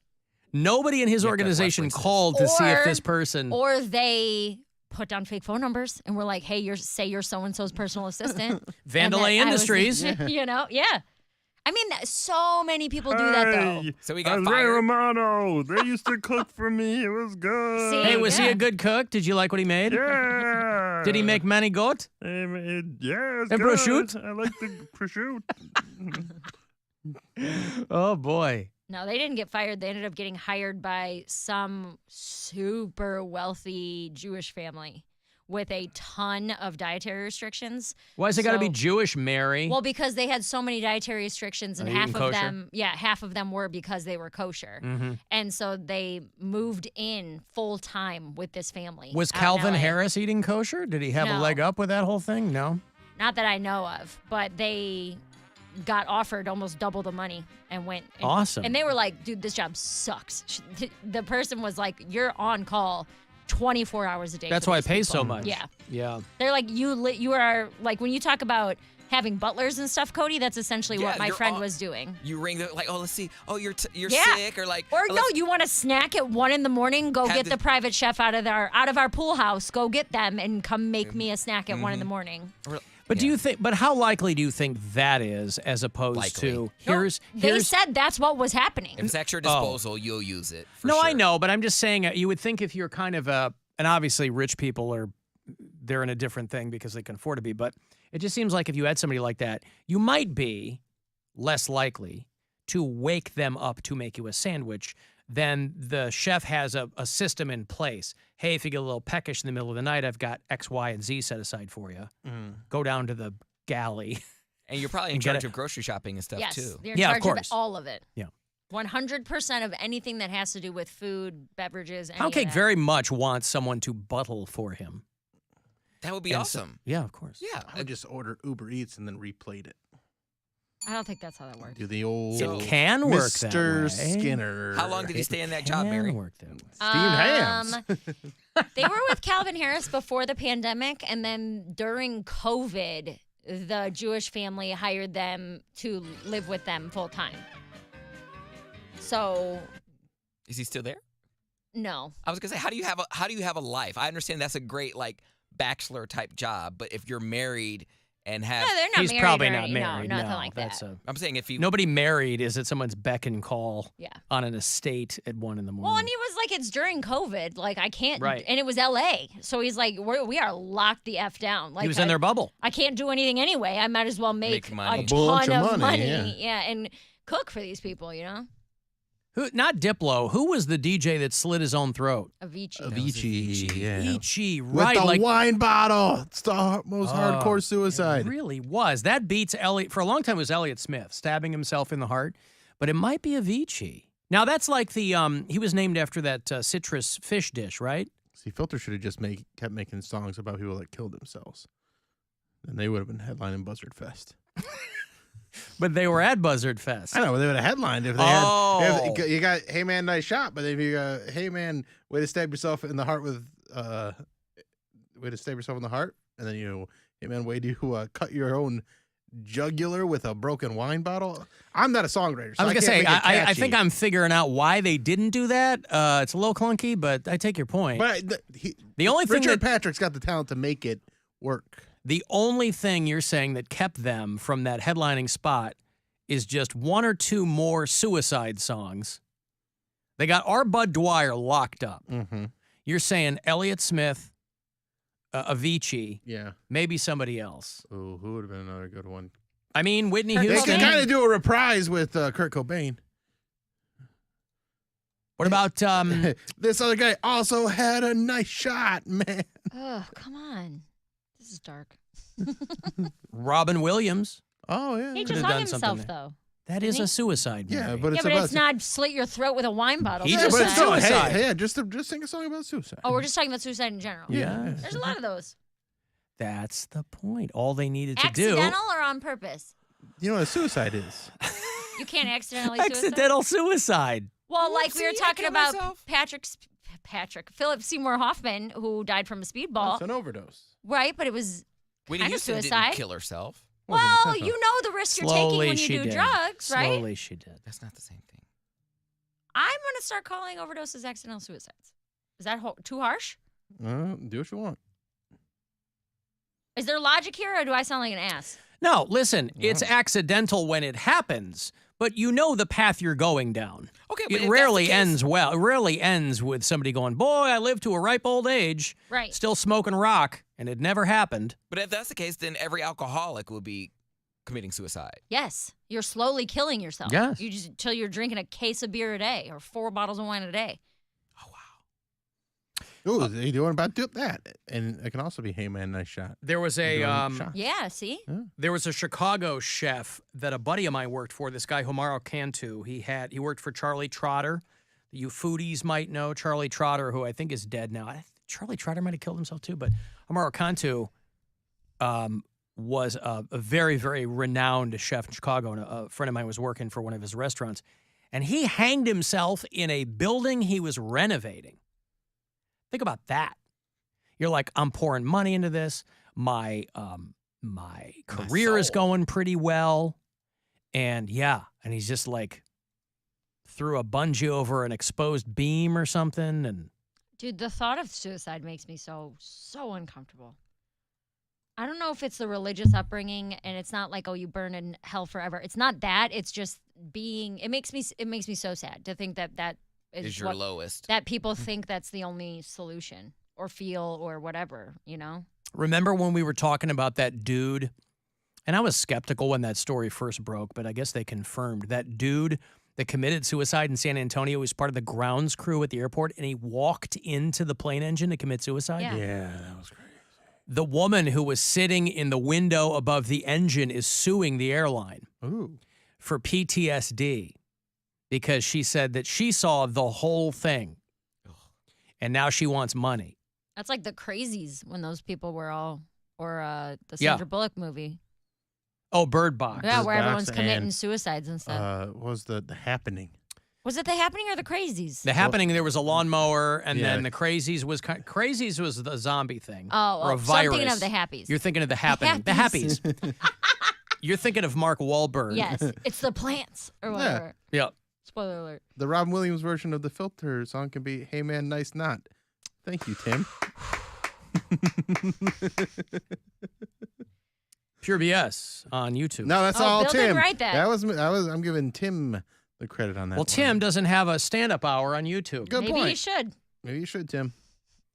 Speaker 8: Nobody in his organization called to see if this person...
Speaker 10: Or they put down fake phone numbers and were like, hey, you're so-and-so's personal assistant.
Speaker 8: Vandalay Industries.
Speaker 10: Yeah. I mean, so many people do that, though.
Speaker 11: So he got
Speaker 14: Andre
Speaker 11: fired.
Speaker 14: Romano. They used to cook for me. It was good.
Speaker 10: See?
Speaker 8: Hey, was he a good cook? Did you like what he made?
Speaker 14: Yeah.
Speaker 8: Did he make manigot?
Speaker 14: Yeah, it's
Speaker 8: And
Speaker 14: good.
Speaker 8: prosciutto?
Speaker 14: I like the prosciutto.
Speaker 8: Oh, boy.
Speaker 10: No, they didn't get fired. They ended up getting hired by some super wealthy Jewish family with a ton of dietary restrictions.
Speaker 8: Why has it got to be
Speaker 10: So-
Speaker 8: Jewish, Mary?
Speaker 10: Well, because they had so many dietary restrictions, and
Speaker 8: Are they
Speaker 10: half
Speaker 8: eating
Speaker 10: of
Speaker 8: kosher?
Speaker 10: half of them were because they were kosher.
Speaker 8: Mhm.
Speaker 10: And so they moved in full time with this family.
Speaker 8: Was
Speaker 10: out in
Speaker 8: Calvin
Speaker 10: LA.
Speaker 8: Harris eating kosher? Did he have a
Speaker 10: No.
Speaker 8: leg up with that whole thing? No.
Speaker 10: Not that I know of, but they got offered almost double the money and went. And,
Speaker 8: Awesome.
Speaker 10: And they were like, dude, this job sucks. The person was like, you're on call 24 hours a day.
Speaker 8: That's
Speaker 10: for
Speaker 8: why
Speaker 10: these
Speaker 8: it pays so
Speaker 10: people.
Speaker 8: much.
Speaker 10: Yeah.
Speaker 8: Yeah.
Speaker 10: They're like, you are, like, when you talk about having butlers and stuff, Cody, that's essentially
Speaker 11: Yeah,
Speaker 10: what my
Speaker 11: you're
Speaker 10: friend
Speaker 11: all-
Speaker 10: was doing.
Speaker 11: You ring the like, oh, let's see. Oh, you're
Speaker 10: Yeah.
Speaker 11: sick, or like,
Speaker 10: Or
Speaker 11: oh,
Speaker 10: no,
Speaker 11: let's-
Speaker 10: you want a snack at 1 a.m? Go
Speaker 11: Have
Speaker 10: get
Speaker 11: the-
Speaker 10: the private chef out of our pool house. Go get them and come make me a snack at 1
Speaker 11: Mm-hmm.
Speaker 10: a.m.
Speaker 8: But do you think? But how likely do you think that is, as opposed to here's?
Speaker 10: They said that's what was happening.
Speaker 11: If it's at your disposal, you'll use it. For
Speaker 8: No,
Speaker 11: sure.
Speaker 8: I know, but I'm just saying you would think if you're kind of and obviously rich people they're in a different thing because they can afford to be, but it just seems like if you had somebody like that, you might be less likely to wake them up to make you a sandwich than the chef has a system in place. Hey, if you get a little peckish in the middle of the night, I've got X, Y, and Z set aside for you. Go down to the galley.
Speaker 11: And you're probably in
Speaker 8: and get
Speaker 11: charge
Speaker 8: it.
Speaker 11: of grocery shopping and stuff
Speaker 10: Yes,
Speaker 11: too.
Speaker 10: they're in
Speaker 8: Yeah, of
Speaker 10: charge
Speaker 8: course.
Speaker 10: all of it.
Speaker 8: Yeah.
Speaker 10: 100% of anything that has to do with food, beverages, any of
Speaker 8: Poundcake
Speaker 10: that.
Speaker 8: very much wants someone to buttle for him.
Speaker 11: That would be
Speaker 8: And so-
Speaker 11: awesome.
Speaker 8: yeah, of course.
Speaker 11: Yeah.
Speaker 9: I would just order Uber Eats and then replate it.
Speaker 10: I don't think that's how that works.
Speaker 9: Do the old
Speaker 8: It can work that
Speaker 9: Mr.
Speaker 8: way.
Speaker 9: Skinner.
Speaker 11: How long did he stay in that job,
Speaker 8: Can
Speaker 11: Mary?
Speaker 8: work that way.
Speaker 9: Steamed hams.
Speaker 10: They were with Calvin Harris before the pandemic, and then during COVID, the Jewish family hired them to live with them full time. So,
Speaker 11: Is he still there?
Speaker 10: no.
Speaker 11: I was gonna say, how do you have a life? I understand that's a great like bachelor type job, but if you're married and have,
Speaker 10: No, they're not
Speaker 8: He's
Speaker 10: married
Speaker 8: probably
Speaker 10: or
Speaker 8: not
Speaker 10: any-
Speaker 8: married.
Speaker 10: No, nothing
Speaker 8: no,
Speaker 10: like
Speaker 8: that's
Speaker 10: that.
Speaker 11: I'm saying if you
Speaker 8: nobody married is at someone's beck and call.
Speaker 10: Yeah.
Speaker 8: On an estate at 1 a.m.
Speaker 10: Well, and he was like, it's during COVID. Like, I can't.
Speaker 8: Right.
Speaker 10: And it was LA. So he's like, we are locked the F down. Like,
Speaker 8: he was in their bubble.
Speaker 10: I can't do anything anyway. I might as well make
Speaker 11: money.
Speaker 10: a
Speaker 11: A
Speaker 10: ton
Speaker 9: bunch of
Speaker 10: of
Speaker 9: money,
Speaker 10: money. Yeah. And cook for these people, you know?
Speaker 8: Who? Not Diplo. Who was the DJ that slit his own throat?
Speaker 10: Avicii.
Speaker 9: Avicii, yeah.
Speaker 8: Avicii,
Speaker 9: With
Speaker 8: right?
Speaker 9: the
Speaker 8: like
Speaker 9: wine bottle. It's the most hardcore suicide.
Speaker 8: It really was. That beats Elliot. For a long time, it was Elliott Smith stabbing himself in the heart, but it might be Avicii. Now that's like the he was named after that citrus fish dish, right?
Speaker 9: See, Filter should have just kept making songs about people that killed themselves. Then they would have been headlining Buzzard Fest.
Speaker 8: But they were at Buzzard Fest.
Speaker 9: I know, but they would have headlined if they had. If you got, hey man, nice shot. But if you got, hey man, way to stab yourself in the heart with, way to stab yourself in the heart, and then hey man, way to cut your own jugular with a broken wine bottle. I'm not a songwriter. So
Speaker 8: I was gonna say, I think
Speaker 9: I'm
Speaker 8: I'm figuring out why they didn't do that. It's a little clunky, but I take your point.
Speaker 9: But
Speaker 8: the only thing
Speaker 9: Richard Patrick's got the talent to make it work.
Speaker 8: The only thing you're saying that kept them from that headlining spot is just one or two more suicide songs. They got our Bud Dwyer locked up.
Speaker 9: Mm-hmm.
Speaker 8: You're saying Elliott Smith, Avicii,
Speaker 9: yeah,
Speaker 8: maybe somebody else.
Speaker 9: Oh, who would have been another good one?
Speaker 8: I mean, Whitney
Speaker 9: They
Speaker 8: Houston.
Speaker 9: could kind of do a reprise with Kurt Cobain.
Speaker 8: What about
Speaker 9: this other guy? Also had a nice shot, man.
Speaker 10: Oh, come on. This is dark.
Speaker 8: Robin Williams?
Speaker 9: Oh, yeah.
Speaker 10: He
Speaker 8: Could've
Speaker 10: just hung
Speaker 8: done
Speaker 10: himself,
Speaker 8: something
Speaker 10: though.
Speaker 8: That is a suicide movie.
Speaker 9: Yeah, but
Speaker 10: Yeah,
Speaker 9: it's
Speaker 10: but
Speaker 9: about
Speaker 10: it's not slit your throat with a wine bottle.
Speaker 8: He
Speaker 9: yeah,
Speaker 8: just
Speaker 9: but
Speaker 8: said
Speaker 9: still,
Speaker 8: suicide.
Speaker 9: hey, just sing a song about suicide.
Speaker 10: Oh, we're just talking about suicide in general.
Speaker 8: Yeah.
Speaker 10: There's a lot of those.
Speaker 8: That's the point. All they needed to do.
Speaker 10: Accidental or on purpose?
Speaker 9: You know what a suicide is?
Speaker 10: You can't accidentally suicide.
Speaker 8: Accidental suicide.
Speaker 10: Well, like we were
Speaker 11: Whoopsie, I
Speaker 10: talking
Speaker 11: killed
Speaker 10: about
Speaker 11: myself.
Speaker 10: Philip Seymour Hoffman, who died from a speedball.
Speaker 9: It's an overdose.
Speaker 10: Right, but it was
Speaker 11: Whitney
Speaker 10: kind of
Speaker 11: Houston
Speaker 10: suicide.
Speaker 11: didn't kill herself.
Speaker 10: Well, you know the risk you're taking
Speaker 8: Slowly
Speaker 10: when
Speaker 8: she
Speaker 10: you do
Speaker 8: did.
Speaker 10: drugs, right?
Speaker 8: Slowly she did.
Speaker 11: That's not the same thing.
Speaker 10: I'm going to start calling overdoses accidental suicides. Is that too harsh?
Speaker 9: Do what you want.
Speaker 10: Is there logic here, or do I sound like an ass?
Speaker 8: No, listen, it's accidental when it happens, but you know the path you're going down.
Speaker 11: Okay, but
Speaker 8: It rarely ends well. It rarely ends with somebody going, boy, I lived to a ripe old age,
Speaker 10: Right.
Speaker 8: still smoking rock, and it never happened.
Speaker 11: But if that's the case, then every alcoholic would be committing suicide.
Speaker 10: Yes, you're slowly killing yourself.
Speaker 8: Yes.
Speaker 10: You just until you're drinking a case of beer a day or 4 bottles of wine a day.
Speaker 9: Ooh, they doing about to do that, and it can also be, hey man, nice shot.
Speaker 8: There was a
Speaker 10: Yeah, see?
Speaker 8: there was a Chicago chef that a buddy of mine worked for. This guy Homaro Cantu. He worked for Charlie Trotter. You foodies might know Charlie Trotter, who I think is dead now. Charlie Trotter might have killed himself too, but Homaro Cantu was a very, very renowned chef in Chicago, and a friend of mine was working for one of his restaurants, and he hanged himself in a building he was renovating. Think about that. You're like, I'm pouring money into this. My career is going pretty well. And he's just like threw a bungee over an exposed beam or something. And
Speaker 10: Dude, the thought of suicide makes me so uncomfortable. I don't know if it's the religious upbringing, and it's not like, oh, you burn in hell forever. It's not that. It's just it makes me so sad to think that
Speaker 11: Is your lowest.
Speaker 10: That people think that's the only solution or feel or whatever, you know?
Speaker 8: remember when we were talking about that dude? And I was skeptical when that story first broke, but I guess they confirmed that dude that committed suicide in San Antonio was part of the grounds crew at the airport, and he walked into the plane engine to commit suicide.
Speaker 9: Yeah, that was crazy.
Speaker 8: The woman who was sitting in the window above the engine is suing the airline for PTSD because she said that she saw the whole thing, and now she wants money.
Speaker 10: That's like the Crazies when those people were all, or the
Speaker 8: Yeah.
Speaker 10: Sandra Bullock movie.
Speaker 8: Oh, Bird Box.
Speaker 10: Yeah,
Speaker 9: Bird
Speaker 10: where
Speaker 9: Box
Speaker 10: everyone's committing
Speaker 9: and,
Speaker 10: suicides and stuff.
Speaker 9: What was the Happening?
Speaker 10: Was it The Happening or the Crazies?
Speaker 8: The Happening, there was a lawnmower, and
Speaker 9: Yeah.
Speaker 8: then the Crazies was
Speaker 10: Crazies
Speaker 8: the zombie thing.
Speaker 10: Oh,
Speaker 8: or a
Speaker 10: so I'm
Speaker 8: virus.
Speaker 10: thinking of the Happies.
Speaker 8: You're thinking of the Happening. The Happies. You're thinking of Mark Wahlberg.
Speaker 10: Yes, it's the plants or whatever.
Speaker 8: Yeah.
Speaker 10: Spoiler alert.
Speaker 9: The Robin Williams version of the Filter song can be "Hey Man, Nice Knot." Thank you, Tim.
Speaker 8: Pure BS on YouTube.
Speaker 9: No, that's all
Speaker 10: Bill
Speaker 9: Tim.
Speaker 10: didn't write that.
Speaker 9: I'm giving Tim the credit on that.
Speaker 8: Well,
Speaker 9: one.
Speaker 8: Tim doesn't have a stand-up hour on YouTube.
Speaker 9: Good
Speaker 10: Maybe
Speaker 9: point.
Speaker 10: you should.
Speaker 9: Maybe you should, Tim.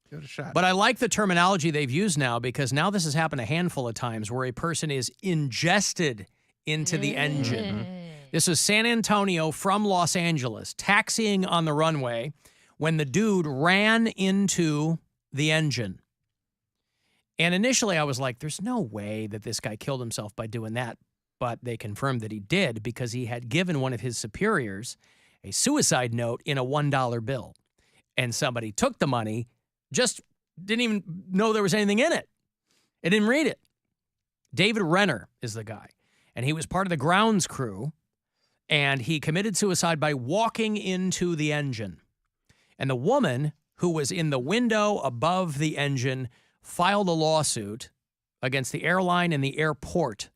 Speaker 9: Give it a shot.
Speaker 8: But I like the terminology they've used now because now this has happened a handful of times where a person is ingested into the engine. This is San Antonio from Los Angeles, taxiing on the runway when the dude ran into the engine. And initially I was like, there's no way that this guy killed himself by doing that. But they confirmed that he did because he had given one of his superiors a suicide note in a $1 bill. And somebody took the money, just didn't even know there was anything in it. It didn't read it. David Renner is the guy. And he was part of the grounds crew. And he committed suicide by walking into the engine. And the woman who was in the window above the engine filed a lawsuit against the airline and the airport,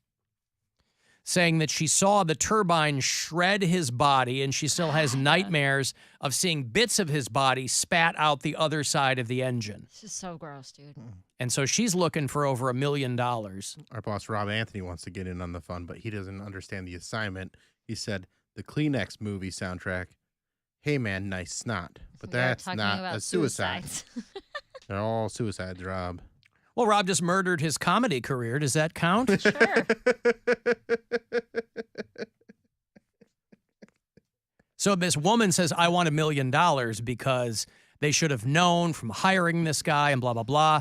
Speaker 8: saying that she saw the turbine shred his body and she still has nightmares of seeing bits of his body spat out the other side of the engine.
Speaker 10: This is so gross, dude.
Speaker 8: And so she's looking for over $1 million.
Speaker 9: Our boss, Rob Anthony, wants to get in on the fun, but he doesn't understand the assignment. He said, the Kleenex movie soundtrack, hey man, nice snot. But
Speaker 10: We are
Speaker 9: that's
Speaker 10: talking
Speaker 9: not
Speaker 10: about
Speaker 9: a suicide.
Speaker 10: suicides.
Speaker 9: They're all suicides, Rob.
Speaker 8: Well, Rob just murdered his comedy career. Does that count?
Speaker 10: Sure.
Speaker 8: So this woman says, I want $1 million because they should have known from hiring this guy and blah, blah, blah.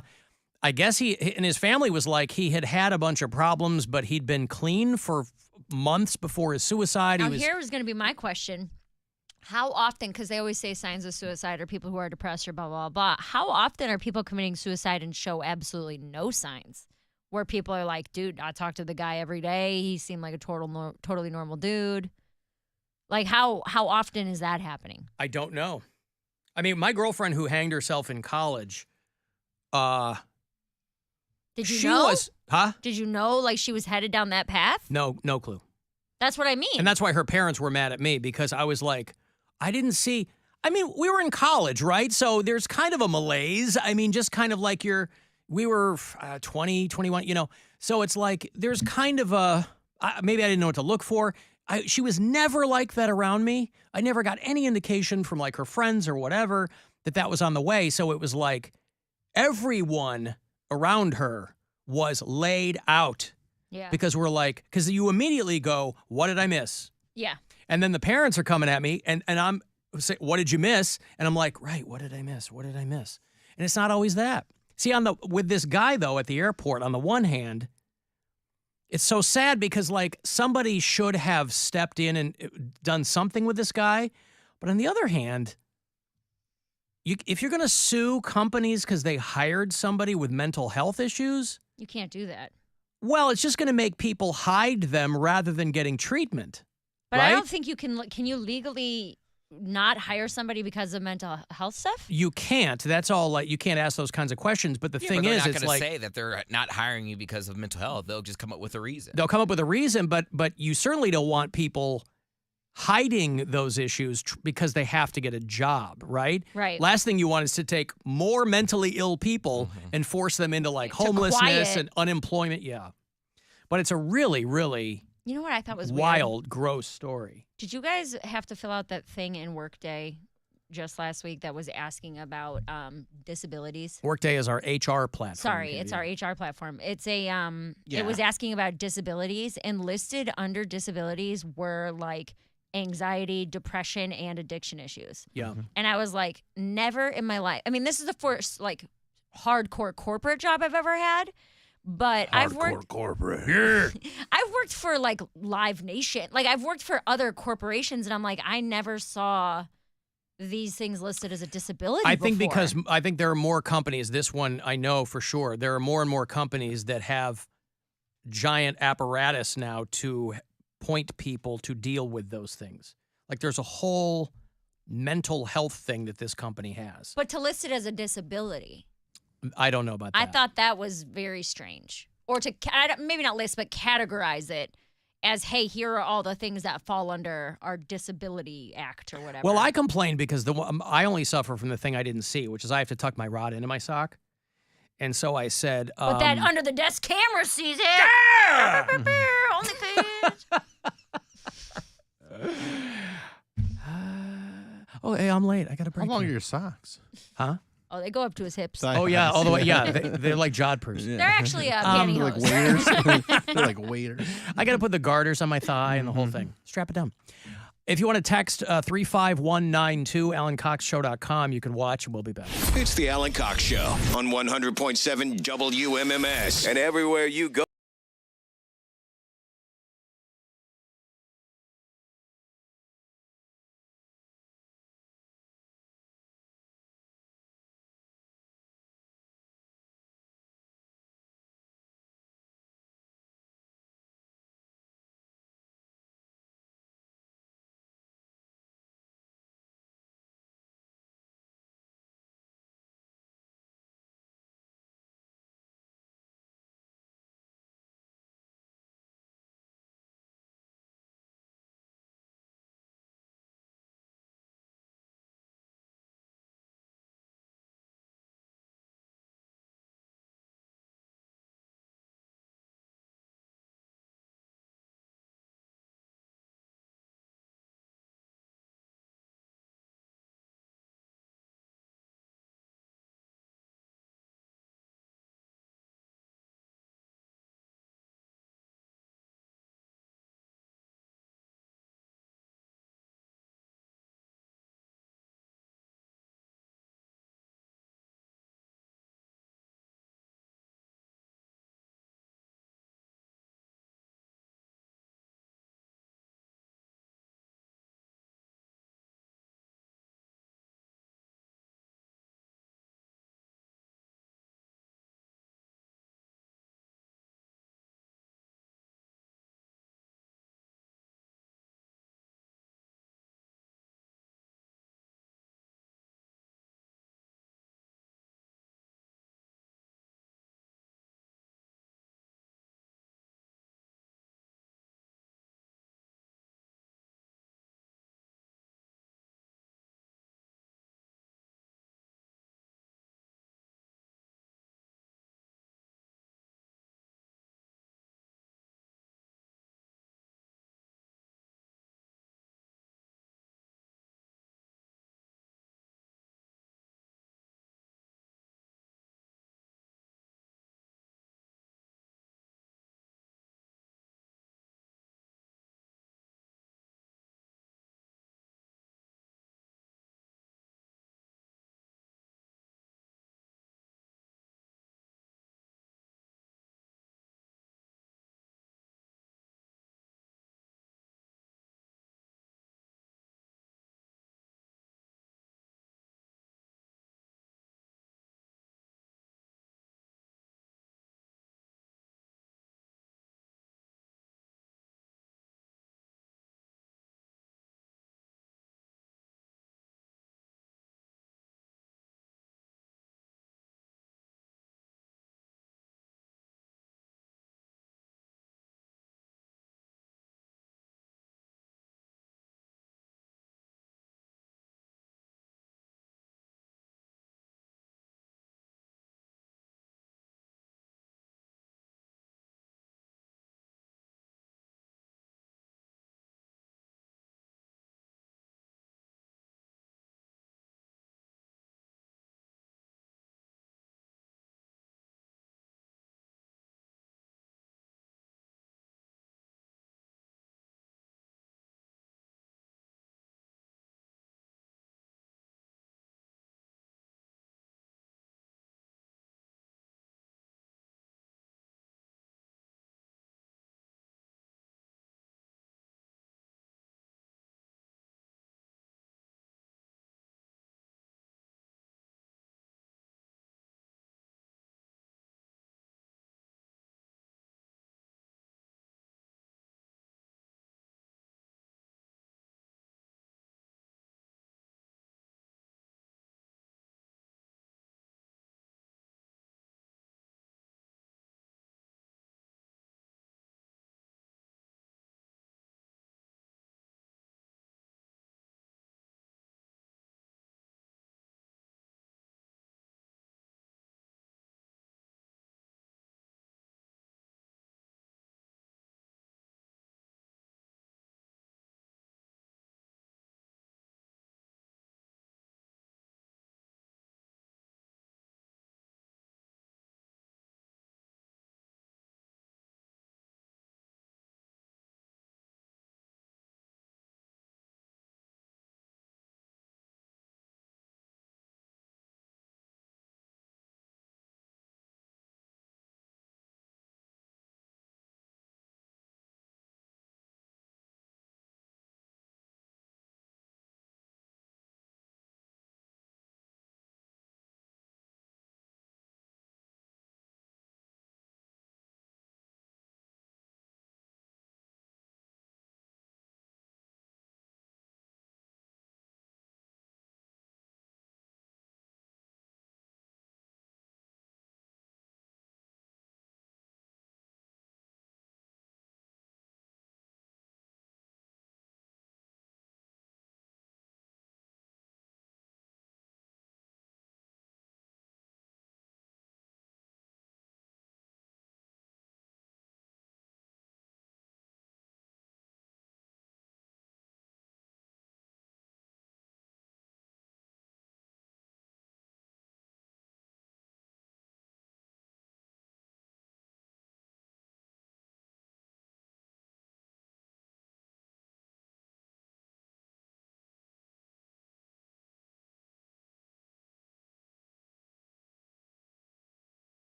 Speaker 8: I guess he and his family was like he had a bunch of problems, but he'd been clean for months before his suicide.
Speaker 10: Now, here was going to be my question. How often, because they always say signs of suicide are people who are depressed or blah, blah, blah. How often are people committing suicide and show absolutely no signs? Where people are like, dude, I talk to the guy every day. He seemed like a totally normal dude. Like, how often is that happening?
Speaker 8: I don't know. I mean, my girlfriend who hanged herself in college,
Speaker 10: Did you
Speaker 8: she
Speaker 10: know?
Speaker 8: was, huh?
Speaker 10: Did you know, like, she was headed down that path?
Speaker 8: No clue.
Speaker 10: That's what I mean.
Speaker 8: And that's why her parents were mad at me because I was like, I didn't see. I mean, we were in college, right? So there's kind of a malaise. I mean, just kind of like we were 20, 21, you know. So it's like there's kind of maybe I didn't know what to look for. She was never like that around me. I never got any indication from like her friends or whatever that was on the way. So it was like everyone around her was laid out.
Speaker 10: Yeah.
Speaker 8: Because because you immediately go, what did I miss?
Speaker 10: Yeah.
Speaker 8: And then the parents are coming at me and I'm saying, what did you miss? And I'm like, right, what did I miss? What did I miss? And it's not always that. See, with this guy, though, at the airport, on the one hand, it's so sad because, like, somebody should have stepped in and done something with this guy. But on the other hand, if you're going to sue companies because they hired somebody with mental health issues,
Speaker 10: You can't do that.
Speaker 8: well, it's just going to make people hide them rather than getting treatment.
Speaker 10: But
Speaker 8: right?
Speaker 10: I don't think you can you legally not hire somebody because of mental health stuff?
Speaker 8: You can't. That's all. Like, you can't ask those kinds of questions. But the thing
Speaker 11: they're
Speaker 8: is,
Speaker 11: not
Speaker 8: it's
Speaker 11: gonna
Speaker 8: like
Speaker 11: say that they're not hiring you because of mental health. They'll just come up with a reason.
Speaker 8: they'll come up with a reason. But you certainly don't want people hiding those issues because they have to get a job, right?
Speaker 10: Right.
Speaker 8: Last thing you want is to take more mentally ill people and force them into like homelessness
Speaker 10: quiet.
Speaker 8: and unemployment. Yeah. But it's a really, really
Speaker 10: You know what I thought was weird?
Speaker 8: wild, gross story.
Speaker 10: Did you guys have to fill out that thing in Workday just last week that was asking about disabilities?
Speaker 8: Workday is our HR platform.
Speaker 10: Sorry, it's our HR platform. It's a it was asking about disabilities, and listed under disabilities were like anxiety, depression, and addiction issues.
Speaker 8: Yeah.
Speaker 10: And I was like, never in my life. I mean, this is the first like hardcore corporate job I've ever had. But I've worked
Speaker 9: corporate.
Speaker 8: Yeah.
Speaker 10: I've worked for like Live Nation. Like I've worked for other corporations, and I'm like, I never saw these things listed as a disability.
Speaker 8: I think
Speaker 10: before.
Speaker 8: because I think there are more companies. This one I know for sure. There are more and more companies that have giant apparatus now to point people to deal with those things. Like there's a whole mental health thing that this company has.
Speaker 10: But to list it as a disability,
Speaker 8: I don't know about that.
Speaker 10: I thought that was very strange. Or to maybe not list, but categorize it as, hey, here are all the things that fall under our Disability Act or whatever.
Speaker 8: Well, I complained because I only suffer from the thing I didn't see, which is I have to tuck my rod into my sock. And so I said...
Speaker 10: But that under the desk camera sees it.
Speaker 8: Yeah!
Speaker 10: OnlyFans.
Speaker 8: Oh, hey, I'm late. I got to break.
Speaker 9: How long are
Speaker 8: here.
Speaker 9: your socks?
Speaker 8: Huh?
Speaker 10: Oh, they go up to his hips.
Speaker 8: Oh yeah, all the way. Yeah, they're like jodhpurs.
Speaker 10: They're actually
Speaker 9: like
Speaker 10: pantyhose.
Speaker 9: waiters. They're like waiters.
Speaker 8: I got to put the garters on my thigh and the whole thing. Strap it down. If you want to text 35192, AlanCoxShow.com, you can watch and we'll be back.
Speaker 7: It's the Alan Cox Show on 100.7 WMMS and everywhere you go.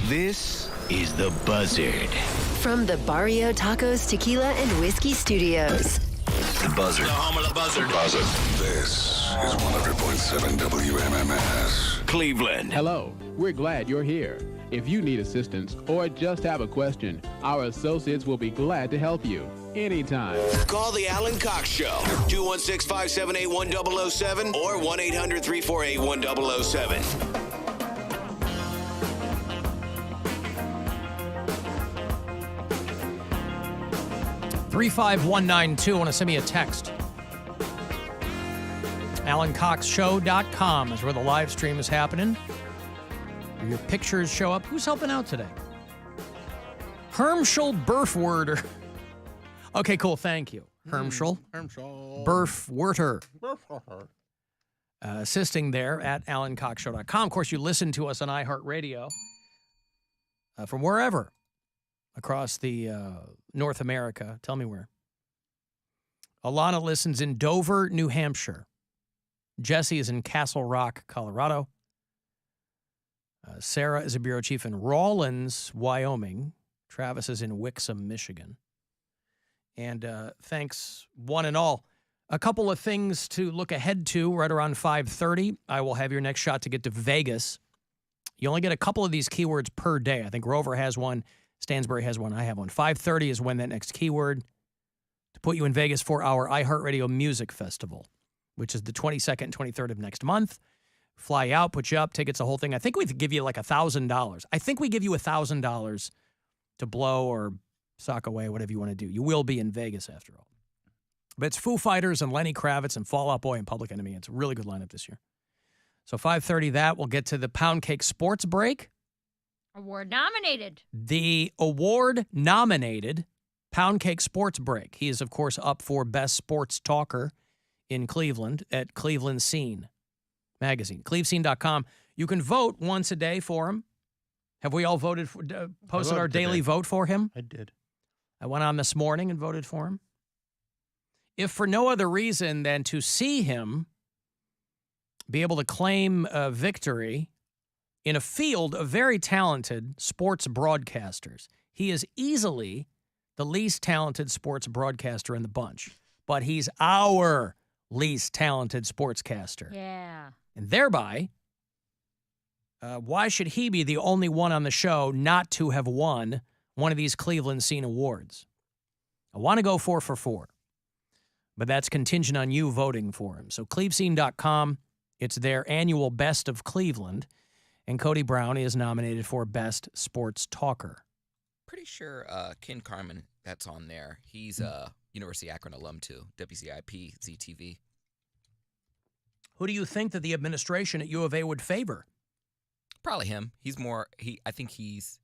Speaker 7: This is The Buzzard.
Speaker 15: From the Barrio Tacos Tequila and Whiskey Studios.
Speaker 7: The Buzzard.
Speaker 16: The home of the buzzard.
Speaker 1: This is 100.7 WMMS.
Speaker 7: Cleveland.
Speaker 17: Hello, we're glad you're here. If you need assistance or just have a question, our associates will be glad to help you anytime.
Speaker 7: Call the Alan Cox Show, 216-578-1007 or 1-800-348-1007.
Speaker 8: 35192. Want to send me a text. AlanCoxShow.com is where the live stream is happening. Where your pictures show up. Who's helping out today? Hermschel Burfwerder. Okay, cool. Thank you. Hermschel. Burfwerder. Assisting there at AlanCoxShow.com. Of course, you listen to us on iHeartRadio from wherever across the North America. Tell me where. Alana listens in Dover, New Hampshire. Jesse is in Castle Rock, Colorado. Sarah is a bureau chief in Rawlins, Wyoming. Travis is in Wixom, Michigan. And thanks, one and all. A couple of things to look ahead to right around 5:30. I will have your next shot to get to Vegas. You only get a couple of these keywords per day. I think Rover has one. Stansbury has one. I have one. 5:30 is when that next keyword to put you in Vegas for our iHeartRadio Music Festival, which is the 22nd and 23rd of next month. Fly out, put you up, tickets, the whole thing. I think we give you like $1,000. I think we give you $1,000 to blow or sock away, whatever you want to do. You will be in Vegas after all. But it's Foo Fighters and Lenny Kravitz and Fall Out Boy and Public Enemy. It's a really good lineup this year. So 5:30 that. We'll get to the Poundcake Sports Break.
Speaker 10: Award nominated.
Speaker 8: The award-nominated Poundcake Sports Break. He is, of course, up for Best Sports Talker in Cleveland at Cleveland Scene magazine. Clevescene.com. You can vote once a day for him. Have we all voted for, posted our daily vote for him?
Speaker 9: I did.
Speaker 8: I went on this morning and voted for him. If for no other reason than to see him be able to claim a victory in a field of very talented sports broadcasters. He is easily the least talented sports broadcaster in the bunch, but he's our least talented sportscaster.
Speaker 10: Yeah.
Speaker 8: And thereby, why should he be the only one on the show not to have won one of these Cleveland Scene Awards? I want to go 4 for 4, but that's contingent on you voting for him. So clevescene.com, it's their annual Best of Cleveland, and Cody Brown is nominated for Best Sports Talker.
Speaker 11: Pretty sure Ken Carmen, that's on there. He's a University of Akron alum too, WCIP, ZTV.
Speaker 8: Who do you think that the administration at U of A would favor?
Speaker 11: Probably him. He's more, I think he's,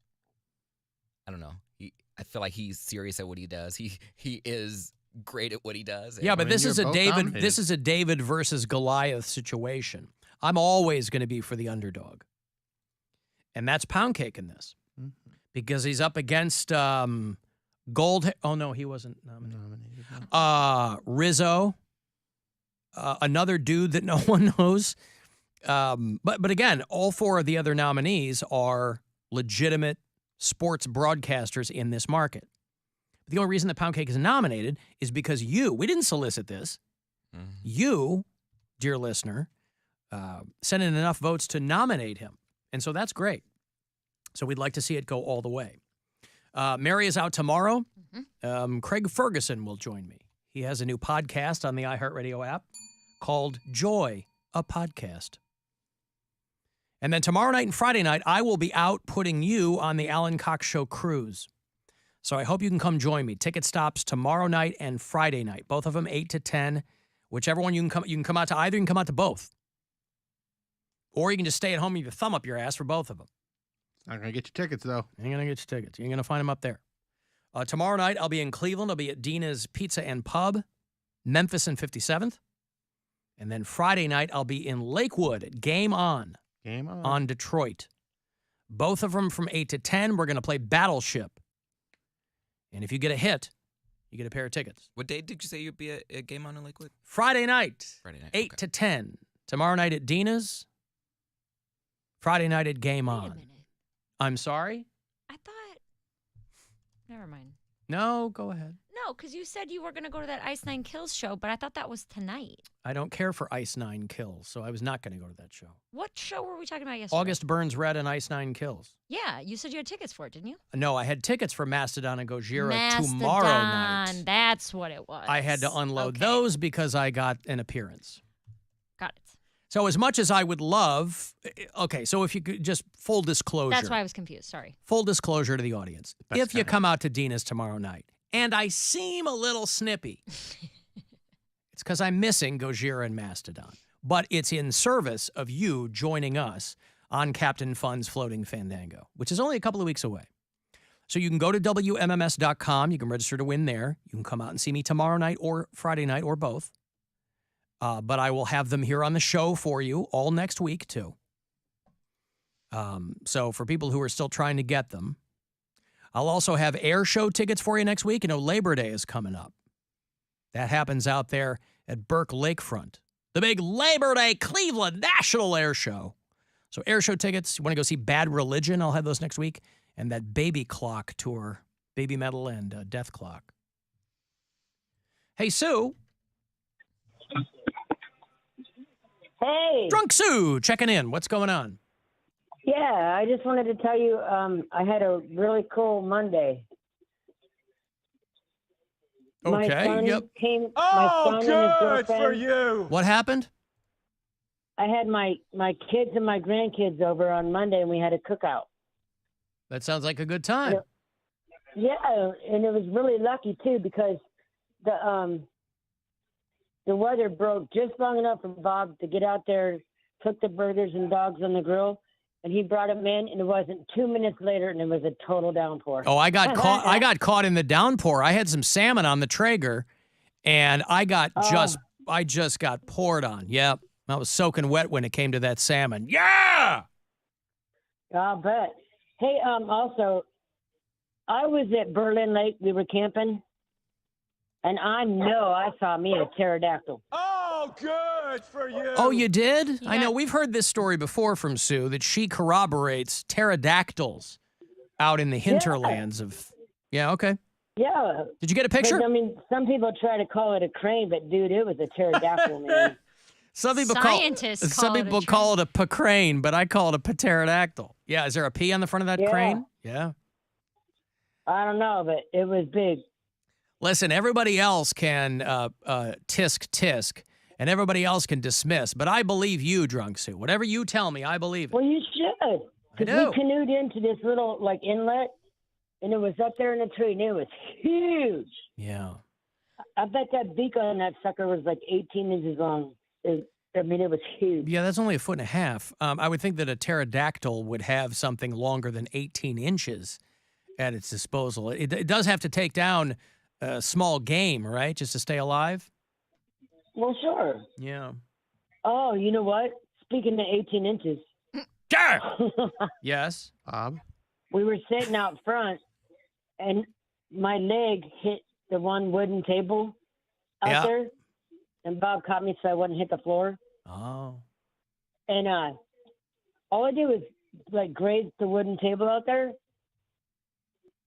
Speaker 11: I don't know. I feel like he's serious at what he does. He is great at what he does.
Speaker 8: Yeah, but this is a David versus Goliath situation. I'm always going to be for the underdog. And that's Poundcake in this. Because he's up against Gold. Oh, no, he wasn't nominated. Rizzo, another dude that no one knows. But again, all 4 of the other nominees are legitimate sports broadcasters in this market. The only reason that Poundcake is nominated is because we didn't solicit this. You, dear listener, sent in enough votes to nominate him. And so that's great. So we'd like to see it go all the way. Mary is out tomorrow. Craig Ferguson will join me. He has a new podcast on the iHeartRadio app called Joy, a Podcast. And then tomorrow night and Friday night, I will be out putting you on the Alan Cox Show cruise. So I hope you can come join me. Ticket stops tomorrow night and Friday night. Both of them 8 to 10. Whichever one you can come out to either, you can come out to both. Or you can just stay at home with your thumb up your ass for both of them.
Speaker 9: Not going to get you tickets, though.
Speaker 8: Ain't going to get you tickets. You're going to find them up there. Tomorrow night, I'll be in Cleveland. I'll be at Dina's Pizza and Pub, Memphis and 57th. And then Friday night, I'll be in Lakewood at Game On.
Speaker 9: Game On.
Speaker 8: On Detroit. Both of them from 8 to 10. We're going to play Battleship. And if you get a hit, you get a pair of tickets.
Speaker 11: What day did you say you'd be at Game On in Lakewood?
Speaker 8: Friday night. 8
Speaker 11: okay.
Speaker 8: to 10. Tomorrow night at Dina's. Friday night at Game On. I'm sorry?
Speaker 10: I thought. Never mind.
Speaker 8: No, go ahead.
Speaker 10: No, because you said you were going to go to that Ice Nine Kills show, but I thought that was tonight.
Speaker 8: I don't care for Ice Nine Kills, so I was not going to go to that show.
Speaker 10: What show were we talking about yesterday?
Speaker 8: August Burns Red and Ice Nine Kills.
Speaker 10: Yeah, you said you had tickets for it, didn't you?
Speaker 8: No, I had tickets for Mastodon and Gojira
Speaker 10: Mastodon,
Speaker 8: tomorrow night.
Speaker 10: That's what it was.
Speaker 8: I had to unload those because I got an appearance.
Speaker 10: Got it.
Speaker 8: So as much as I would love, okay, so if you could just full disclosure.
Speaker 10: That's why I was confused. Sorry.
Speaker 8: Full disclosure to the audience. If you come out to Dina's tomorrow night and I seem a little snippy, it's because I'm missing Gojira and Mastodon. But it's in service of you joining us on Captain Fun's Floating Fandango, which is only a couple of weeks away. So you can go to WMMS.com. You can register to win there. You can come out and see me tomorrow night or Friday night or both. But I will have them here on the show for you all next week, too. So for people who are still trying to get them, I'll also have air show tickets for you next week. You know, Labor Day is coming up. That happens out there at Burke Lakefront. The big Labor Day Cleveland National Air Show. So air show tickets, you want to go see Bad Religion? I'll have those next week. And that Baby Clock tour, Baby Metal and Death Clock. Hey, Sue.
Speaker 19: Hey.
Speaker 8: Drunk Sue, checking in. What's going on?
Speaker 19: Yeah, I just wanted to tell you I had a really cool Monday. My
Speaker 8: Okay,
Speaker 19: son
Speaker 8: yep.
Speaker 19: Came,
Speaker 14: Oh,
Speaker 19: my son and his
Speaker 14: good for
Speaker 19: girlfriend.
Speaker 14: you.
Speaker 8: What happened?
Speaker 19: I had my kids and my grandkids over on Monday, and we had a cookout.
Speaker 8: That sounds like a good time.
Speaker 19: Yeah, and it was really lucky too because the weather broke just long enough for Bob to get out there, cook the burgers and dogs on the grill, and he brought them in, and it wasn't 2 minutes later, and it was a total downpour.
Speaker 8: Oh, I got caught. I got caught in the downpour. I had some salmon on the Traeger, and I just got poured on. Yep, I was soaking wet when it came to that salmon. Yeah.
Speaker 19: I'll bet. Hey, also, I was at Berlin Lake. We were camping, and I know I saw me a pterodactyl.
Speaker 14: Oh, good for you.
Speaker 8: Oh, you did? I know. We've heard this story before from Sue that she corroborates pterodactyls out in the hinterlands of. Yeah. Okay.
Speaker 19: Yeah.
Speaker 8: Did you get a picture?
Speaker 19: But, I mean, some people try to call it a crane, but dude, it was a pterodactyl, man.
Speaker 8: Some people
Speaker 10: Scientists
Speaker 8: call it a crane, but I call it a pterodactyl. Yeah. Is there a P on the front of that crane? Yeah.
Speaker 19: I don't know, but it was big.
Speaker 8: Listen, everybody else can tisk, and everybody else can dismiss, but I believe you, Drunk Sue. Whatever you tell me, I believe it.
Speaker 19: Well, you should.
Speaker 8: I
Speaker 19: Because
Speaker 8: do.
Speaker 19: we canoed into this little, inlet, and it was up there in a tree, and it was huge.
Speaker 8: Yeah.
Speaker 19: I bet that beak on that sucker was 18 inches long. It was huge.
Speaker 8: Yeah, that's only 1.5 feet. I would think that a pterodactyl would have something longer than 18 inches at its disposal. It does have to take down small game, right, just to stay alive?
Speaker 19: Well, sure.
Speaker 8: Yeah.
Speaker 19: Oh, you know what? Speaking of 18 inches.
Speaker 8: Yes.
Speaker 19: We were sitting out front, and my leg hit the one wooden table out there, and Bob caught me so I wouldn't hit the floor.
Speaker 8: Oh.
Speaker 19: And all I did was graze the wooden table out there.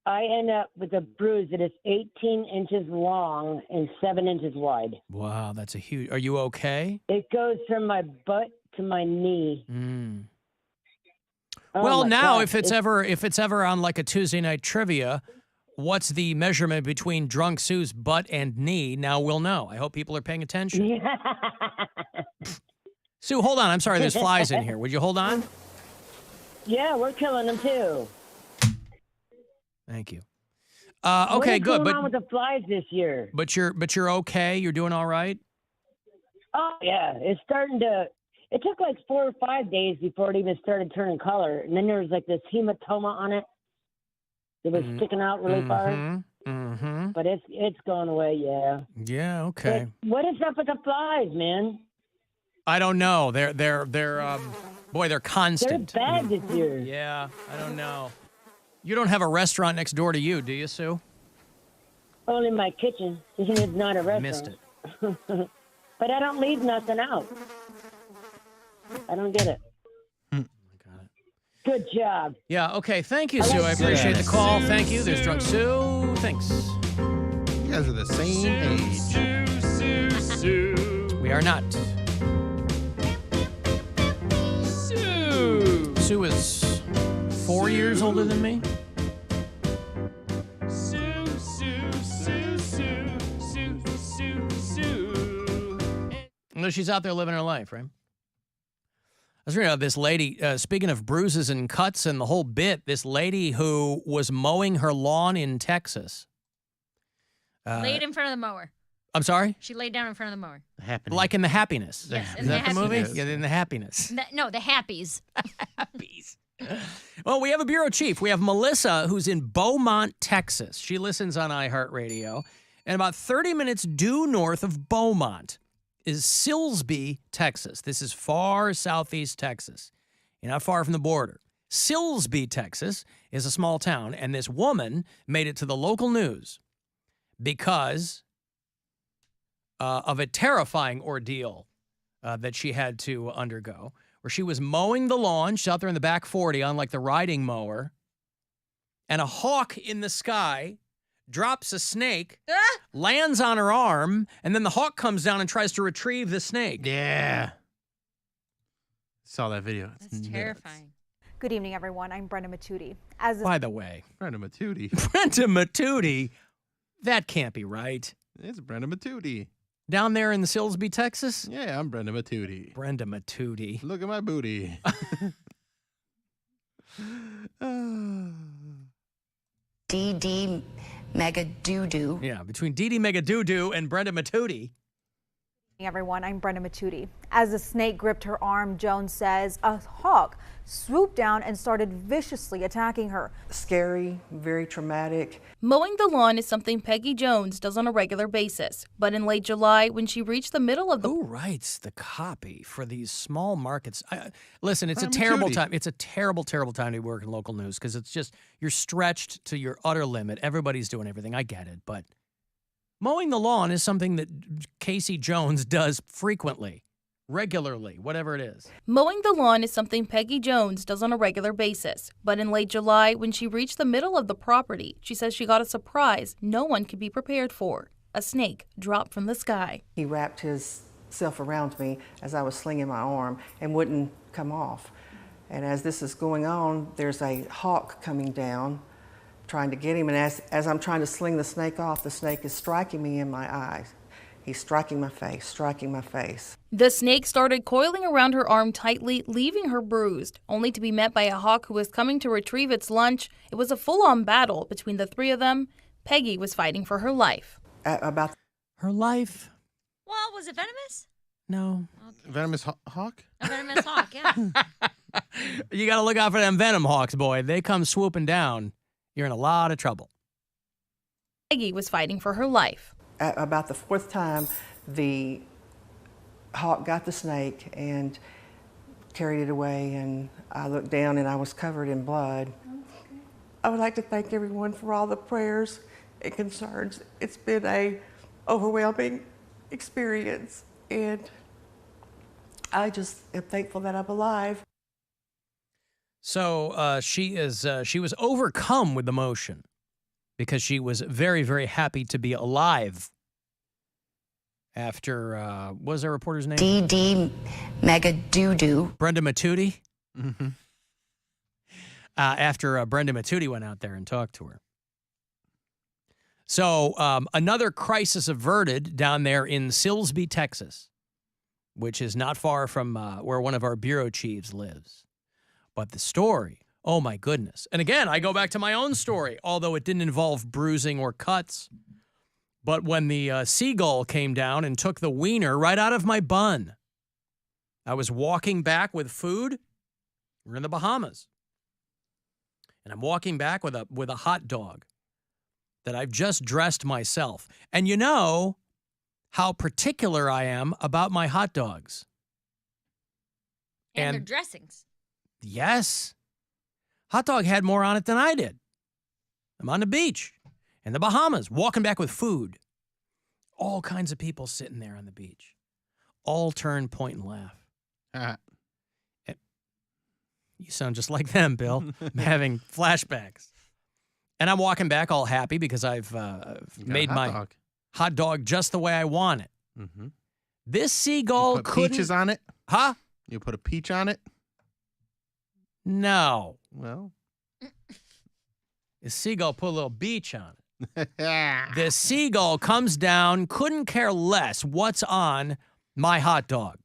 Speaker 19: I end up with a bruise that is 18 inches long and 7 inches wide.
Speaker 8: Wow, that's a huge. Are you okay?
Speaker 19: It goes from my butt to my knee. Oh
Speaker 8: Well,
Speaker 19: my
Speaker 8: now
Speaker 19: God.
Speaker 8: if it's ever on a Tuesday night trivia, what's the measurement between Drunk Sue's butt and knee? Now we'll know. I hope people are paying attention. Sue, hold on. I'm sorry, there's flies in here. Would you hold on?
Speaker 19: Yeah, we're killing them too.
Speaker 8: Thank you.
Speaker 19: What
Speaker 8: Okay,
Speaker 19: is
Speaker 8: good.
Speaker 19: going on with the flies this year?
Speaker 8: But you're okay. You're doing all right.
Speaker 19: Oh yeah, it's starting to. It took 4 or 5 days before it even started turning color, and then there was this hematoma on it. It was sticking out really far.
Speaker 8: Mm-hmm.
Speaker 19: But it's going away. Yeah.
Speaker 8: Yeah. Okay.
Speaker 19: But what is up with the flies, man?
Speaker 8: I don't know. They're they're constant.
Speaker 19: They're bad this year.
Speaker 8: Yeah. I don't know. You don't have a restaurant next door to you, do you, Sue?
Speaker 19: Only my kitchen. It's not a restaurant.
Speaker 8: Missed it.
Speaker 19: But I don't leave nothing out. I don't get it. Good job.
Speaker 8: Yeah, okay. Thank you, Sue. I appreciate the call. Thank you. There's Drunk Sue. Thanks.
Speaker 9: You guys are the same age.
Speaker 8: We are not. Sue is 4 years older than me. No, she's out there living her life, right? I was reading about this lady, speaking of bruises and cuts and the whole bit, this lady who was mowing her lawn in Texas.
Speaker 10: Laid in front of the mower.
Speaker 8: I'm sorry?
Speaker 10: She laid down in front of the mower.
Speaker 8: Like in The Happiness.
Speaker 10: Yes, in
Speaker 8: Is that
Speaker 10: The
Speaker 8: the movie?
Speaker 10: Happiness.
Speaker 8: Yeah, in The Happiness.
Speaker 10: No, the Happies.
Speaker 8: Well, we have a bureau chief. We have Melissa, who's in Beaumont, Texas. She listens on iHeartRadio. And about 30 minutes due north of Beaumont is Silsbee, Texas. This is far southeast Texas. You're not far from the border. Silsbee, Texas is a small town, and this woman made it to the local news because of a terrifying ordeal that she had to undergo, where she was mowing the lawn. She's out there in the back 40 on like the riding mower, and a hawk in the sky drops a snake, lands on her arm, and then the hawk comes down and tries to retrieve the snake.
Speaker 9: Yeah. Saw that video.
Speaker 10: That's terrifying.
Speaker 3: Good evening, everyone. I'm Brenda Matuti.
Speaker 8: By the way,
Speaker 9: Brenda Matuti.
Speaker 8: Brenda Matuti, that can't be right.
Speaker 9: It's Brenda Matuti.
Speaker 8: Down there in the Silsbee, Texas?
Speaker 9: Yeah, I'm Brenda Matuti.
Speaker 8: Brenda Matuti.
Speaker 9: Look at my booty.
Speaker 21: DD Mega Doo-Doo.
Speaker 8: Yeah, between DD Mega Doo-Doo and Brenda Matuti.
Speaker 3: Everyone, I'm Brenda Matuti. As the snake gripped her arm, Jones says a hawk swooped down and started viciously attacking her.
Speaker 23: Scary, very traumatic.
Speaker 24: Mowing the lawn is something Peggy Jones does on a regular basis. But in late July, when she reached the middle of the...
Speaker 8: Who writes the copy for these small markets? Listen, it's
Speaker 9: Brenda
Speaker 8: a terrible
Speaker 9: Matuti.
Speaker 8: time. It's a terrible, terrible time to work in local news because it's just, you're stretched to your utter limit. Everybody's doing everything. I get it, but mowing the lawn is something that Casey Jones does frequently, regularly, whatever it is.
Speaker 24: Mowing the lawn is something Peggy Jones does on a regular basis. But in late July, when she reached the middle of the property, she says she got a surprise no one could be prepared for. A snake dropped from the sky.
Speaker 23: He wrapped himself around me as I was slinging my arm and wouldn't come off. And as this is going on, there's a hawk coming down, trying to get him. And as I'm trying to sling the snake off, the snake is striking me in my eyes. He's striking my face, striking my face.
Speaker 24: The snake started coiling around her arm tightly, leaving her bruised, only to be met by a hawk who was coming to retrieve its lunch. It was a full-on battle between the three of them. Peggy was fighting for her life.
Speaker 23: About
Speaker 8: her life?
Speaker 10: Well, was it venomous?
Speaker 8: No.
Speaker 10: Okay.
Speaker 9: Venomous hawk?
Speaker 10: A venomous hawk, yeah.
Speaker 8: You got to look out for them venom hawks, boy. They come swooping down. You're in a lot of trouble.
Speaker 24: Peggy was fighting for her life.
Speaker 23: About the fourth time, the hawk got the snake and carried it away, and I looked down and I was covered in blood. I would like to thank everyone for all the prayers and concerns. It's been a overwhelming experience, and I just am thankful that I'm alive.
Speaker 8: So she was overcome with emotion because she was very, very happy to be alive after, what was our reporter's name?
Speaker 21: DD Mega Doo-Doo.
Speaker 8: Brenda Matuti?
Speaker 9: Mm-hmm.
Speaker 8: After Brenda Matuti went out there and talked to her. So another crisis averted down there in Silsbee, Texas, which is not far from where one of our bureau chiefs lives. But the story, oh my goodness. And again, I go back to my own story, although it didn't involve bruising or cuts. But when the seagull came down and took the wiener right out of my bun, I was walking back with food. We're in the Bahamas. And I'm walking back with a hot dog that I've just dressed myself. And you know how particular I am about my hot dogs.
Speaker 10: And their dressings.
Speaker 8: Yes. Hot dog had more on it than I did. I'm on the beach in the Bahamas, walking back with food. All kinds of people sitting there on the beach. All turn, point, and laugh. You sound just like them, Bill. I'm having flashbacks. And I'm walking back all happy because I've made my hot dog just the way I want it.
Speaker 9: Mm-hmm.
Speaker 8: This seagull
Speaker 9: You put
Speaker 8: couldn't...
Speaker 9: peaches on it?
Speaker 8: Huh?
Speaker 9: You put a peach on it?
Speaker 8: No.
Speaker 9: Well.
Speaker 8: The seagull put a little beach on it. The seagull comes down, couldn't care less what's on my hot dog.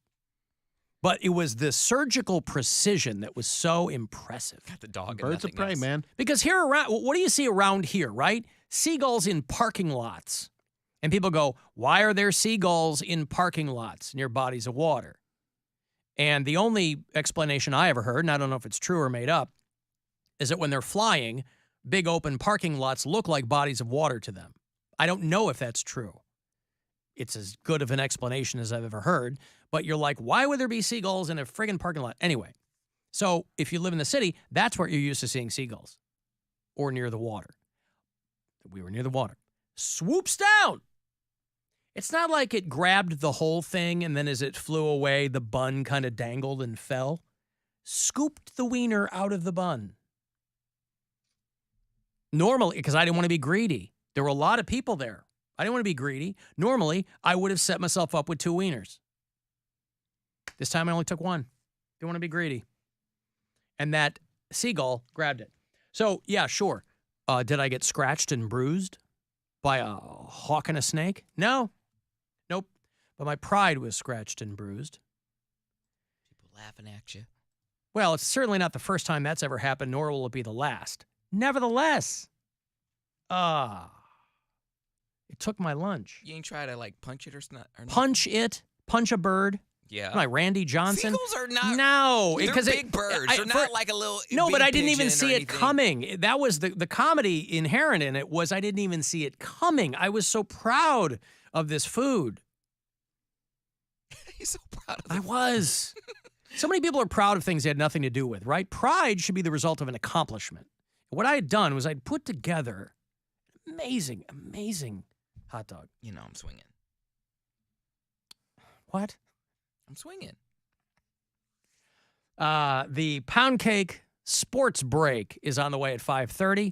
Speaker 8: But it was the surgical precision that was so impressive.
Speaker 11: Got the dog.
Speaker 9: Birds of prey, man.
Speaker 8: Because here around, what do you see around here, right? Seagulls in parking lots. And people go, why are there seagulls in parking lots near bodies of water? And the only explanation I ever heard, and I don't know if it's true or made up, is that when they're flying, big open parking lots look like bodies of water to them. I don't know if that's true. It's as good of an explanation as I've ever heard. But you're like, why would there be seagulls in a friggin' parking lot? Anyway, so if you live in the city, that's where you're used to seeing seagulls. Or near the water. We were near the water. Swoops down. It's not like it grabbed the whole thing and then as it flew away, the bun kind of dangled and fell. Scooped the wiener out of the bun. Normally, because I didn't want to be greedy. There were a lot of people there. I didn't want to be greedy. Normally, I would have set myself up with 2 wieners. This time I only took 1. Didn't want to be greedy. And that seagull grabbed it. So, yeah, sure. Did I get scratched and bruised by a hawk and a snake? No. Nope. But my pride was scratched and bruised.
Speaker 11: People laughing at you.
Speaker 8: Well, it's certainly not the first time that's ever happened, nor will it be the last. Nevertheless, it took my lunch.
Speaker 11: You ain't try to like punch it or not?
Speaker 8: Punch it. Punch a bird.
Speaker 11: Yeah.
Speaker 8: Like Randy Johnson.
Speaker 11: Seagulls are not.
Speaker 8: No,
Speaker 11: They're
Speaker 8: because
Speaker 11: big birds. They're not like a little.
Speaker 8: No, but
Speaker 11: bitty
Speaker 8: I didn't even
Speaker 11: pigeon
Speaker 8: see
Speaker 11: or
Speaker 8: it
Speaker 11: anything.
Speaker 8: coming. That was the comedy inherent in it. Was I didn't even see it coming. I was so proud of this food.
Speaker 11: He's so proud of it.
Speaker 8: I was. So many people are proud of things they had nothing to do with, right? Pride should be the result of an accomplishment. What I had done was I'd put together amazing, amazing hot dog.
Speaker 11: You know I'm swinging.
Speaker 8: What?
Speaker 11: I'm swinging.
Speaker 8: The Poundcake Sports Break is on the way at 5:30.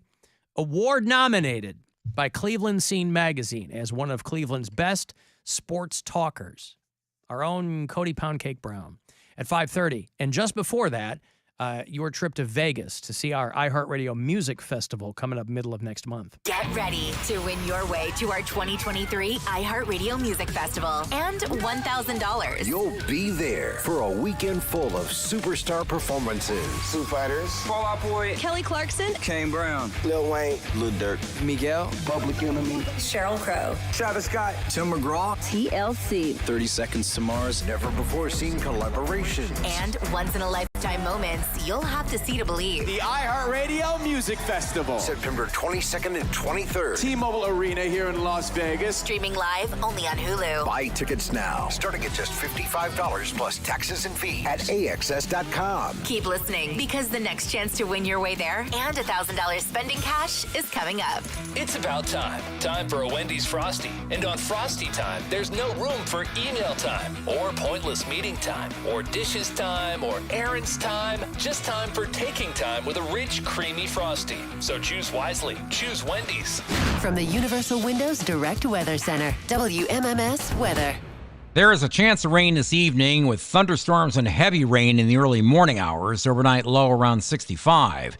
Speaker 8: Award nominated by Cleveland Scene Magazine as one of Cleveland's best sports talkers. Our own Cody Poundcake Brown at 5:30. And just before that, your trip to Vegas to see our iHeartRadio Music Festival coming up middle of next month.
Speaker 18: Get ready to win your way to our 2023 iHeartRadio Music Festival and $1,000.
Speaker 7: You'll be there for a weekend full of superstar performances.
Speaker 2: Foo Fighters, Fall Out Boy,
Speaker 21: Kelly Clarkson,
Speaker 2: Kane Brown, Lil Wayne, Lil Durk, Miguel, Public Enemy,
Speaker 21: Sheryl Crow,
Speaker 2: Travis Scott, Tim McGraw,
Speaker 21: TLC,
Speaker 2: 30 Seconds to Mars,
Speaker 7: Never before seen collaborations.
Speaker 18: And once-in-a-lifetime moments you'll have to see to believe.
Speaker 2: the iHeartRadio Music Festival,
Speaker 7: September 22nd and 23rd.
Speaker 2: T-Mobile Arena here in Las Vegas.
Speaker 18: Streaming live only on Hulu.
Speaker 7: Buy tickets now, starting at just $55 plus taxes and fees at AXS.com.
Speaker 18: Keep listening because the next chance to win your way there and $1,000 spending cash is coming up.
Speaker 5: It's about time. Time for a Wendy's Frosty. And on Frosty time, there's no room for email time or pointless meeting time or dishes time or errands time. Just time for taking time with a rich, creamy Frosty. So choose wisely. Choose Wendy's.
Speaker 15: From the Universal Windows Direct Weather Center, WMMS Weather.
Speaker 12: There is a chance of rain this evening with thunderstorms and heavy rain in the early morning hours. Overnight low around 65.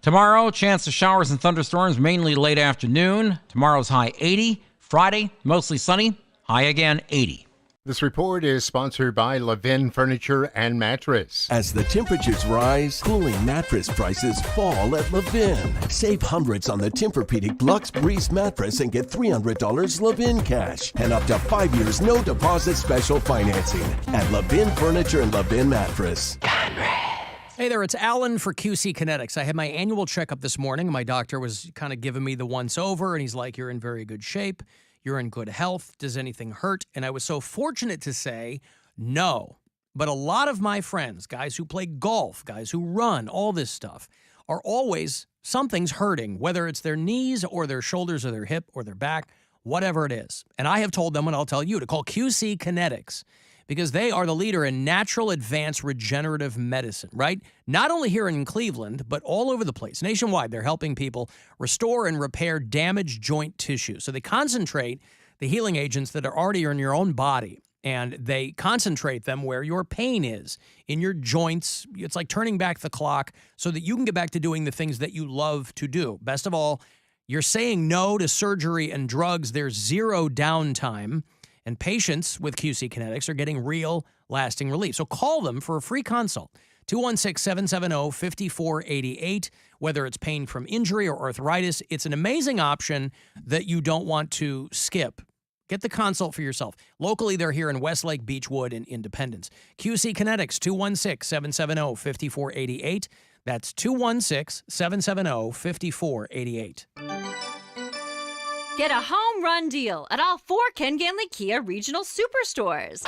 Speaker 12: Tomorrow, chance of showers and thunderstorms mainly late afternoon. Tomorrow's high 80. Friday, mostly sunny. High again 80.
Speaker 22: This report is sponsored by Levin Furniture and Mattress.
Speaker 25: As the temperatures rise, cooling mattress prices fall at Levin. Save hundreds on the Tempur-Pedic Luxe Breeze mattress and get $300 Levin cash and up to 5 years no deposit special financing at Levin Furniture and Levin Mattress.
Speaker 8: Hey there, it's Alan for QC Kinetics. I had my annual checkup this morning. My doctor was kind of giving me the once over, and he's like, you're in very good shape. You're in good health. Does anything hurt? And I was so fortunate to say no. But a lot of my friends, guys who play golf, guys who run, all this stuff, are always, something's hurting, whether it's their knees or their shoulders or their hip or their back, whatever it is. And I have told them, and I'll tell you, to call QC Kinetics because they are the leader in natural advanced regenerative medicine, right? Not only here in Cleveland, but all over the place. Nationwide, they're helping people restore and repair damaged joint tissue. So they concentrate the healing agents that are already in your own body, and they concentrate them where your pain is, in your joints. It's like turning back the clock so that you can get back to doing the things that you love to do. Best of all, you're saying no to surgery and drugs. There's zero downtime, and patients with QC Kinetics are getting real, lasting relief. So call them for a free consult. 216-770-5488. Whether it's pain from injury or arthritis, it's an amazing option that you don't want to skip. Get the consult for yourself. Locally, they're here in Westlake, Beechwood, and Independence. QC Kinetics, 216-770-5488. That's 216-770-5488.
Speaker 4: Get a home run deal at all 4 Ken Ganley Kia regional superstores.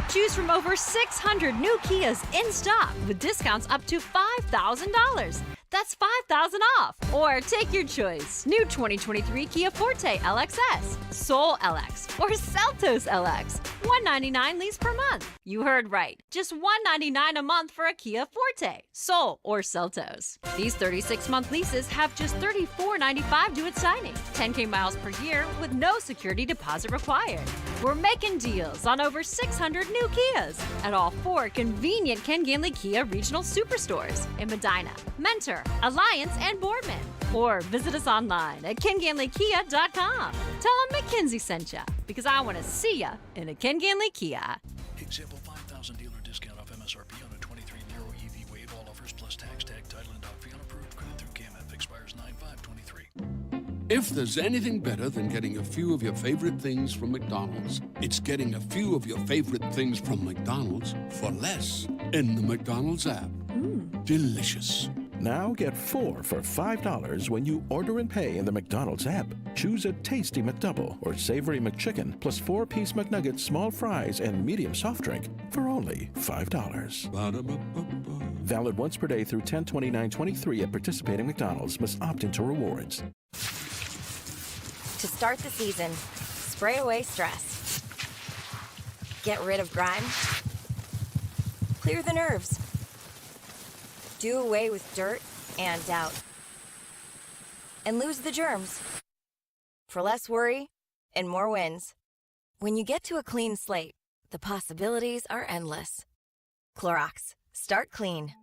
Speaker 4: Choose from over 600 new Kias in stock with discounts up to $5,000. That's $5,000 off. Or take your choice. New 2023 Kia Forte LXS, Soul LX, or Seltos LX. $199 lease per month. You heard right. Just $199 a month for a Kia Forte, Soul, or Seltos. These 36-month leases have just $34.95 due at signing. 10K miles per year with no security deposit required. We're making deals on over 600 new Kias at all 4 convenient Ken Ganley Kia regional superstores in Medina, Mentor, Alliance, and Boardman. Or visit us online at kenganleykia.com. Tell them McKinsey sent ya, because I want to see ya in a Ken Ganley Kia.
Speaker 6: Example 5,000 dealer discount off MSRP on a 23 Nero EV. Waive all offers plus tax, tag, title, and dog fee unapproved. Credit through CAMF. Expires 9/5/23.
Speaker 13: If there's anything better than getting a few of your favorite things from McDonald's, it's getting a few of your favorite things from McDonald's for less in the McDonald's app. Delicious.
Speaker 16: Now get 4 for $5 when you order and pay in the McDonald's app. Choose a tasty McDouble or savory McChicken plus 4-piece McNuggets, small fries, and medium soft drink for only $5.
Speaker 13: Ba-da-ba-ba-ba.
Speaker 16: Valid once per day through 10/29/23 at participating McDonald's. Must opt into rewards.
Speaker 20: To start the season, spray away stress. Get rid of grime. Clear the nerves. Do away with dirt and doubt. And lose the germs. For less worry and more wins. When you get to a clean slate, the possibilities are endless. Clorox. Start clean.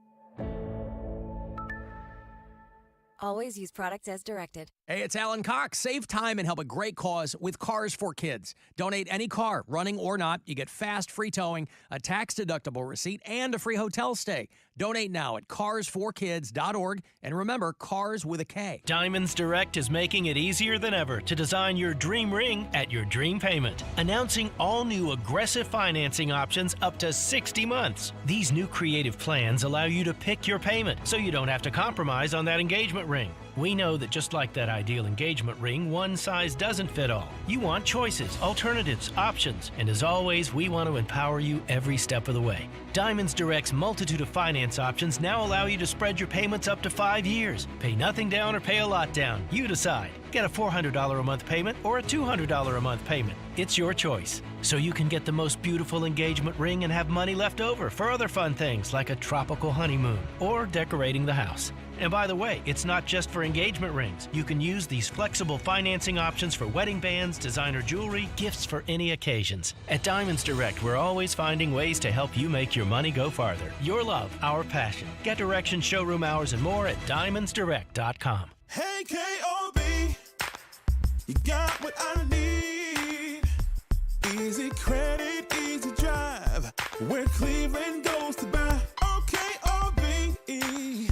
Speaker 20: Always use products as directed.
Speaker 8: Hey, it's Alan Cox. Save time and help a great cause with Cars for Kids. Donate any car, running or not. You get fast, free towing, a tax-deductible receipt, and a free hotel stay. Donate now at carsforkids.org. And remember, cars with a K.
Speaker 26: Diamonds Direct is making it easier than ever to design your dream ring at your dream payment. Announcing all new aggressive financing options up to 60 months. These new creative plans allow you to pick your payment so you don't have to compromise on that engagement ring. We know that just like that ideal engagement ring, one size doesn't fit all. You want choices, alternatives, options, and as always, we want to empower you every step of the way. Diamonds Direct's multitude of finance options now allow you to spread your payments up to 5 years. Pay nothing down or pay a lot down. You decide. Get a $400 a month payment or a $200 a month payment. It's your choice. So you can get the most beautiful engagement ring and have money left over for other fun things like a tropical honeymoon or decorating the house. And by the way, it's not just for engagement rings. You can use these flexible financing options for wedding bands, designer jewelry, gifts for any occasions. At Diamonds Direct, we're always finding ways to help you make your money go farther. Your love, our passion. Get directions, showroom hours, and more at diamondsdirect.com.
Speaker 27: Hey, K.O.B., you got what I need. Easy credit, easy drive. Where Cleveland goes to buy. OKOB,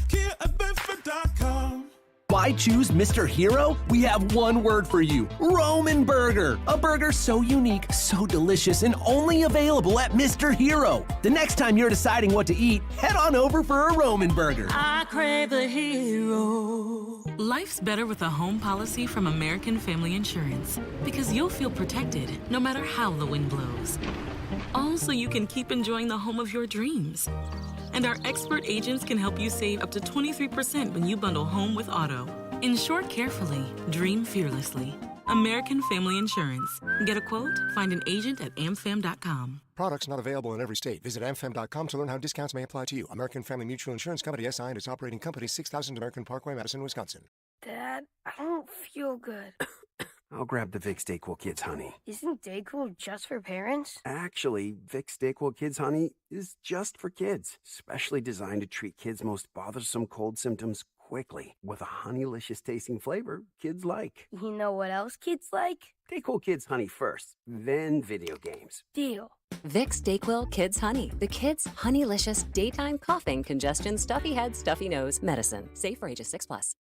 Speaker 27: KiaBedford.com.
Speaker 28: Why choose Mr. Hero? We have one word for you, Roman Burger. A burger so unique, so delicious, and only available at Mr. Hero. The next time you're deciding what to eat, head on over for a Roman Burger.
Speaker 29: I crave a hero. Life's better with a home policy from American Family Insurance because you'll feel protected no matter how the wind blows. Also, you can keep enjoying the home of your dreams. And our expert agents can help you save up to 23% when you bundle home with auto. Insure carefully, dream fearlessly. American Family Insurance. Get a quote? Find an agent at amfam.com.
Speaker 1: Products not available in every state. Visit amfam.com to learn how discounts may apply to you. American Family Mutual Insurance Company, SI, and its operating company, 6000 American Parkway, Madison, Wisconsin.
Speaker 3: Dad, I don't feel good.
Speaker 9: I'll grab the Vicks DayQuil Kids Honey.
Speaker 3: Isn't DayQuil just for parents?
Speaker 9: Actually, Vicks DayQuil Kids Honey is just for kids, specially designed to treat kids' most bothersome cold symptoms quickly with a honeylicious tasting flavor kids like.
Speaker 3: You know what else kids like?
Speaker 9: DayQuil Kids Honey first, then video games.
Speaker 3: Deal.
Speaker 10: Vicks DayQuil Kids Honey. The kids' honeylicious daytime coughing, congestion, stuffy head, stuffy nose medicine. Safe for ages 6+.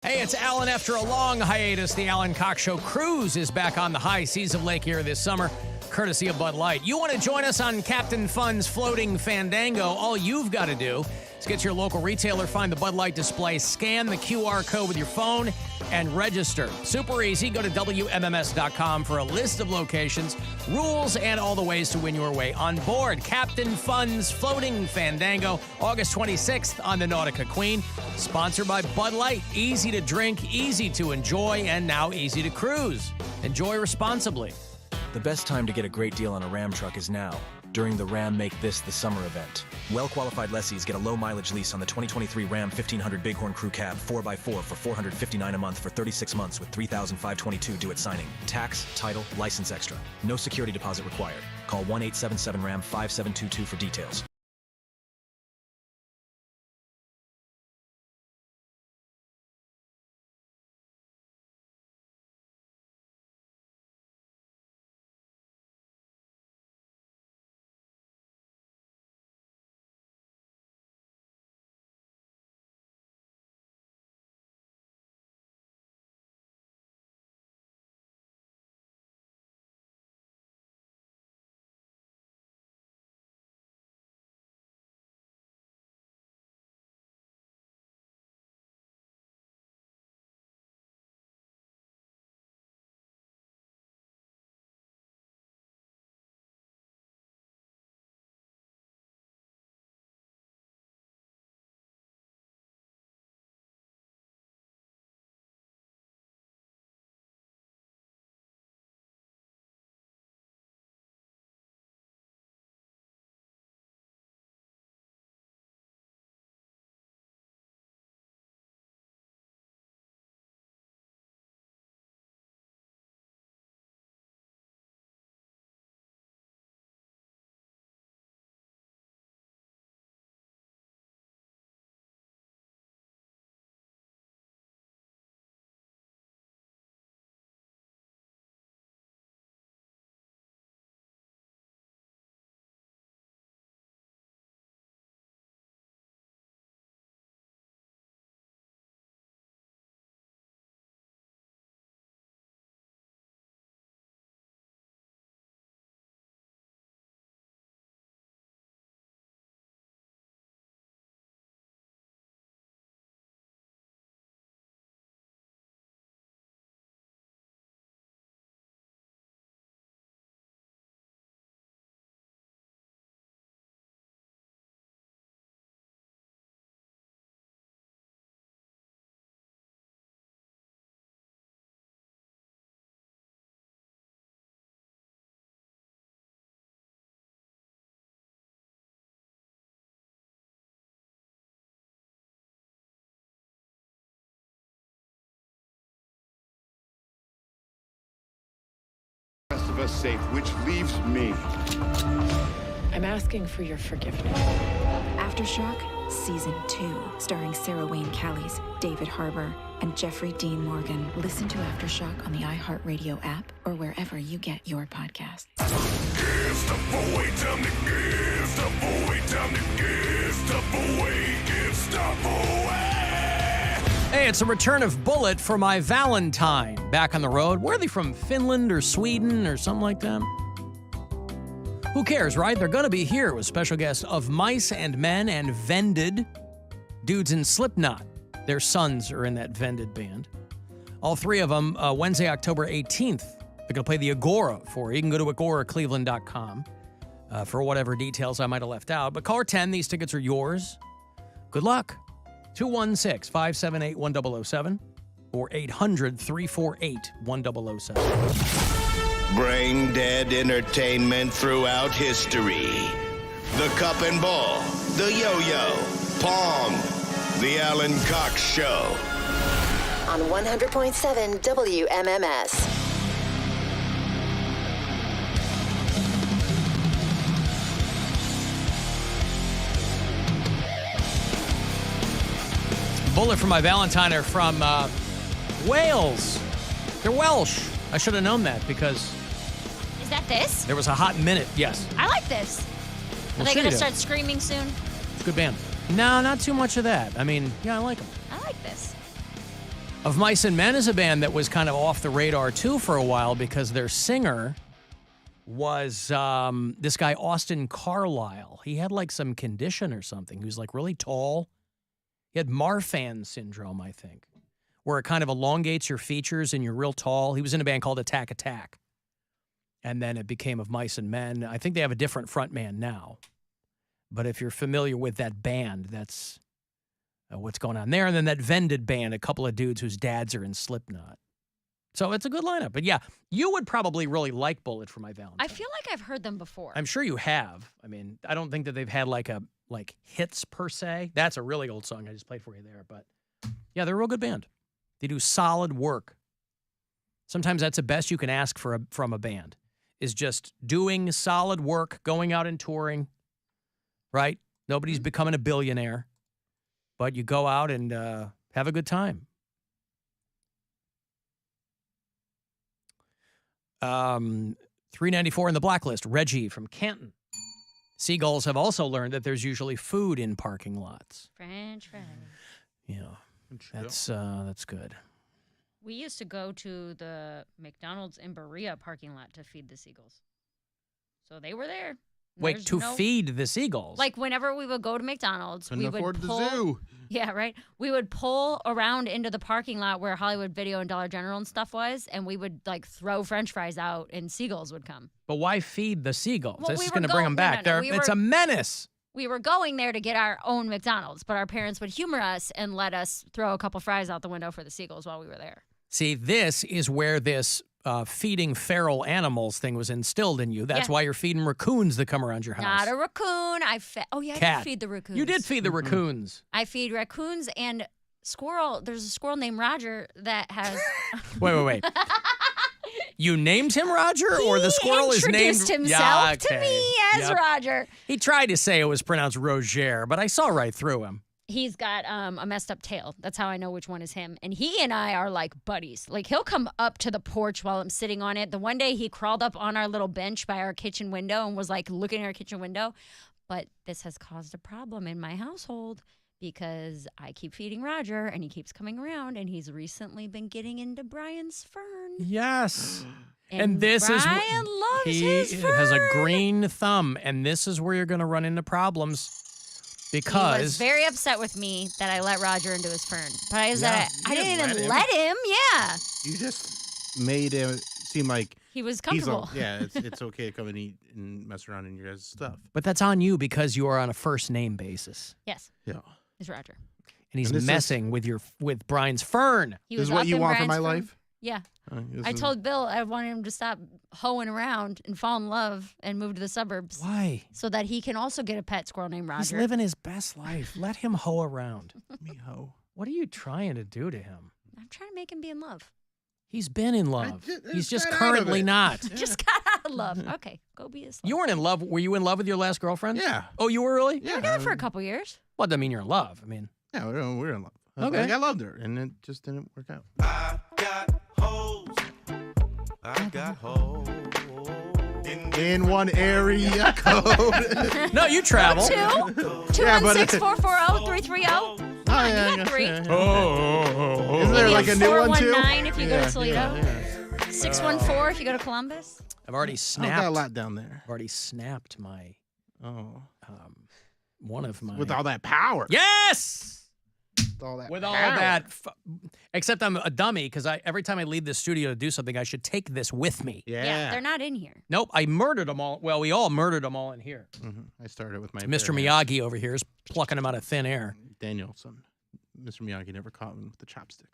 Speaker 8: Hey, it's Alan. After a long hiatus, the Alan Cox Show cruise is back on the high seas of Lake Erie this summer, courtesy of Bud Light. You want to join us on Captain Fun's Floating Fandango? All you've got to do is get to your local retailer, find the Bud Light display, scan the QR code with your phone, and register. Super easy. Go to WMMS.com for a list of locations, rules, and all the ways to win your way on board. Captain Fun's Floating Fandango, August 26th on the Nautica Queen. Sponsored by Bud Light. Easy to drink, easy to enjoy, and now easy to cruise. Enjoy responsibly.
Speaker 14: The best time to get a great deal on a Ram truck is now, during the Ram Make This the Summer event. Well-qualified lessees get a low-mileage lease on the 2023 Ram 1500 Bighorn Crew Cab 4x4 for $459 a month for 36 months with $3,522 due at signing. Tax, title, license extra. No security deposit required. Call 1-877-RAM-5722 for details.
Speaker 17: Rest of us safe, which leaves me.
Speaker 19: I'm asking for your forgiveness.
Speaker 23: Aftershock Season 2, starring Sarah Wayne Callies, David Harbour, and Jeffrey Dean Morgan. Listen to Aftershock on the iHeartRadio app or wherever you get your podcasts.
Speaker 27: Give stuff away, time to give stuff away, time to give stuff away, give stuff away.
Speaker 8: Hey, it's a return of Bullet for My Valentine. Back on the road. Where are they from? Finland or Sweden or something like that? Who cares, right? They're going to be here with special guests of Mice and Men and Vended. Dudes in Slipknot. Their sons are in that Vended band. All three of them, Wednesday, October 18th. They're going to play the Agora for you. You can go to agoracleveland.com for whatever details I might have left out. But caller 10, these tickets are yours. Good luck. 216-578-1007 or 800-348-1007.
Speaker 27: Brain dead entertainment throughout history. The Cup and Ball, the Yo-Yo, Pong, the Alan Cox Show.
Speaker 2: On 100.7 WMMS.
Speaker 8: Bullet for my Valentine are from Wales. They're Welsh. I should have known that because
Speaker 4: Is that this?
Speaker 8: there was a hot minute. Yes.
Speaker 4: I like this. Are
Speaker 8: Well,
Speaker 4: they
Speaker 8: sure
Speaker 4: going to
Speaker 8: you do.
Speaker 4: start screaming soon?
Speaker 8: It's a good band. No, not too much of that. I mean, yeah, I like them.
Speaker 4: I like this.
Speaker 8: Of Mice and Men is a band that was kind of off the radar, too, for a while because their singer was this guy, Austin Carlisle. He had, like, some condition or something. He was, like, really tall. He had Marfan syndrome, I think, where it kind of elongates your features and you're real tall. He was in a band called Attack Attack. And then it became Of Mice and Men. I think they have a different frontman now. But if you're familiar with that band, that's what's going on there. And then that Vended band, a couple of dudes whose dads are in Slipknot. So it's a good lineup. But yeah, you would probably really like Bullet for My Valentine.
Speaker 4: I feel like I've heard them before.
Speaker 8: I'm sure you have. I mean, I don't think that they've had like hits per se. That's a really old song I just played for you there. But yeah, they're a real good band. They do solid work. Sometimes that's the best you can ask from a band, is just doing solid work, going out and touring, right? Nobody's becoming a billionaire, but you go out and have a good time. $3.94 in the blacklist. Reggie from Canton. Seagulls have also learned that there's usually food in parking lots.
Speaker 4: French fries.
Speaker 8: Yeah, that's good.
Speaker 4: We used to go to the McDonald's in Berea parking lot to feed the seagulls. So they were there.
Speaker 8: Wait, to feed the seagulls?
Speaker 4: Like whenever we would go to McDonald's,
Speaker 5: Couldn't
Speaker 4: we would
Speaker 5: afford
Speaker 4: pull.
Speaker 5: the zoo.
Speaker 4: Yeah, right. We would pull around into the parking lot where Hollywood Video and Dollar General and stuff was, and we would like throw French fries out, and seagulls would come.
Speaker 8: But why feed the seagulls?
Speaker 4: Well,
Speaker 8: This
Speaker 4: we
Speaker 8: is
Speaker 4: were
Speaker 8: going to bring them back.
Speaker 4: no,
Speaker 8: It's a menace.
Speaker 4: We were going there to get our own McDonald's, but our parents would humor us and let us throw a couple fries out the window for the seagulls while we were there.
Speaker 8: See, this is where this feeding feral animals thing was instilled in you. That's
Speaker 4: Yeah.
Speaker 8: why you're feeding raccoons that come around your house.
Speaker 4: Not a raccoon. I did
Speaker 8: Cat.
Speaker 4: feed the raccoons.
Speaker 8: You did feed the raccoons.
Speaker 4: I feed raccoons and squirrel. There's a squirrel named Roger that has.
Speaker 8: Wait. You named him Roger, or the squirrel is named?
Speaker 4: Introduced himself to me as Roger.
Speaker 8: He tried to say it was pronounced Roger, but I saw right through him.
Speaker 4: He's got a messed up tail. That's how I know which one is him. And he and I are like buddies. Like he'll come up to the porch while I'm sitting on it. The one day he crawled up on our little bench by our kitchen window and was like looking at our kitchen window. But this has caused a problem in my household because I keep feeding Roger and he keeps coming around, and he's recently been getting into Brian's fern.
Speaker 8: Yes.
Speaker 4: And
Speaker 8: this
Speaker 4: Brian
Speaker 8: is
Speaker 4: loves
Speaker 8: he
Speaker 4: his
Speaker 8: has a
Speaker 4: fern.
Speaker 8: green thumb, and this is where you're going to run into problems because
Speaker 4: He was very upset with me that I let Roger into his fern. But I didn't
Speaker 5: let
Speaker 4: even
Speaker 5: him.
Speaker 4: let him. Yeah.
Speaker 5: You just made it seem like
Speaker 4: He was
Speaker 5: he's
Speaker 4: comfortable.
Speaker 5: it's okay to come and eat and mess around in your guys' stuff.
Speaker 8: But that's on you because you are on a first name basis.
Speaker 4: Yes.
Speaker 5: Yeah.
Speaker 4: It's Roger.
Speaker 8: And he's
Speaker 5: And this is-
Speaker 8: messing with Brian's fern.
Speaker 4: He
Speaker 5: This
Speaker 4: was
Speaker 5: is what
Speaker 4: up
Speaker 5: you
Speaker 4: in
Speaker 5: want for
Speaker 4: Brian's
Speaker 5: my
Speaker 4: fern.
Speaker 5: life?
Speaker 4: Yeah.
Speaker 5: This
Speaker 4: I
Speaker 5: is-
Speaker 4: told Bill I wanted him to stop hoeing around and fall in love and move to the suburbs.
Speaker 8: Why?
Speaker 4: So that he can also get a pet squirrel named
Speaker 8: He's
Speaker 4: Roger.
Speaker 8: living his best life. Let him hoe around.
Speaker 5: Me hoe.
Speaker 8: What are you trying to do to him?
Speaker 4: I'm trying to make him be in love.
Speaker 8: He's been in love. He's just
Speaker 5: got out of
Speaker 8: currently
Speaker 5: it.
Speaker 8: not.
Speaker 4: Just got out of love. Okay, go be his love.
Speaker 8: You weren't in love. Were you in love with your last girlfriend?
Speaker 5: Yeah.
Speaker 8: Oh, you were really?
Speaker 4: We were together for a couple years.
Speaker 8: Well, that mean you're in love. I mean,
Speaker 5: Yeah, we're in love.
Speaker 8: Okay.
Speaker 5: Like, I loved her, and it just didn't work out.
Speaker 27: I got hoes.
Speaker 5: In one area code.
Speaker 8: no, you travel.
Speaker 4: 216-440-330.
Speaker 5: Oh, yeah,
Speaker 4: You got three.
Speaker 5: Isn't there like a new one too?
Speaker 4: 419 if you go to
Speaker 5: Yeah,
Speaker 4: Toledo.
Speaker 5: yeah.
Speaker 4: 614 if you go to Columbus.
Speaker 8: I've already
Speaker 5: I've
Speaker 8: snapped.
Speaker 5: got a lot down there.
Speaker 8: I've already snapped my one of my
Speaker 5: With all that power.
Speaker 8: Yes.
Speaker 5: With all that
Speaker 8: With all
Speaker 5: power.
Speaker 8: that, except I'm a dummy because every time I leave the studio to do something, I should take this with me.
Speaker 5: Yeah.
Speaker 4: They're not in here.
Speaker 8: Nope, I murdered them all. Well, we all murdered them all in here.
Speaker 5: Mm-hmm. I started with my
Speaker 8: Mr.
Speaker 5: bare hands.
Speaker 8: Miyagi over here is plucking them out of thin air.
Speaker 5: Danielson. Mr. Miyagi never caught him with the chopsticks.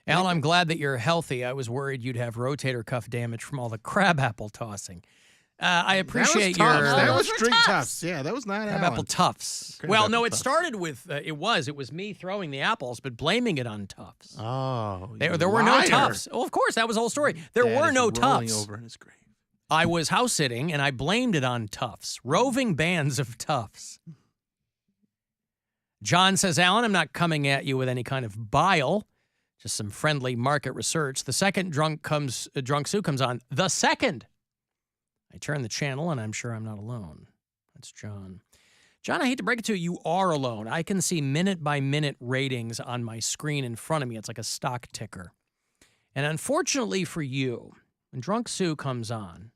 Speaker 8: Alan, I'm glad that you're healthy. I was worried you'd have rotator cuff damage from all the crabapple tossing. I appreciate
Speaker 5: that was
Speaker 8: your...
Speaker 5: Tufts. That was string tufts. Yeah, that was not
Speaker 8: Crabapple
Speaker 5: Alan.
Speaker 8: Tufts. Well, no, it started with, it was me throwing the apples, but blaming it on Tufts.
Speaker 5: Oh,
Speaker 8: There were no Tufts. Oh, of course, that was the whole story. There were no
Speaker 5: rolling
Speaker 8: Tufts.
Speaker 5: over in his grave.
Speaker 8: I was house sitting, and I blamed it on Tufts. Roving bands of Tufts. John says, Alan, I'm not coming at you with any kind of bile, just some friendly market research. The second Drunk Sue comes on. The second. I turn the channel, and I'm sure I'm not alone. That's John. John, I hate to break it to you, you are alone. I can see minute-by-minute ratings on my screen in front of me. It's like a stock ticker. And unfortunately for you, when Drunk Sue comes on,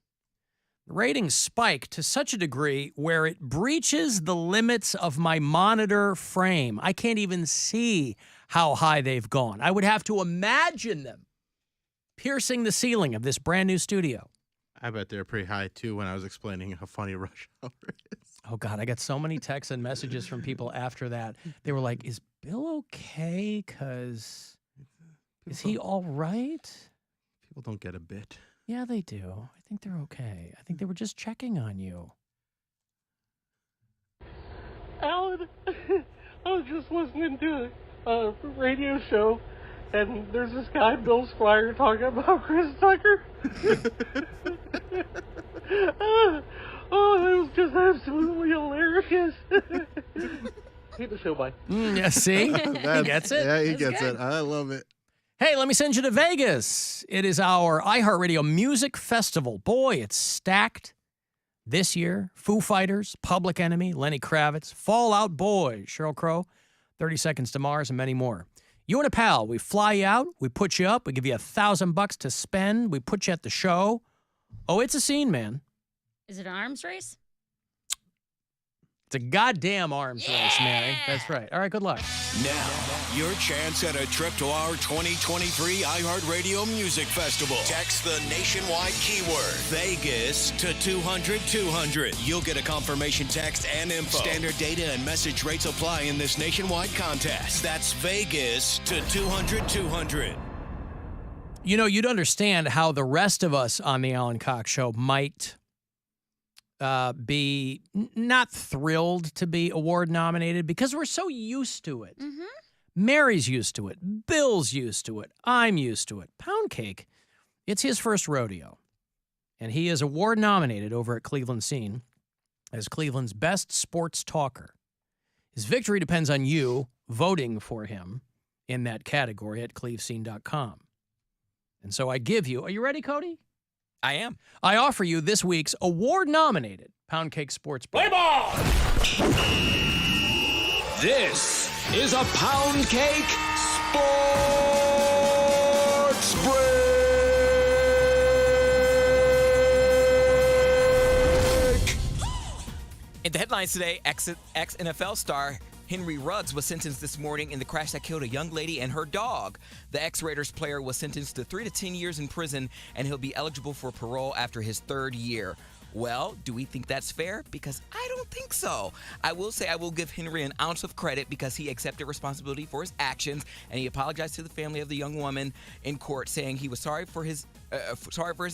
Speaker 8: the ratings spike to such a degree where it breaches the limits of my monitor frame. I can't even see how high they've gone. I would have to imagine them piercing the ceiling of this brand new studio.
Speaker 5: I bet they're pretty high, too, when I was explaining how funny Rush Hour is.
Speaker 8: Oh, God, I got so many texts and messages from people after that. They were like, is Bill okay? Because is he all right?
Speaker 5: People don't get a bit.
Speaker 8: Yeah, they do. I think they're okay. I think they were just checking on you.
Speaker 7: Alan, I was just listening to a radio show, and there's this guy, Bill Squire, talking about Chris Tucker. It was just absolutely hilarious. Hate the show, bye.
Speaker 8: Yeah, see? He gets it.
Speaker 5: Yeah, he
Speaker 8: That's
Speaker 5: gets
Speaker 8: good.
Speaker 5: it. I love it.
Speaker 8: Hey, let me send you to Vegas. It is our iHeartRadio Music Festival. Boy, it's stacked this year. Foo Fighters, Public Enemy, Lenny Kravitz, Fall Out Boy, Sheryl Crow, 30 Seconds to Mars, and many more. You and a pal, we fly you out, we put you up, we give you $1,000 to spend, we put you at the show. Oh, it's a scene, man.
Speaker 11: Is it an arms race?
Speaker 8: It's a goddamn arms race, Mary. That's right. All right, good luck.
Speaker 27: Now, your chance at a trip to our 2023 iHeartRadio Music Festival. Text the nationwide keyword Vegas to 200-200. You'll get a confirmation text and info. Standard data and message rates apply in this nationwide contest. That's Vegas to 200-200.
Speaker 8: You know, you'd understand how the rest of us on the Alan Cox Show might be not thrilled to be award nominated because we're so used to it.
Speaker 11: Mm-hmm.
Speaker 8: Mary's used to it. Bill's used to it. I'm used to it. Poundcake, it's his first rodeo. And he is award nominated over at Cleveland Scene as Cleveland's best sports talker. His victory depends on you voting for him in that category at clevescene.com. And so I give you, are you ready, Cody?
Speaker 12: I am.
Speaker 8: I offer you this week's award-nominated Poundcake Sports Break.
Speaker 15: Play ball! This is a Poundcake Sports Break!
Speaker 12: In the headlines today, ex-NFL star Henry Ruggs was sentenced this morning in the crash that killed a young lady and her dog. The ex-Raiders player was sentenced to 3 to 10 years in prison, and he'll be eligible for parole after his third year. Well, do we think that's fair? Because I don't think so. I will say I will give Henry an ounce of credit because he accepted responsibility for his actions, and he apologized to the family of the young woman in court, saying he was sorry for his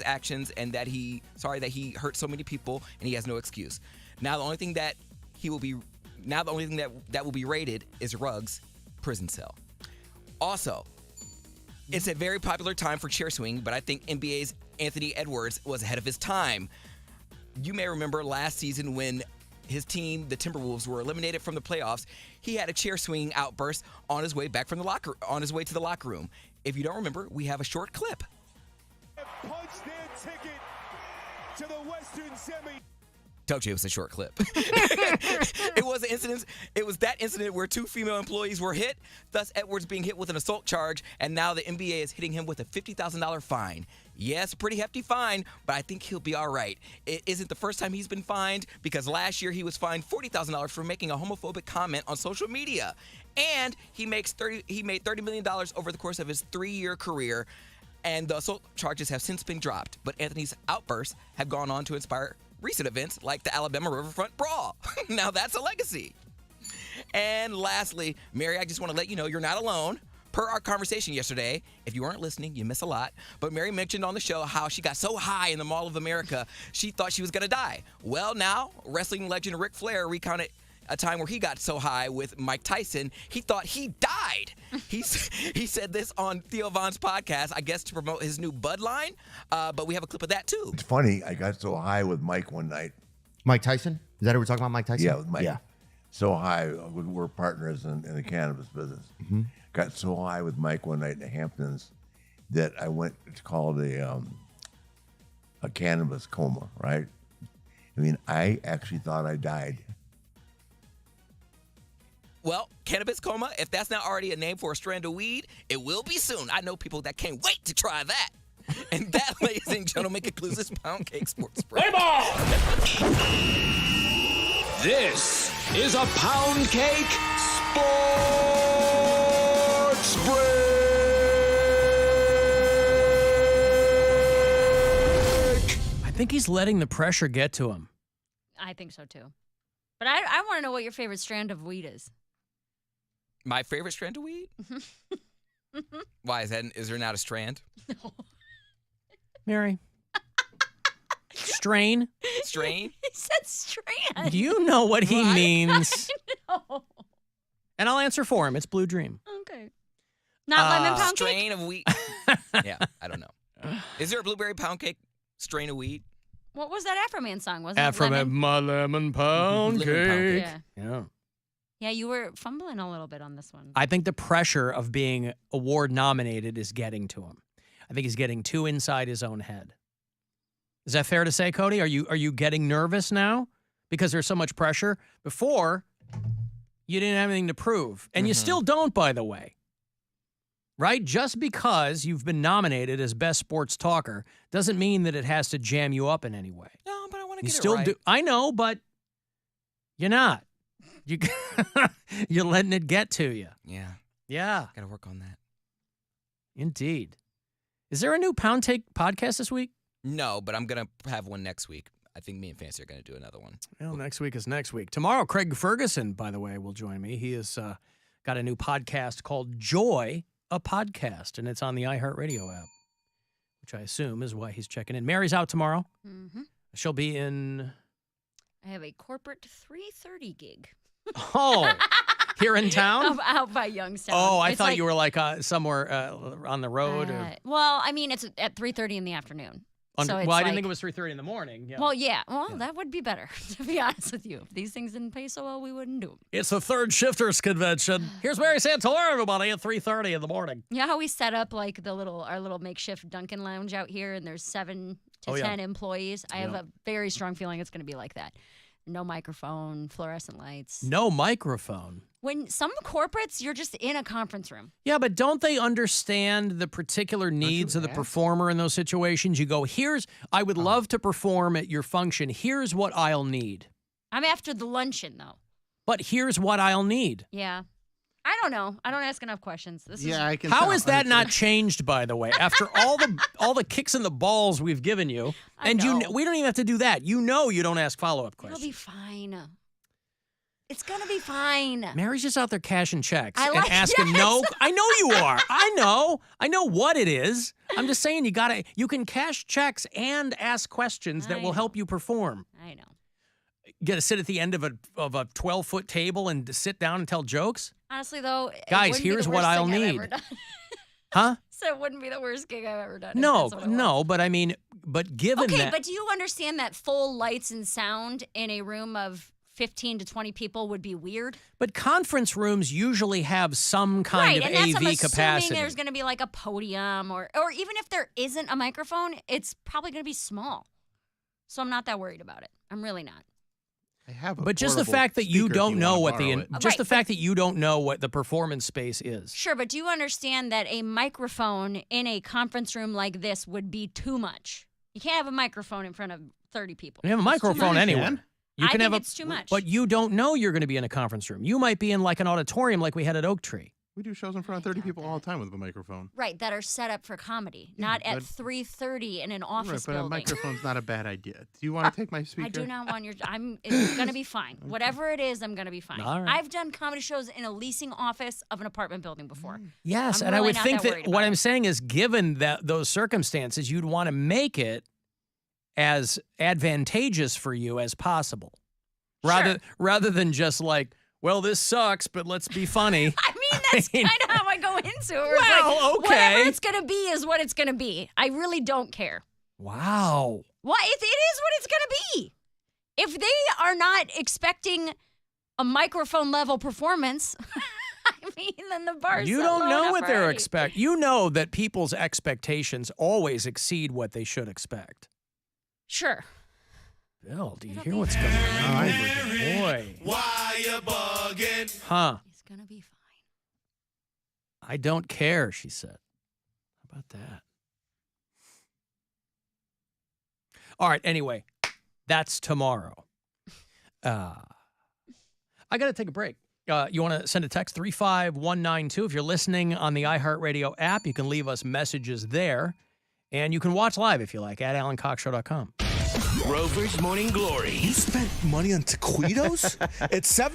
Speaker 12: actions and that he hurt so many people, and he has no excuse. Now the only thing that will be rated is Ruggs' prison cell. Also, it's a very popular time for chair swinging, but I think NBA's Anthony Edwards was ahead of his time. You may remember last season when his team, the Timberwolves, were eliminated from the playoffs. He had a chair swinging outburst on his way to the locker room. If you don't remember, we have a short clip.
Speaker 15: Punched their ticket to the Western Semi.
Speaker 12: Told you it was a short clip. It was an incident. It was that incident where 2 female employees were hit, thus Edwards being hit with an assault charge, and now the NBA is hitting him with a $50,000 fine. Yes, a pretty hefty fine, but I think he'll be all right. It isn't the first time he's been fined, because last year he was fined $40,000 for making a homophobic comment on social media, and he made $30 million over the course of his 3-year career. And the assault charges have since been dropped, but Anthony's outbursts have gone on to inspire recent events like the Alabama Riverfront Brawl. Now that's a legacy. And lastly, Mary, I just want to let you know you're not alone. Per our conversation yesterday, if you weren't listening, you miss a lot. But Mary mentioned on the show how she got so high in the Mall of America, she thought she was going to die. Well, now, wrestling legend Ric Flair recounted a time where he got so high with Mike Tyson, he thought he died. He said this on Theo Von's podcast, I guess to promote his new Bud line. But we have a clip of that, too.
Speaker 6: It's funny. I got so high with Mike one night.
Speaker 13: Mike Tyson? Is that who we're talking about, Mike Tyson?
Speaker 6: Yeah, with Mike.
Speaker 13: Yeah.
Speaker 6: So high. We're partners in the cannabis business.
Speaker 13: Mm-hmm.
Speaker 6: Got so high with Mike one night in the Hamptons that I went to call a cannabis coma, right? I mean, I actually thought I died.
Speaker 12: Well, cannabis coma, if that's not already a name for a strand of weed, it will be soon. I know people that can't wait to try that. And that, ladies and gentlemen, concludes this Poundcake Sports Break.
Speaker 27: This is a Poundcake Sports Break.
Speaker 8: I think he's letting the pressure get to him.
Speaker 11: I think so too. But I want to know what your favorite strand of weed is.
Speaker 12: My favorite strand of weed? Why is there not a strand?
Speaker 11: No.
Speaker 8: Mary. Strain?
Speaker 12: Strain?
Speaker 11: He said strand.
Speaker 8: Do you know what he means?
Speaker 11: I know.
Speaker 8: And I'll answer for him. It's Blue Dream.
Speaker 11: Okay. Not lemon pound cake?
Speaker 12: Strain of wheat. Yeah, I don't know. Is there a blueberry pound cake strain of wheat?
Speaker 11: What was that Afro Man song? Was it
Speaker 8: Afro Man, my lemon pound cake.
Speaker 11: Yeah. Yeah, you were fumbling a little bit on this one.
Speaker 8: I think the pressure of being award nominated is getting to him. I think he's getting too inside his own head. Is that fair to say, Cody? Are you getting nervous now because there's so much pressure? Before, you didn't have anything to prove. And you still don't, by the way. Right? Just because you've been nominated as Best Sports Talker doesn't mean that it has to jam you up in any way.
Speaker 12: No, but I want to
Speaker 8: You
Speaker 12: get
Speaker 8: still
Speaker 12: it right.
Speaker 8: do. I know, but you're not. You're letting it get to you.
Speaker 12: Yeah.
Speaker 8: Yeah.
Speaker 12: Got to work on that.
Speaker 8: Indeed. Is there a new Poundcake podcast this week?
Speaker 12: No, but I'm going to have one next week. I think me and Fancy are going to do another one.
Speaker 8: Well, next week is next week. Tomorrow, Craig Ferguson, by the way, will join me. He has got a new podcast called Joy, a Podcast, and it's on the iHeartRadio app, which I assume is why he's checking in. Mary's out tomorrow.
Speaker 11: Mm-hmm.
Speaker 8: She'll be in...
Speaker 11: I have a corporate 3:30 gig.
Speaker 8: Oh, here in town?
Speaker 11: Out by Youngstown.
Speaker 8: Oh, I
Speaker 11: It's
Speaker 8: thought
Speaker 11: like,
Speaker 8: you were like somewhere on the road.
Speaker 11: well, I mean, it's at 3:30 in the afternoon. So it's
Speaker 8: well, I
Speaker 11: like,
Speaker 8: didn't think it was 3:30 in the morning. Yeah.
Speaker 11: Well, yeah. Well, that would be better, to be honest with you. If these things didn't pay so well, we wouldn't do them.
Speaker 8: It's the Third Shifters Convention. Here's Mary Santora, everybody, at 3:30 in the morning.
Speaker 11: You know how we set up like our little makeshift Dunkin' Lounge out here, and there's 7 to 10 employees? I have a very strong feeling it's going to be like that. No microphone, fluorescent lights.
Speaker 8: No microphone.
Speaker 11: When some corporates, you're just in a conference room.
Speaker 8: Yeah, but don't they understand the particular needs of the performer in those situations? You go, I would love to perform at your function. Here's what I'll need.
Speaker 11: I'm after the luncheon, though.
Speaker 8: But here's what I'll need.
Speaker 11: Yeah. I don't know. I don't ask enough questions.
Speaker 5: I can.
Speaker 8: How is that not changed, by the way? After all the kicks in the balls we've given you, we don't even have to do that. You know you don't ask follow-up questions.
Speaker 11: It'll be fine. It's gonna be fine.
Speaker 8: Mary's just out there cashing checks
Speaker 11: and
Speaker 8: asking no. I know you are. I know what it is. I'm just saying you can cash checks and ask questions that will help you perform.
Speaker 11: I know.
Speaker 8: You got to sit at the end of a 12-foot table and sit down and tell jokes?
Speaker 11: Honestly, though,
Speaker 8: guys, here's what I'll need. Huh?
Speaker 11: So it wouldn't be the worst gig I've ever done.
Speaker 8: No, but I mean, given that.
Speaker 11: Okay, but do you understand that full lights and sound in a room of 15 to 20 people would be weird?
Speaker 8: But conference rooms usually have some kind of
Speaker 11: and that's,
Speaker 8: AV
Speaker 11: I'm
Speaker 8: capacity.
Speaker 11: assuming there's going to be like a podium or even if there isn't a microphone, it's probably going to be small. So I'm not that worried about it. I'm really not.
Speaker 5: I have
Speaker 8: but just the fact that you don't know what the fact that you don't know what the performance space is.
Speaker 11: Sure, but do you understand that a microphone in a conference room like this would be too much? You can't have a microphone in front of 30 people.
Speaker 8: You have a microphone anywhere. You can
Speaker 11: I
Speaker 8: have
Speaker 11: think it's too much.
Speaker 8: But you don't know you're going to be in a conference room. You might be in like an auditorium like we had at Oak Tree.
Speaker 5: We do shows in front of 30 people all the time with a microphone.
Speaker 11: Right, that are set up for comedy, not at 3:30 in an office
Speaker 5: But
Speaker 11: building.
Speaker 5: a microphone's not a bad idea. Do you want to take my speaker?
Speaker 11: I do not want your. It's gonna be fine. Whatever it is, I'm gonna be fine.
Speaker 8: All right.
Speaker 11: I've done comedy shows in a leasing office of an apartment building before.
Speaker 8: Yes,
Speaker 11: I'm
Speaker 8: and I
Speaker 11: really
Speaker 8: would
Speaker 11: not
Speaker 8: think
Speaker 11: that
Speaker 8: that
Speaker 11: worried
Speaker 8: what
Speaker 11: about
Speaker 8: I'm
Speaker 11: it.
Speaker 8: saying is, given those circumstances, you'd want to make it as advantageous for you as possible, rather than just like, well, this sucks, but let's be funny.
Speaker 11: I mean, that's kind of how I go into it. Where it's
Speaker 8: Well,
Speaker 11: like,
Speaker 8: okay.
Speaker 11: Whatever it's gonna be is what it's gonna be. I really don't care.
Speaker 8: Wow.
Speaker 11: Why? It is what it's gonna be. If they are not expecting a microphone level performance, I mean, then the bar's
Speaker 8: You
Speaker 11: so
Speaker 8: don't
Speaker 11: low
Speaker 8: know
Speaker 11: enough
Speaker 8: what they're
Speaker 11: already.
Speaker 8: expect. You know that people's expectations always exceed what they should expect.
Speaker 11: Sure.
Speaker 8: Bill, do you hear what's going on? Boy.
Speaker 27: Why you bugging?
Speaker 8: Huh.
Speaker 11: It's gonna be fine.
Speaker 8: I don't care, she said. How about that? All right, anyway, that's tomorrow. I got to take a break. You want to send a text 35192. If you're listening on the iHeartRadio app, you can leave us messages there. And you can watch live if you like at AlanCoxShow.com.
Speaker 27: Rover's Morning Glory.
Speaker 16: You spent money on taquitos? It's 7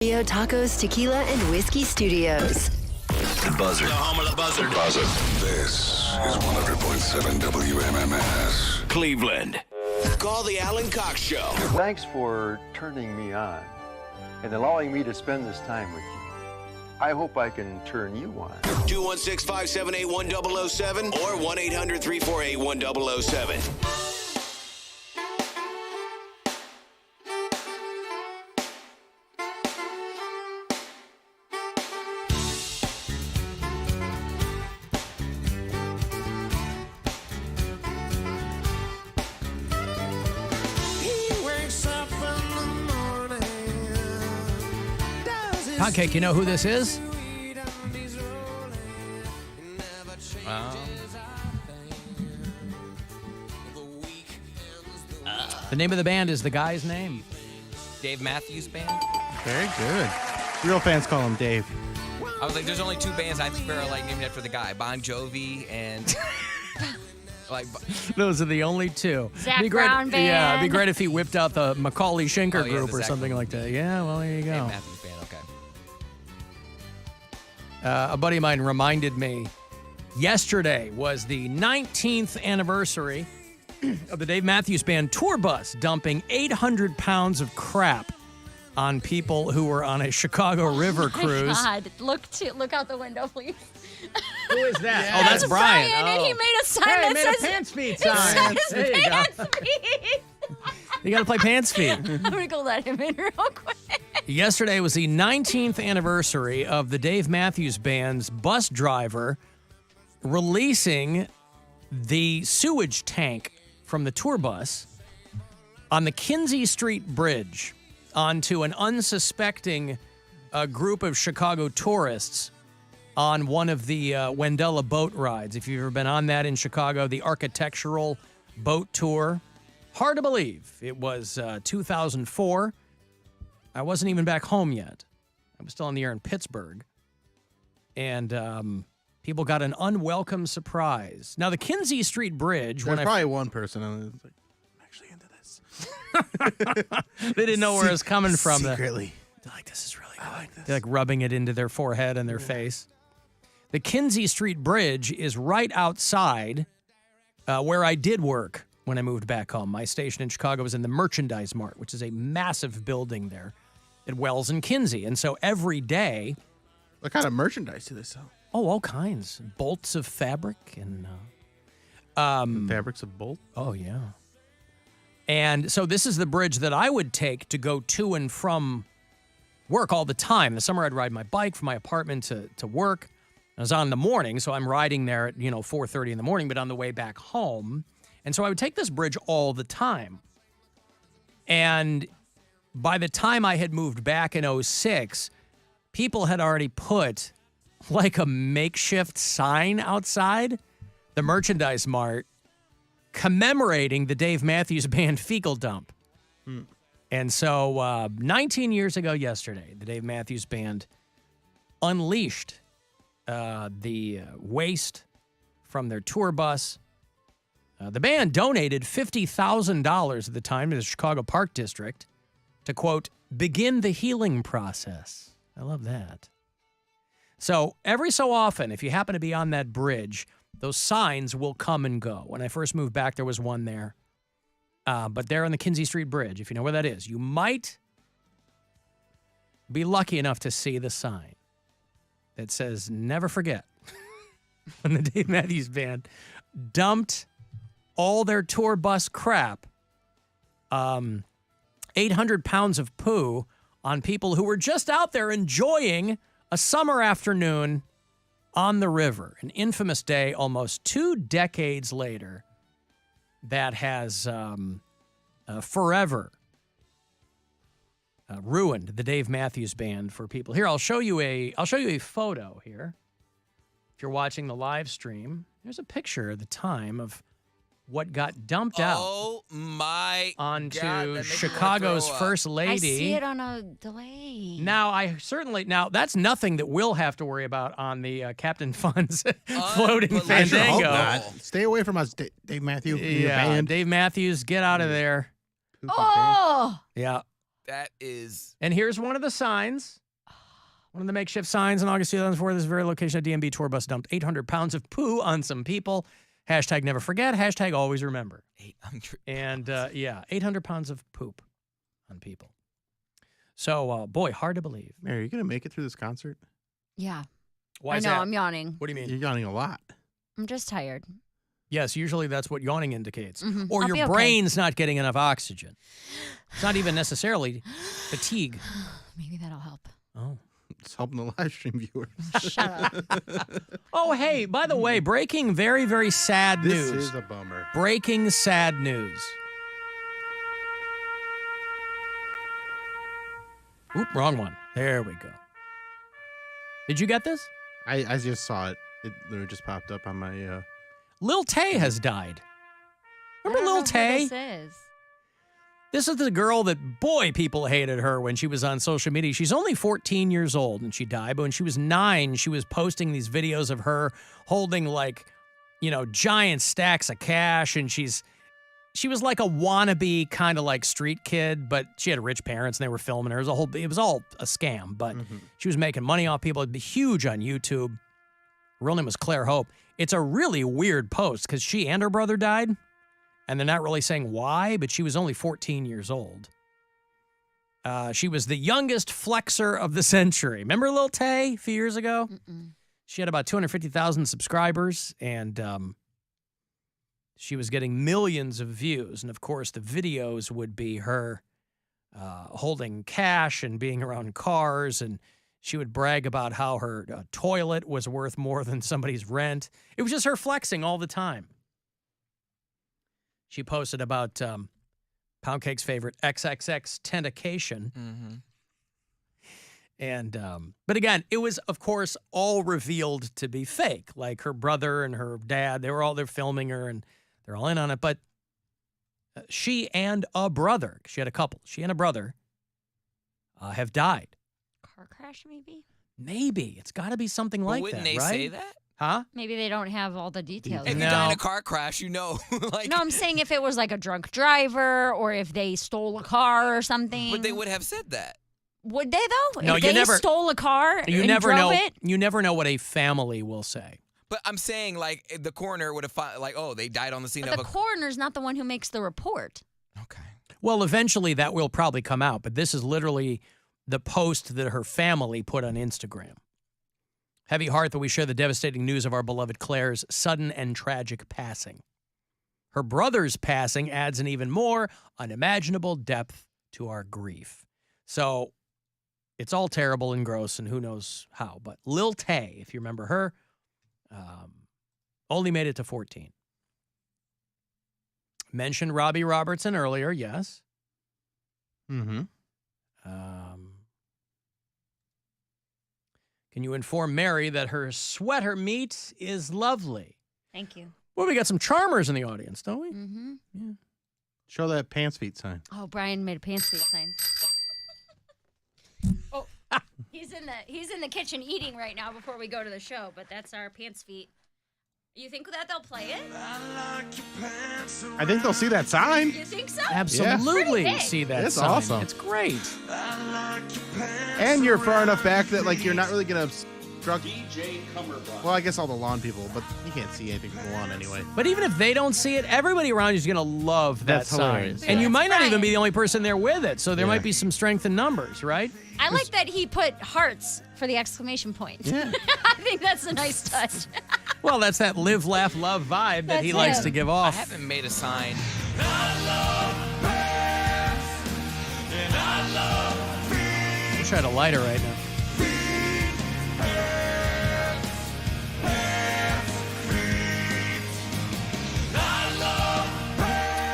Speaker 2: Rio Tacos, Tequila, and Whiskey Studios.
Speaker 27: The Buzzard. The home of the Buzzard. Buzzard. This is 100.7 WMMS. Cleveland. Call the Alan Cox Show.
Speaker 18: Thanks for turning me on and allowing me to spend this time with you. I hope I can turn you on.
Speaker 27: 216-578-1007 or 1-800-348-1007.
Speaker 8: Poundcake, you know who this is? The name of the band is the guy's name.
Speaker 12: Dave Matthews Band.
Speaker 5: Very good. Real fans call him Dave.
Speaker 12: I was like, there's only two bands I think are like named after the guy, Bon Jovi and like.
Speaker 8: Those are the only two.
Speaker 11: Zac
Speaker 8: Be great,
Speaker 11: Brown Band.
Speaker 8: Yeah, it'd be great if he whipped out the Macaulay Schenker
Speaker 12: yeah,
Speaker 8: group
Speaker 12: the
Speaker 8: or
Speaker 12: Zac
Speaker 8: something like that. Yeah, well, there you go.
Speaker 12: Dave Matthews Band. Okay.
Speaker 8: A buddy of mine reminded me yesterday was the 19th anniversary of the Dave Matthews Band tour bus dumping 800 pounds of crap on people who were on a Chicago River cruise.
Speaker 11: God, look out the window, please.
Speaker 8: Who is that?
Speaker 11: Yeah.
Speaker 8: Oh, that's Brian.
Speaker 11: And he made a sign
Speaker 8: Hey,
Speaker 11: that
Speaker 8: made a
Speaker 11: says
Speaker 8: pants feet
Speaker 11: it
Speaker 8: sign.
Speaker 11: says
Speaker 8: There you go.
Speaker 11: pants feet.
Speaker 8: You got to play pants feet.
Speaker 11: I'm gonna go let him in real quick.
Speaker 8: Yesterday was the 19th anniversary of the Dave Matthews Band's bus driver releasing the sewage tank from the tour bus on the Kinsey Street Bridge onto an unsuspecting group of Chicago tourists on one of the Wendella boat rides. If you've ever been on that in Chicago, the architectural boat tour. Hard to believe. It was 2004. I wasn't even back home yet. I was still on the air in Pittsburgh. And people got an unwelcome surprise. Now, the Kinsey Street Bridge...
Speaker 5: There's probably one person who was like, I'm actually into this.
Speaker 8: They didn't know where it was coming from.
Speaker 5: Secretly.
Speaker 8: They're like, this is really good. They're like rubbing it into their forehead and their face. The Kinsey Street Bridge is right outside where I did work when I moved back home. My station in Chicago was in the Merchandise Mart, which is a massive building there at Wells and Kinsey. And so every day...
Speaker 5: What kind of merchandise do they sell?
Speaker 8: Oh, all kinds. Bolts of fabric and...
Speaker 5: fabrics of bolt?
Speaker 8: Oh, yeah. And so this is the bridge that I would take to go to and from work all the time. In the summer, I'd ride my bike from my apartment to work. I was on in the morning, so I'm riding there at, 4:30 in the morning, but on the way back home. And so I would take this bridge all the time. And by the time I had moved back in 2006, people had already put like a makeshift sign outside the Merchandise Mart commemorating the Dave Matthews Band fecal dump. And so 19 years ago yesterday, the Dave Matthews Band unleashed the waste from their tour bus. The band donated $50,000 at the time to the Chicago Park District to, quote, begin the healing process. I love that. So every so often, if you happen to be on that bridge, those signs will come and go. When I first moved back, there was one there. But there on the Kinsey Street Bridge, if you know where that is, you might be lucky enough to see the sign that says, never forget, when the Dave Matthews Band dumped all their tour bus crap, 800 pounds of poo on people who were just out there enjoying a summer afternoon on the river. An infamous day almost 2 decades later that has forever ruined the Dave Matthews Band for people. Here, I'll show you a photo here. If you're watching the live stream, there's a picture at the time of what got dumped out.
Speaker 12: Oh my
Speaker 8: onto
Speaker 12: God,
Speaker 8: Chicago's first lady.
Speaker 11: I see it on a delay.
Speaker 8: Now, that's nothing that we'll have to worry about on the Captain Fun's floating Fandango.
Speaker 5: Stay away from us, Dave Matthews. Your band.
Speaker 8: Dave Matthews, get out of there.
Speaker 11: Oh!
Speaker 8: Yeah.
Speaker 12: That is.
Speaker 8: And here's one of the signs. One of the makeshift signs in August 2004, this very location, a DMV tour bus dumped 800 pounds of poo on some people. Hashtag never forget. Hashtag always remember.
Speaker 12: 800
Speaker 8: And 800 pounds of poop on people. So, boy, hard to believe.
Speaker 5: Mary, are you going to make it through this concert?
Speaker 11: Yeah.
Speaker 8: Why
Speaker 11: I
Speaker 8: is
Speaker 11: know,
Speaker 8: that?
Speaker 11: I'm yawning.
Speaker 8: What do you mean?
Speaker 5: You're yawning a lot.
Speaker 11: I'm just tired.
Speaker 8: Yes, usually that's what yawning indicates.
Speaker 11: Mhm.
Speaker 8: Or
Speaker 11: I'll be
Speaker 8: your
Speaker 11: okay.
Speaker 8: brain's not getting enough oxygen. It's not even necessarily fatigue.
Speaker 11: Maybe that'll help.
Speaker 8: Oh.
Speaker 5: It's helping the live stream viewers.
Speaker 11: Shut up.
Speaker 8: Oh, hey, by the way, breaking very, very sad news.
Speaker 5: This is a bummer.
Speaker 8: Breaking sad news. Oop, wrong one. There we go. Did you get this?
Speaker 5: I just saw it. It literally just popped up on my...
Speaker 8: Lil Tay has died.
Speaker 11: I
Speaker 8: Remember
Speaker 11: don't
Speaker 8: Lil
Speaker 11: know who
Speaker 8: Tay?
Speaker 11: This is.
Speaker 8: This is the girl that, boy, people hated her when she was on social media. She's only 14 years old and she died. But when she was 9, she was posting these videos of her holding giant stacks of cash. And she was like a wannabe kind of like street kid, but she had rich parents and they were filming her. It was all a scam, but she was making money off people. It'd be huge on YouTube. Her real name was Claire Hope. It's a really weird post because she and her brother died. And they're not really saying why, but she was only 14 years old. She was the youngest flexer of the century. Remember Lil Tay a few years ago?
Speaker 11: Mm-mm.
Speaker 8: She had about 250,000 subscribers, and she was getting millions of views. And, of course, the videos would be her holding cash and being around cars, and she would brag about how her toilet was worth more than somebody's rent. It was just her flexing all the time. She posted about Poundcake's favorite XXX Tentacation.
Speaker 12: Mm-hmm.
Speaker 8: And, but again, it was, of course, all revealed to be fake. Like her brother and her dad, they're filming her and they're all in on it. But she and a brother, she had a couple, she and a brother have died.
Speaker 11: Car crash, maybe?
Speaker 8: Maybe. It's got to be something like
Speaker 12: wouldn't
Speaker 8: that,
Speaker 12: they
Speaker 8: right?
Speaker 12: say that?
Speaker 8: Huh?
Speaker 11: Maybe they don't have all the details.
Speaker 12: If you die in a car crash,
Speaker 11: No, I'm saying if it was like a drunk driver or if they stole a car or something.
Speaker 12: But they would have said that.
Speaker 11: Would they though?
Speaker 8: No,
Speaker 11: if
Speaker 8: you
Speaker 11: they
Speaker 8: never
Speaker 11: stole a car
Speaker 8: You
Speaker 11: and
Speaker 8: never
Speaker 11: drove
Speaker 8: know.
Speaker 11: it?
Speaker 8: You never know what a family will say.
Speaker 12: But I'm saying, like, if the coroner would have they died on the scene
Speaker 11: But
Speaker 12: of
Speaker 11: the coroner's not the one who makes the report.
Speaker 8: Well, eventually that will probably come out, but this is literally the post that her family put on Instagram. Heavy heart that we share the devastating news of our beloved Claire's sudden and tragic passing. Her brother's passing adds an even more unimaginable depth to our grief. So it's all terrible and gross and who knows how. But Lil Tay, if you remember her, only made it to 14. Mentioned Robbie Robertson earlier, yes.
Speaker 5: Mm-hmm.
Speaker 8: Can you inform Mary that her sweater meat is lovely?
Speaker 11: Thank you.
Speaker 8: Well, we got some charmers in the audience, don't we?
Speaker 11: Mm-hmm.
Speaker 8: Yeah.
Speaker 5: Show that pants feet sign.
Speaker 11: Oh, Brian made a pants feet sign. Oh, he's in the kitchen eating right now before we go to the show, but that's our pants feet. You think that they'll play it?
Speaker 5: I think they'll see that sign.
Speaker 11: You think so?
Speaker 8: Absolutely
Speaker 11: Pretty big.
Speaker 8: see that
Speaker 5: It's
Speaker 8: sign.
Speaker 5: awesome.
Speaker 8: It's great.
Speaker 5: And you're far enough back that you're not really gonna obstruct. Well, I guess all the lawn people, but you can't see anything from the lawn anyway.
Speaker 8: But even if they don't see it, everybody around you is going to love that
Speaker 5: That's
Speaker 8: sign.
Speaker 5: hilarious.
Speaker 8: And you
Speaker 11: That's
Speaker 8: might not even
Speaker 11: Brian.
Speaker 8: be the only person there with it, so there
Speaker 5: Yeah.
Speaker 8: might be some strength in numbers, right?
Speaker 11: I like that he put hearts for the exclamation point.
Speaker 5: Yeah.
Speaker 11: I think that's a nice touch.
Speaker 8: Well, that's that live, laugh, love vibe that he
Speaker 11: That's
Speaker 8: likes
Speaker 11: him.
Speaker 8: to give
Speaker 12: I
Speaker 8: off.
Speaker 12: haven't made a sign.
Speaker 8: I'm trying to light her right now.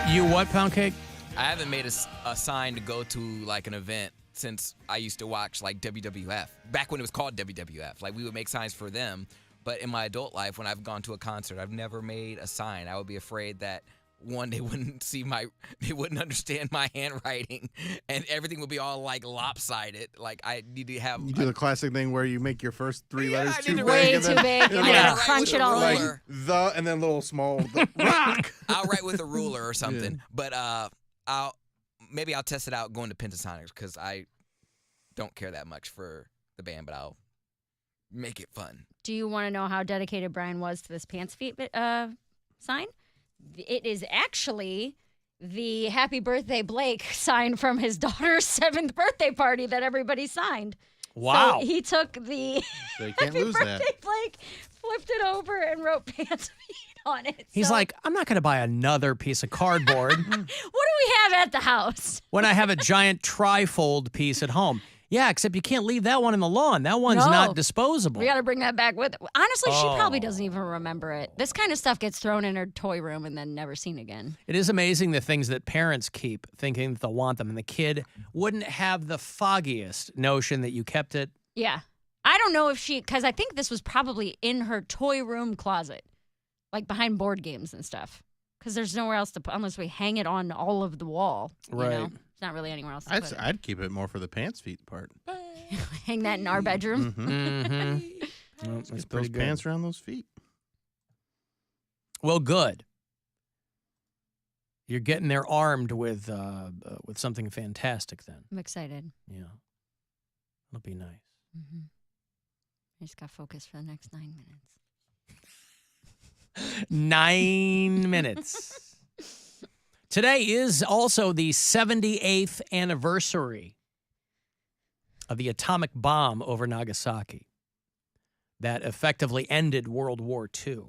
Speaker 8: You what, Poundcake?
Speaker 12: I haven't made a sign to go to like an event since I used to watch like WWF. Back when it was called WWF. Like we would make signs for them. But in my adult life, when I've gone to a concert, I've never made a sign. I would be afraid that one, they wouldn't understand my handwriting and everything would be all like lopsided. Like I need to have.
Speaker 5: You do the classic thing where you make your first three letters too big.
Speaker 11: Way
Speaker 5: and
Speaker 11: too
Speaker 5: then,
Speaker 11: big, and then
Speaker 12: Yeah.
Speaker 11: crunch it all
Speaker 5: like
Speaker 11: in.
Speaker 5: and then little small rock.
Speaker 12: I'll write with a ruler or something.
Speaker 5: Yeah.
Speaker 12: But maybe I'll test it out going to Pentatonics because I don't care that much for the band, but I'll make it fun.
Speaker 11: Do you want to know how dedicated Brian was to this pants feet sign? It is actually the Happy Birthday Blake sign from his daughter's 7th birthday party that everybody signed.
Speaker 8: Wow.
Speaker 11: So he took the
Speaker 5: So you can't
Speaker 11: Happy
Speaker 5: lose
Speaker 11: Birthday
Speaker 5: that.
Speaker 11: Blake, flipped it over, and wrote pants feet on it.
Speaker 8: He's
Speaker 11: So,
Speaker 8: like, I'm not going to buy another piece of cardboard
Speaker 11: what do we have at the house?
Speaker 8: when I have a giant trifold piece at home. Yeah, except you can't leave that one in the lawn. That one's
Speaker 11: No.
Speaker 8: not disposable.
Speaker 11: We got to bring that back with it. Honestly, she probably
Speaker 8: Oh.
Speaker 11: doesn't even remember it. This kind of stuff gets thrown in her toy room and then never seen again.
Speaker 8: It is amazing the things that parents keep thinking that they'll want them, and the kid wouldn't have the foggiest notion that you kept it.
Speaker 11: Yeah. I don't know if because I think this was probably in her toy room closet, like behind board games and stuff. Because there's nowhere else to put, unless we hang it on all of the wall. You
Speaker 8: Right.
Speaker 11: know? It's not really anywhere else to put it.
Speaker 5: I'd keep it more for the pants feet part.
Speaker 11: Hang that in our bedroom.
Speaker 8: Mm-hmm. Well,
Speaker 5: Let's
Speaker 8: that's
Speaker 5: get
Speaker 8: pretty
Speaker 5: those
Speaker 8: good.
Speaker 5: pants around those feet.
Speaker 8: Well, good. You're getting there armed with something fantastic then.
Speaker 11: I'm excited.
Speaker 8: Yeah. It'll be nice.
Speaker 11: Mm-hmm. I just got focused for the next 9 minutes.
Speaker 8: 9 minutes. Today is also the 78th anniversary of the atomic bomb over Nagasaki that effectively ended World War II.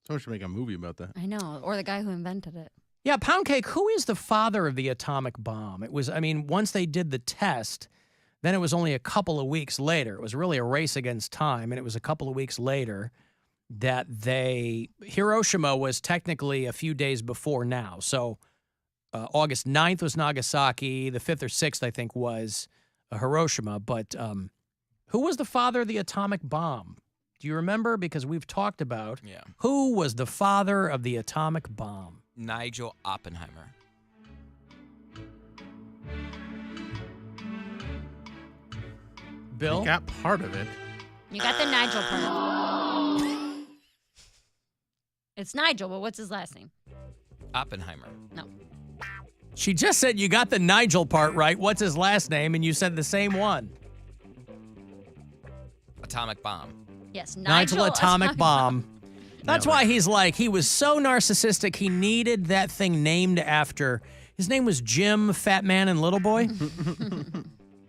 Speaker 5: Someone should make a movie about that.
Speaker 11: I know. Or the guy who invented it.
Speaker 8: Yeah, Poundcake, who is the father of the atomic bomb? It was, I mean, once they did the test, then it was only a couple of weeks later. It was really a race against time, and it was a couple of weeks later that Hiroshima was technically a few days before now. So August 9th was Nagasaki. The 5th or 6th, I think, was Hiroshima. But who was the father of the atomic bomb? Do you remember? Because we've talked about who was the father of the atomic bomb.
Speaker 12: Nigel Oppenheimer.
Speaker 8: Bill?
Speaker 5: You got part of it.
Speaker 11: You got the Nigel part. It's Nigel, but what's his last name?
Speaker 12: Oppenheimer.
Speaker 11: No.
Speaker 8: She just said you got the Nigel part right. What's his last name? And you said the same one.
Speaker 12: Atomic bomb.
Speaker 11: Yes,
Speaker 8: Nigel Atomic Bomb. That's why he's like, he was so narcissistic, he needed that thing named after, his name was Jim, Fat Man and Little Boy.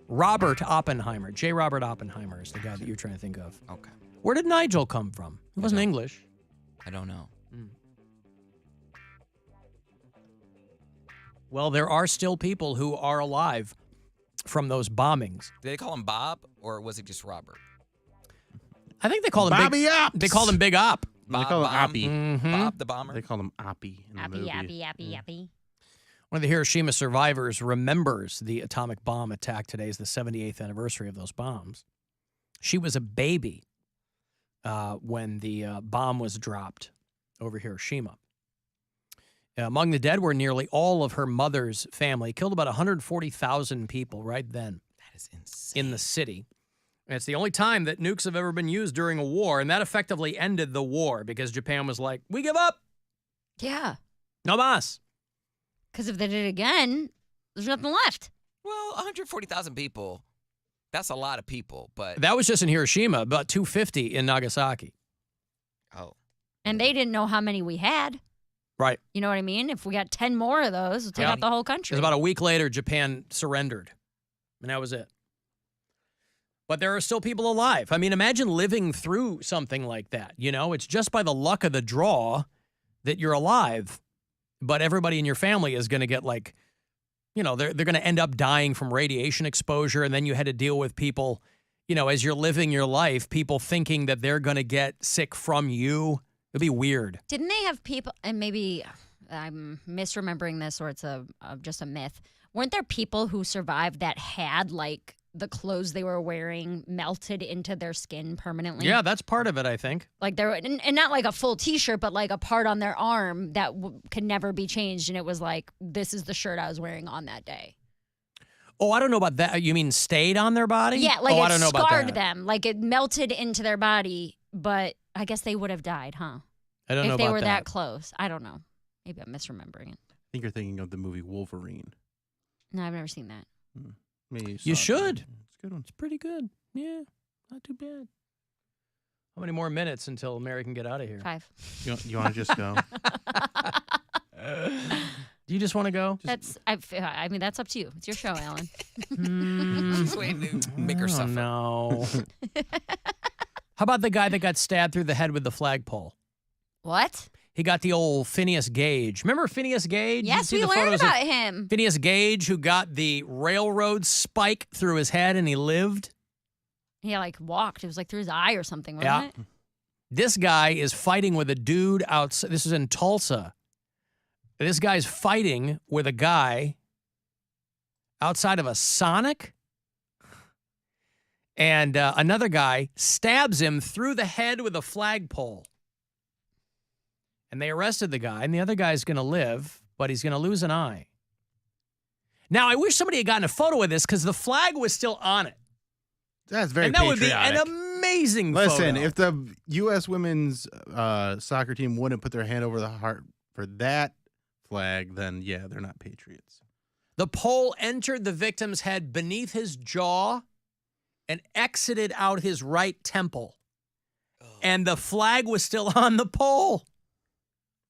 Speaker 8: Robert Oppenheimer. J. Robert Oppenheimer is the guy that you're trying to think of.
Speaker 12: Okay.
Speaker 8: Where did Nigel come from? He wasn't English.
Speaker 12: I don't know.
Speaker 8: Well, there are still people who are alive from those bombings.
Speaker 12: Did they call him Bob, or was it just Robert?
Speaker 8: I think they call him
Speaker 5: Bobby Ops.
Speaker 8: They called him Big Op.
Speaker 5: They call him Oppie.
Speaker 8: Mhm.
Speaker 12: Bob the bomber.
Speaker 5: They call him Oppie in the movie.
Speaker 11: Yappy.
Speaker 8: One of the Hiroshima survivors remembers the atomic bomb attack. Today is the 78th anniversary of those bombs. She was a baby when the bomb was dropped over Hiroshima. Among the dead were nearly all of her mother's family. It killed about 140,000 people right then.
Speaker 12: That is insane.
Speaker 8: In the city. And it's the only time that nukes have ever been used during a war, and that effectively ended the war because Japan was like, we give up.
Speaker 11: Yeah.
Speaker 8: No mas.
Speaker 11: Because if they did it again, there's nothing left.
Speaker 12: Well, 140,000 people, that's a lot of people, but...
Speaker 8: That was just in Hiroshima, about 250 in Nagasaki.
Speaker 12: Oh.
Speaker 11: And they didn't know how many we had.
Speaker 8: Right.
Speaker 11: You know what I mean? If we got 10 more of those, we'll take out the whole country.
Speaker 8: It was about a week later, Japan surrendered. And that was it. But there are still people alive. I mean, imagine living through something like that. You know, it's just by the luck of the draw that you're alive. But everybody in your family is going to get like, you know, they're going to end up dying from radiation exposure. And then you had to deal with people, you know, as you're living your life, people thinking that they're going to get sick from you. It'd be weird.
Speaker 11: Didn't they have people, and maybe I'm misremembering this or it's just a myth. Weren't there people who survived that had like the clothes they were wearing melted into their skin permanently?
Speaker 8: Yeah, that's part of it, I think.
Speaker 11: Like there, and not like a full T-shirt, but like a part on their arm that could never be changed. And it was like, this is the shirt I was wearing on that day.
Speaker 8: Oh, I don't know about that. You mean stayed on their body?
Speaker 11: Yeah, like
Speaker 8: I
Speaker 11: it
Speaker 8: don't know about
Speaker 11: scarred
Speaker 8: that.
Speaker 11: them. Like it melted into their body, but I guess they would have died, huh?
Speaker 8: I don't know
Speaker 11: if they
Speaker 8: about
Speaker 11: were
Speaker 8: that.
Speaker 11: close. I don't know. Maybe I'm misremembering it.
Speaker 5: I think you're thinking of the movie Wolverine.
Speaker 11: No, I've never seen that.
Speaker 8: You should.
Speaker 5: It's a good one.
Speaker 8: It's pretty good. Yeah, not too bad. How many more minutes until Mary can get out of here?
Speaker 11: 5.
Speaker 5: You want to just go?
Speaker 8: Do you just want to go?
Speaker 11: I mean, that's up to you. It's your show, Alan.
Speaker 12: She's waiting to make her suffer.
Speaker 8: No. How about the guy that got stabbed through the head with the flagpole?
Speaker 11: What?
Speaker 8: He got the old Phineas Gage. Remember Phineas Gage?
Speaker 11: Yes, we learned about him.
Speaker 8: Phineas Gage, who got the railroad spike through his head and he lived.
Speaker 11: He walked. It was through his eye or something, wasn't it?
Speaker 8: This guy is fighting with a dude outside. This is in Tulsa. This guy's fighting with a guy outside of a Sonic. And another guy stabs him through the head with a flagpole. And they arrested the guy, and the other guy's going to live, but he's going to lose an eye. Now, I wish somebody had gotten a photo of this because the flag was still on it.
Speaker 5: That's very
Speaker 8: and that
Speaker 5: patriotic.
Speaker 8: would be an amazing
Speaker 5: Listen,
Speaker 8: photo.
Speaker 5: if the U.S. women's soccer team wouldn't put their hand over the heart for that flag, then, yeah, they're not patriots.
Speaker 8: The pole entered the victim's head beneath his jaw and exited out his right temple. And the flag was still on the pole.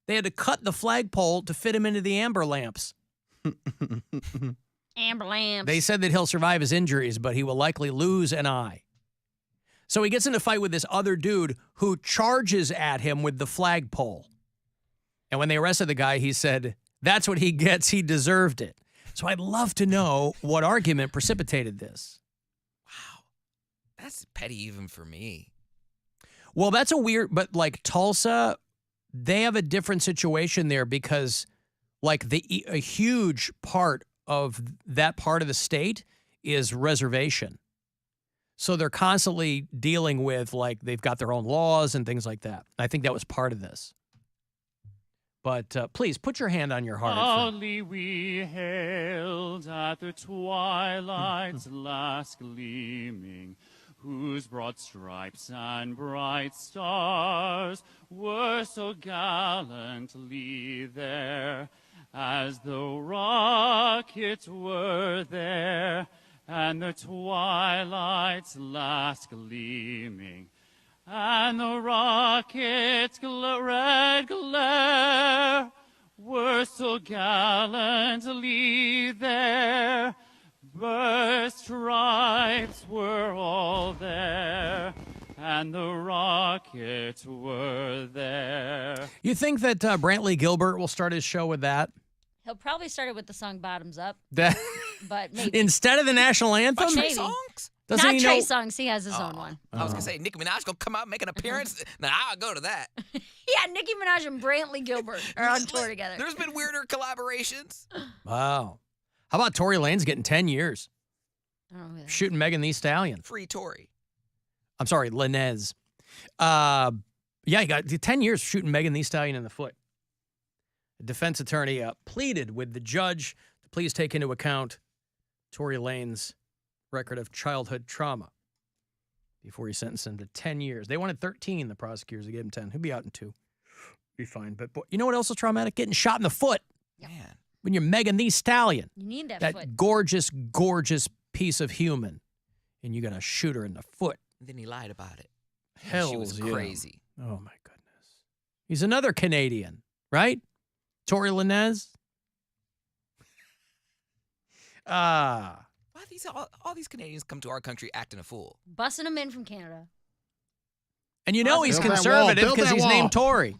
Speaker 8: They had to cut the flagpole to fit him into the amber lamps.
Speaker 11: Amber lamps.
Speaker 8: They said that he'll survive his injuries, but he will likely lose an eye. So he gets in a fight with this other dude who charges at him with the flagpole. And when they arrested the guy, he said, that's what he gets. He deserved it. So I'd love to know what argument precipitated this.
Speaker 12: That's petty even for me.
Speaker 8: Well, that's a weird, but Tulsa, they have a different situation there because a huge part of that part of the state is reservation. So they're constantly dealing with they've got their own laws and things like that. I think that was part of this. But please put your hand on your heart.
Speaker 1: Proudly we hailed at the twilight's last gleaming, whose broad stripes and bright stars were so gallantly there, as the rockets were there, and the twilight's last gleaming, and the rockets' red glare were so gallantly there. Burst stripes were all there, and the rockets were there.
Speaker 8: You think that Brantley Gilbert will start his show with that?
Speaker 11: He'll probably start it with the song Bottoms Up.
Speaker 8: That
Speaker 11: but maybe.
Speaker 8: Instead of the national anthem?
Speaker 11: Maybe.
Speaker 12: Songs?
Speaker 8: Doesn't
Speaker 11: Not
Speaker 8: he
Speaker 11: Trey
Speaker 8: know-
Speaker 11: Songz. He has his own one.
Speaker 12: I was going to say, Nicki Minaj going to come out and make an appearance? Now, I'll go to that.
Speaker 11: Yeah, Nicki Minaj and Brantley Gilbert are on tour together.
Speaker 12: There's been weirder collaborations.
Speaker 8: Wow. How about Tory Lanez getting 10 years?
Speaker 11: I don't know who that is.
Speaker 8: Shooting Megan Thee Stallion.
Speaker 12: Free Tory.
Speaker 8: I'm sorry, Lanez. Yeah, he got 10 years shooting Megan Thee Stallion in the foot. The defense attorney pleaded with the judge to please take into account Tory Lanez's record of childhood trauma before he sentenced him to 10 years. They wanted 13, the prosecutors. They gave him 10. He'll be out in 2. Be fine. But you know what else is traumatic? Getting shot in the foot.
Speaker 12: Man.
Speaker 8: When you're Megan Thee Stallion.
Speaker 11: You need that foot.
Speaker 8: Gorgeous, gorgeous piece of human. And you got to shoot her in the foot.
Speaker 12: And then he lied about it.
Speaker 8: Hells
Speaker 12: She was
Speaker 8: yeah.
Speaker 12: crazy.
Speaker 8: Oh, my goodness. He's another Canadian, right? Tory Lanez?
Speaker 12: Why all these Canadians come to our country acting a fool?
Speaker 11: Bussing him in from Canada.
Speaker 8: And you know he's
Speaker 5: Build that
Speaker 8: conservative
Speaker 5: wall. Build
Speaker 8: because
Speaker 5: that
Speaker 8: he's
Speaker 5: wall.
Speaker 8: named Tory.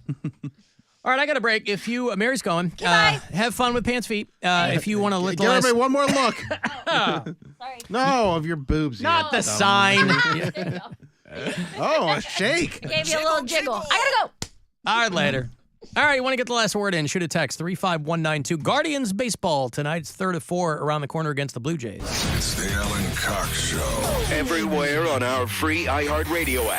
Speaker 8: All right, I got a break. If you, Mary's going. Have fun with Pants Feet. If you want to let the
Speaker 5: Give
Speaker 8: last...
Speaker 5: everybody one more look.
Speaker 11: Sorry.
Speaker 5: No, of your boobs.
Speaker 8: Not
Speaker 5: you
Speaker 8: the
Speaker 5: dumb-
Speaker 8: sign.
Speaker 11: There you go.
Speaker 5: Oh, a shake.
Speaker 11: Gave you a little jiggle. I gotta go.
Speaker 8: All right, later. All right, you want to get the last word in, shoot a text, 35192. Guardians baseball tonight's 3rd of 4 around the corner against the Blue Jays.
Speaker 27: It's the Alan Cox Show. Everywhere on our free iHeartRadio app.